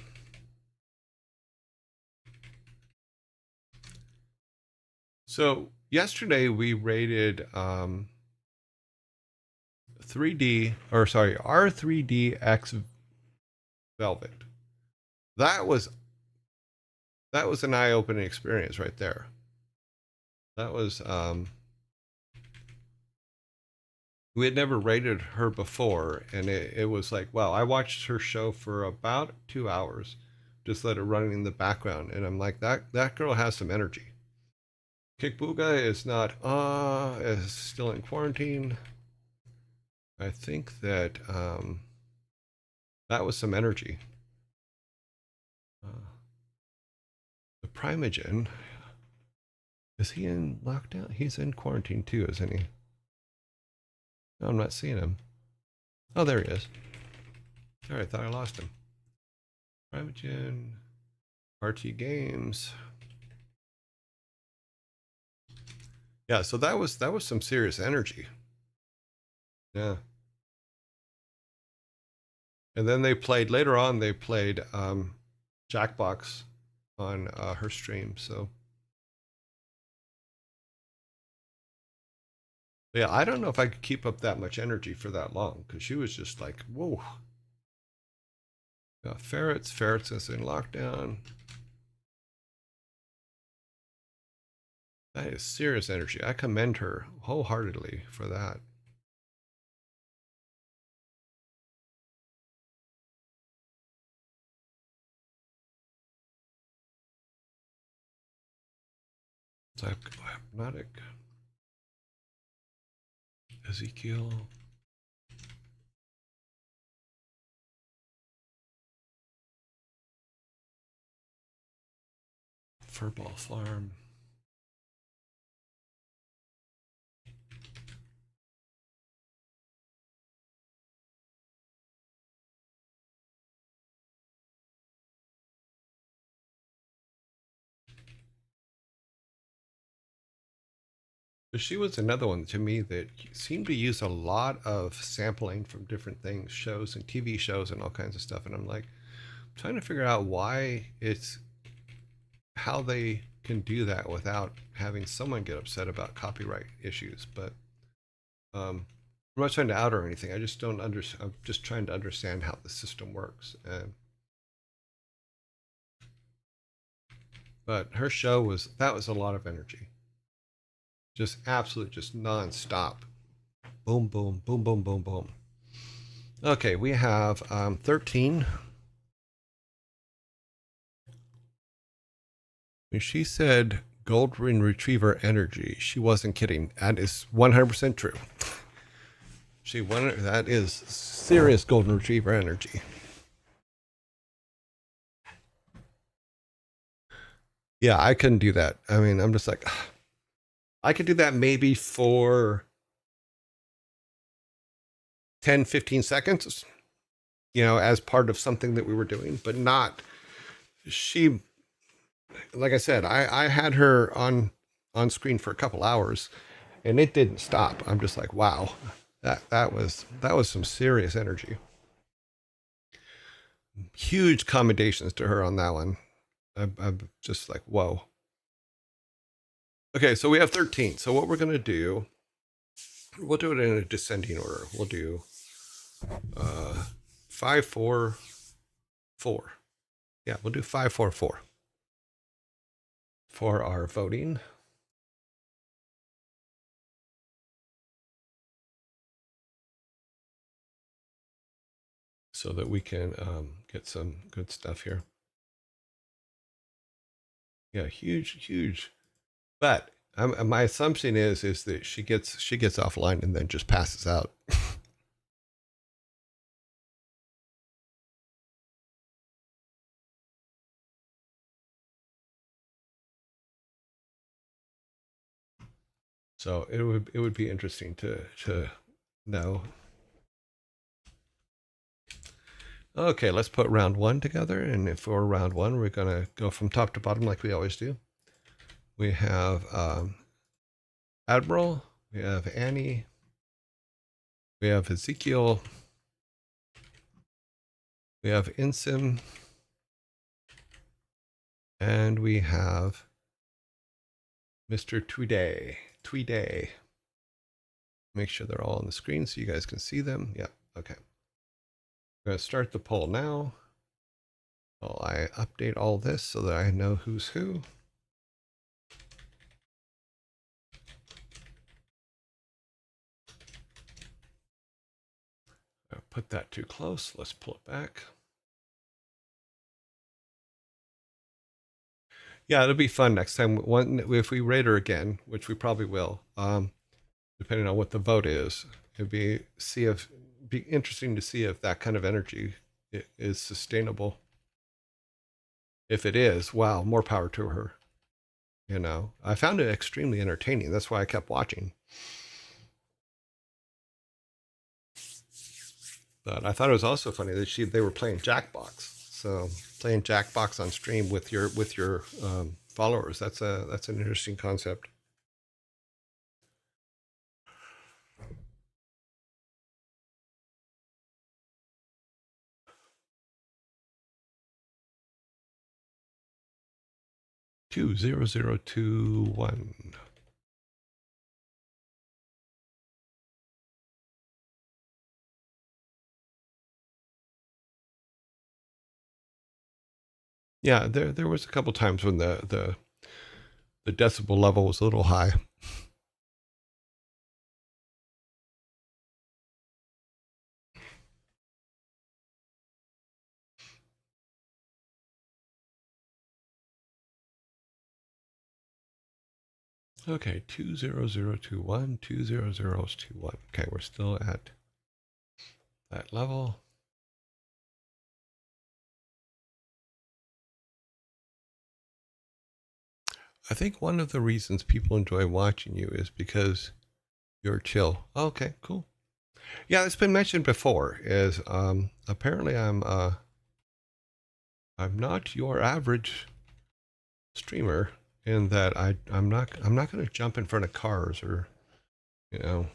So yesterday we rated R3DX Velvet. That was an eye-opening experience right there. That was we had never rated her before, and it was like, wow, I watched her show for about 2 hours, just let it run in the background, and I'm like, that girl has some energy. Kickbooga is not is still in quarantine. I think that that was some energy. The Primogen, is he in lockdown? He's in quarantine too, isn't he? No, I'm not seeing him. Oh, there he is. Sorry, I thought I lost him. Primogen, RT Games. Yeah, so that was some serious energy. Yeah. And then they played later on. They played Jackbox on her stream. So yeah, I don't know if I could keep up that much energy for that long because she was just like, whoa. Got ferrets. Ferrets is in lockdown. That is serious energy. I commend her wholeheartedly for that. It's like hypnotic. Ezekiel. Furball Farm. But she was another one to me that seemed to use a lot of sampling from different things, shows and TV shows and all kinds of stuff. And I'm like, trying to figure out why it's how they can do that without having someone get upset about copyright issues. But I'm not trying to out her or anything. I just don't understand. I'm just trying to understand how the system works. But her show was a lot of energy, just absolute, just nonstop. Boom, boom, boom, boom, boom, boom. Okay, we have 13. When she said golden retriever energy, she wasn't kidding. That is 100% true. That is serious golden retriever energy. Yeah, I couldn't do that. I mean, I'm just like, I could do that maybe for 10, 15 seconds, as part of something that we were doing, but not she. Like I said, I had her on screen for a couple hours and it didn't stop. I'm just like, wow, that was some serious energy. Huge commendations to her on that one. I'm just like, whoa. Okay, so we have 13. So what we're gonna do, we'll do it in a descending order. We'll do 5, 4, 4. Yeah, we'll do 5, 4, 4 for our voting. So that we can get some good stuff here. Yeah, huge. But my assumption is that she gets offline and then just passes out. So it would be interesting to know. Okay, let's put round one together, and if for round one, we're gonna go from top to bottom like we always do. We have Admiral, we have Annie, we have Ezekiel, we have Ensign, and we have Mr. Tweeday. Make sure they're all on the screen so you guys can see them. Yeah, okay. I'm going to start the poll now. While I update all this so that I know who's who. I put that too close. Let's pull it back. Yeah, it'll be fun next time. If we rate her again, which we probably will, depending on what the vote is, it'd be interesting to see if that kind of energy is sustainable. If it is, wow, more power to her. I found it extremely entertaining. That's why I kept watching. But I thought it was also funny that they were playing Jackbox. So playing Jackbox on stream with your followers, that's an interesting concept. Two zero zero two one. Yeah, there was a couple times when the decibel level was a little high. Okay, 20021, 20021. Okay, we're still at that level. I think one of the reasons people enjoy watching you is because you're chill. Okay, cool. Yeah, it's been mentioned before. Is apparently I'm not your average streamer in that I'm not going to jump in front of cars or you know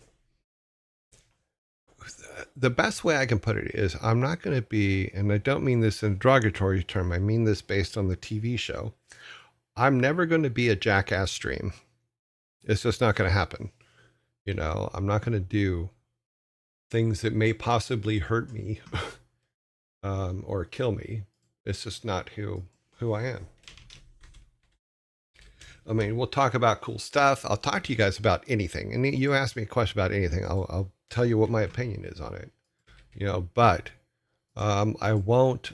the best way I can put it is I'm not going to be, and I don't mean this in a derogatory term. I mean this based on the TV show. I'm never going to be a jackass stream. It's just not going to happen. I'm not going to do things that may possibly hurt me or kill me. It's just not who I am. I mean, we'll talk about cool stuff. I'll talk to you guys about anything. And you ask me a question about anything, I'll tell you what my opinion is on it. But I won't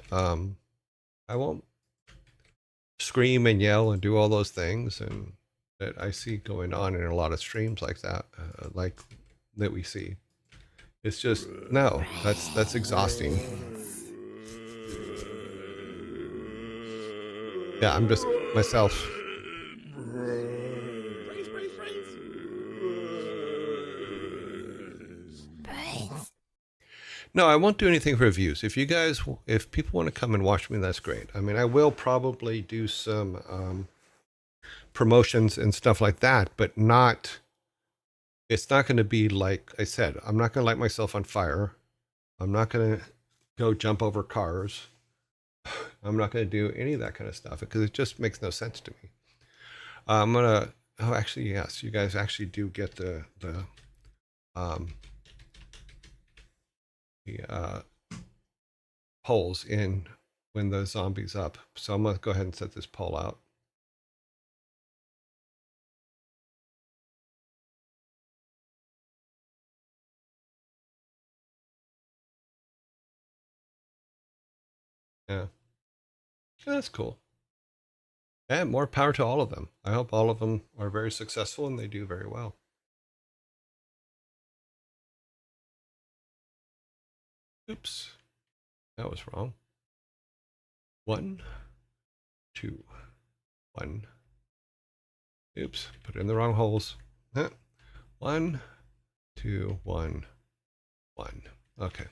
scream and yell and do all those things and that I see going on in a lot of streams like that, like that we see. It's just no, that's exhausting. Yeah, I'm just myself. Brains. No, I won't do anything for views. If people want to come and watch me, that's great. I mean, I will probably do some promotions and stuff like that, but not. It's not going to be like I said. I'm not going to light myself on fire. I'm not going to go jump over cars. I'm not going to do any of that kind of stuff because it just makes no sense to me. I'm gonna. Oh, actually, yes. You guys actually do get um, the polls in when the zombie's up. So I'm gonna go ahead and set this poll out. Yeah, that's cool. And more power to all of them. I hope all of them are very successful and they do very well. Oops, that was wrong. 1, 2, 1. Oops, put it in the wrong holes. 1, 2, 1, 1. Okay.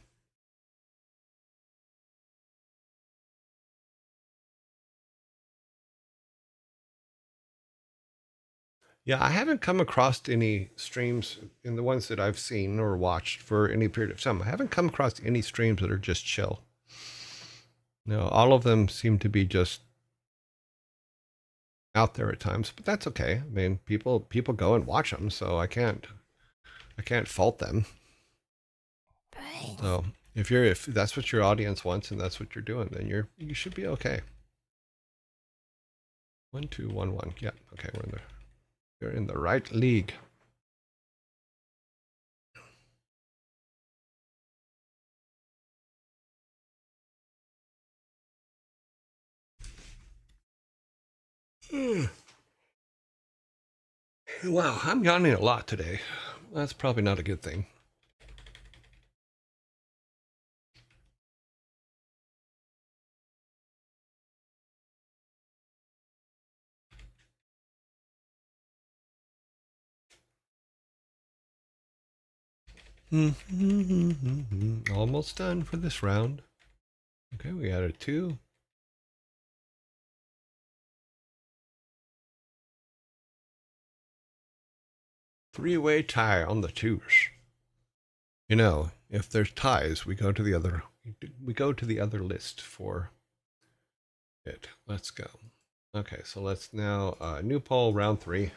Yeah, I haven't come across any streams in the ones that I've seen or watched for any period of time. I haven't come across any streams that are just chill. No, all of them seem to be just out there at times, but that's okay. I mean, people go and watch them, so I can't fault them. Brains. So if that's what your audience wants and that's what you're doing, then you should be okay. 1, 2, 1, 1. Yeah, okay, you're in the right league. Wow, I'm yawning a lot today. That's probably not a good thing. Almost done for this round. Okay, we added 2. Three-way tie on the 2s. If there's ties, we go to the other list for it. Let's go. Okay, so let's now new poll round 3.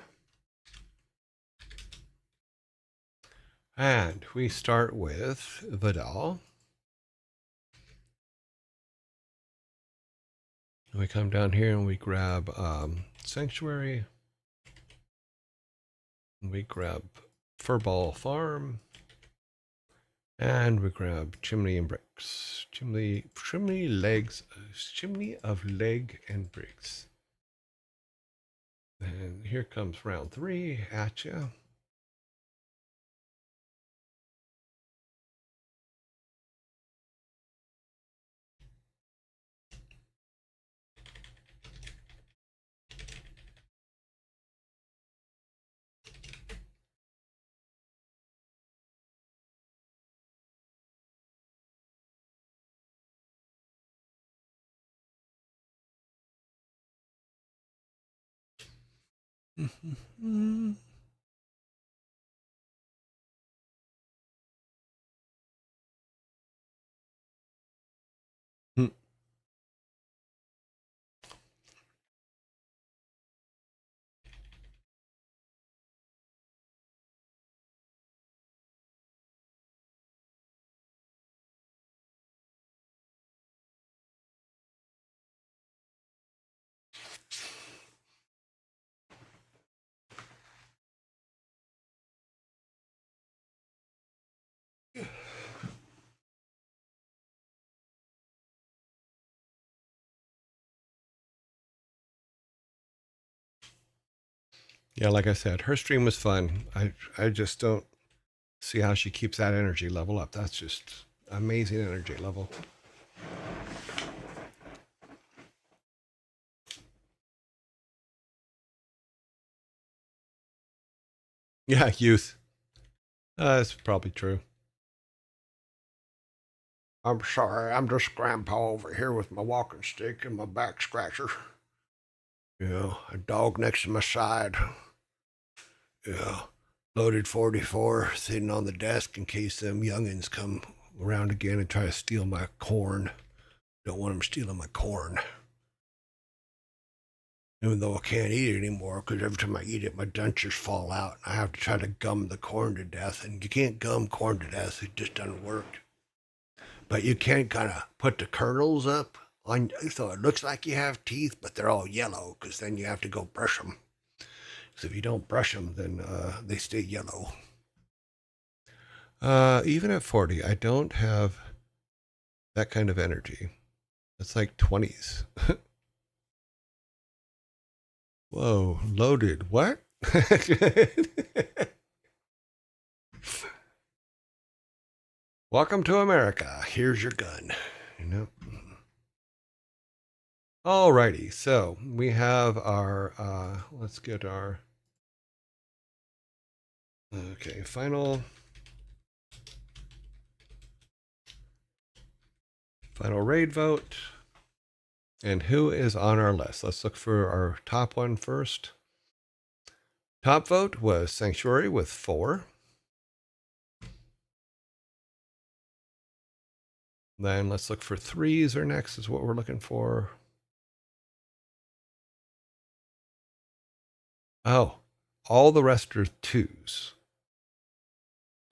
And we start with Vidal. And we come down here and we grab Sanctuary. And we grab Furball Farm. And we grab Chimney and Bricks. Chimney of leg and bricks. And here comes round 3 at ya. Yeah, like I said, her stream was fun. I just don't see how she keeps that energy level up. That's just amazing energy level. Yeah, youth. That's probably true. I'm sorry, I'm just grandpa over here with my walking stick and my back scratcher. Yeah, a dog next to my side. Yeah, loaded 44 sitting on the desk in case them youngins come around again and try to steal my corn. Don't want them stealing my corn. Even though I can't eat it anymore because every time I eat it, my dentures fall out. I have to try to gum the corn to death, and you can't gum corn to death. It just doesn't work. But you can kind of put the kernels up on, so it looks like you have teeth, but they're all yellow because then you have to go brush them. So if you don't brush them, then they stay yellow. Even at 40, I don't have that kind of energy. It's like 20s. Whoa, loaded. What? Welcome to America. Here's your gun. You know. Alrighty, so we have our. Let's get our. Okay, final raid vote. And who is on our list? Let's look for our top one first. Top vote was Sanctuary with 4. Then let's look for 3s or next is what we're looking for. Oh, all the rest are 2s.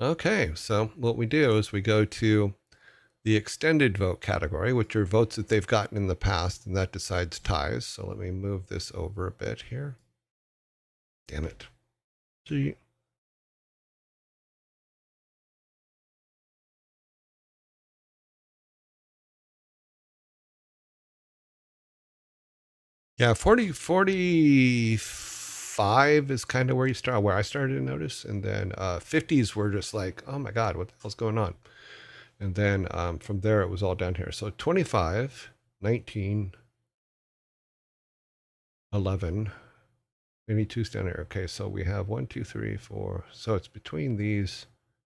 Okay, so what we do is we go to the extended vote category, which are votes that they've gotten in the past, and that decides ties. So let me move this over a bit here. Damn it. See. Yeah, 45 is kind of where you start, where I started to notice. And then 50s were just like, oh my God, what the hell's going on? And then from there, it was all down here. So 25, 19, 11, 22 down here. Okay, so we have 1, 2, 3, 4. So it's between these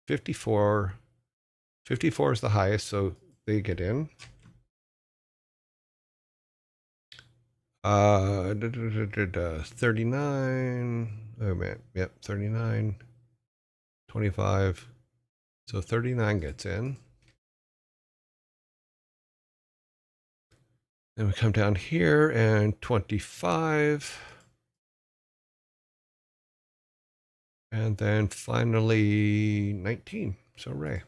54. 54 is the highest, so they get in. 39. Oh man, yep, 39, 25. So 39 gets in. Then we come down here and 25. And then finally 19. So Ray.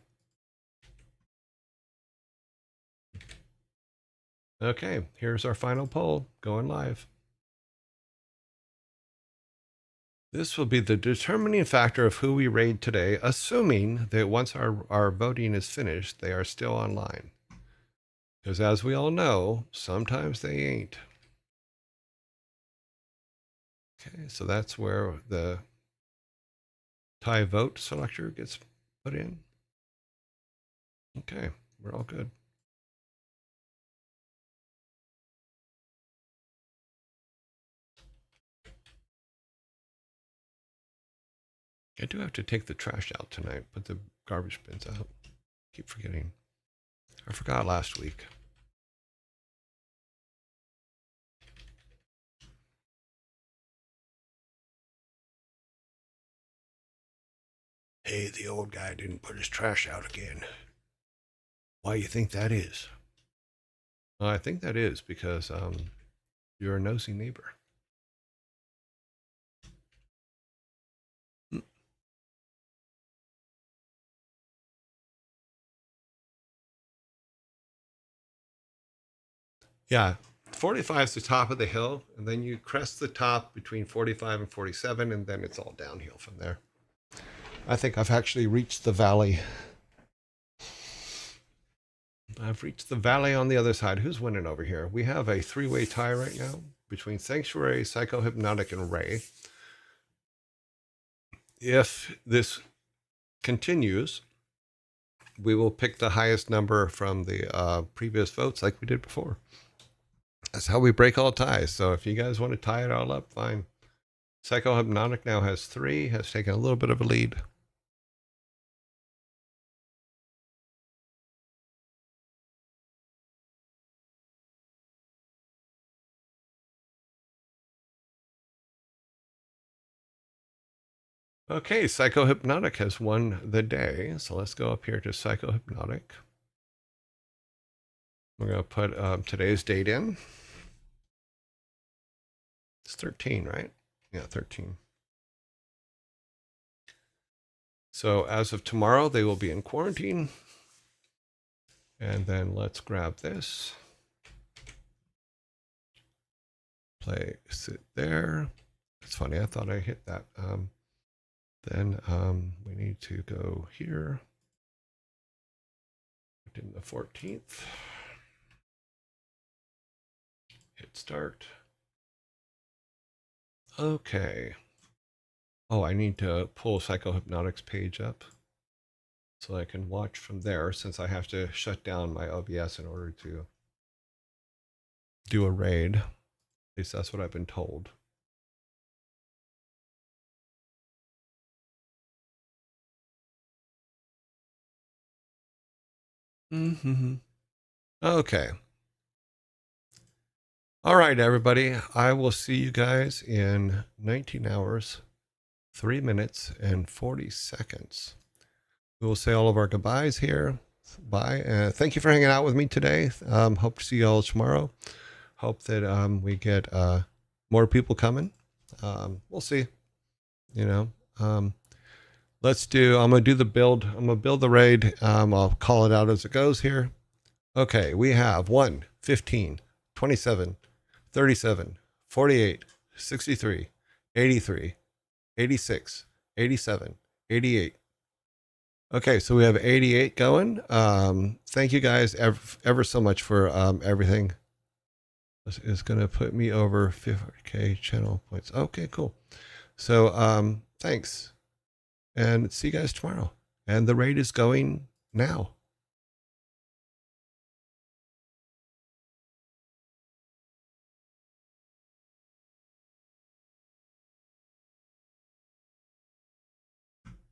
Okay, here's our final poll going live. This will be the determining factor of who we raid today, assuming that once our voting is finished, they are still online. Because as we all know, sometimes they ain't. Okay, so that's where the tie vote selector gets put in. Okay, we're all good. I do have to take the trash out tonight, put the garbage bins out. Keep forgetting. I forgot last week. Hey, the old guy didn't put his trash out again. Why you think that is? Well, I think that is because you're a nosy neighbor. Yeah, 45 is the top of the hill, and then you crest the top between 45 and 47, and then it's all downhill from there. I think I've actually reached the valley. I've reached the valley on the other side. Who's winning over here? We have a three-way tie right now between Sanctuary, Psychohypnotic, and Ray. If this continues, we will pick the highest number from the previous votes like we did before. That's how we break all ties. So if you guys want to tie it all up, fine. Psychohypnotic now has 3, has taken a little bit of a lead. Okay, Psychohypnotic has won the day. So let's go up here to Psychohypnotic. We're going to put today's date in. It's 13, right? Yeah, 13. So as of tomorrow, they will be in quarantine. And then let's grab this. Place it there. It's funny, I thought I hit that. Then we need to go here. Put in the 14th. Hit start. Okay. Oh, I need to pull Psychohypnotic's page up so I can watch from there, since I have to shut down my OBS in order to do a raid. At least that's what I've been told. Mm-hmm. Okay. All right, everybody. I will see you guys in 19 hours, 3 minutes, and 40 seconds. We will say all of our goodbyes here. Bye. Thank you for hanging out with me today. Hope to see you all tomorrow. Hope that we get more people coming. We'll see. You know, let's do. I'm gonna do the build. I'm gonna build the raid. I'll call it out as it goes here. Okay, we have 1, 15, 27, 37, 48, 63, 83, 86, 87, 88. Okay, so we have 88 going. Thank you guys ever so much for everything. This is going to put me over 50K channel points. Okay, cool. So thanks, and see you guys tomorrow. And the raid is going now.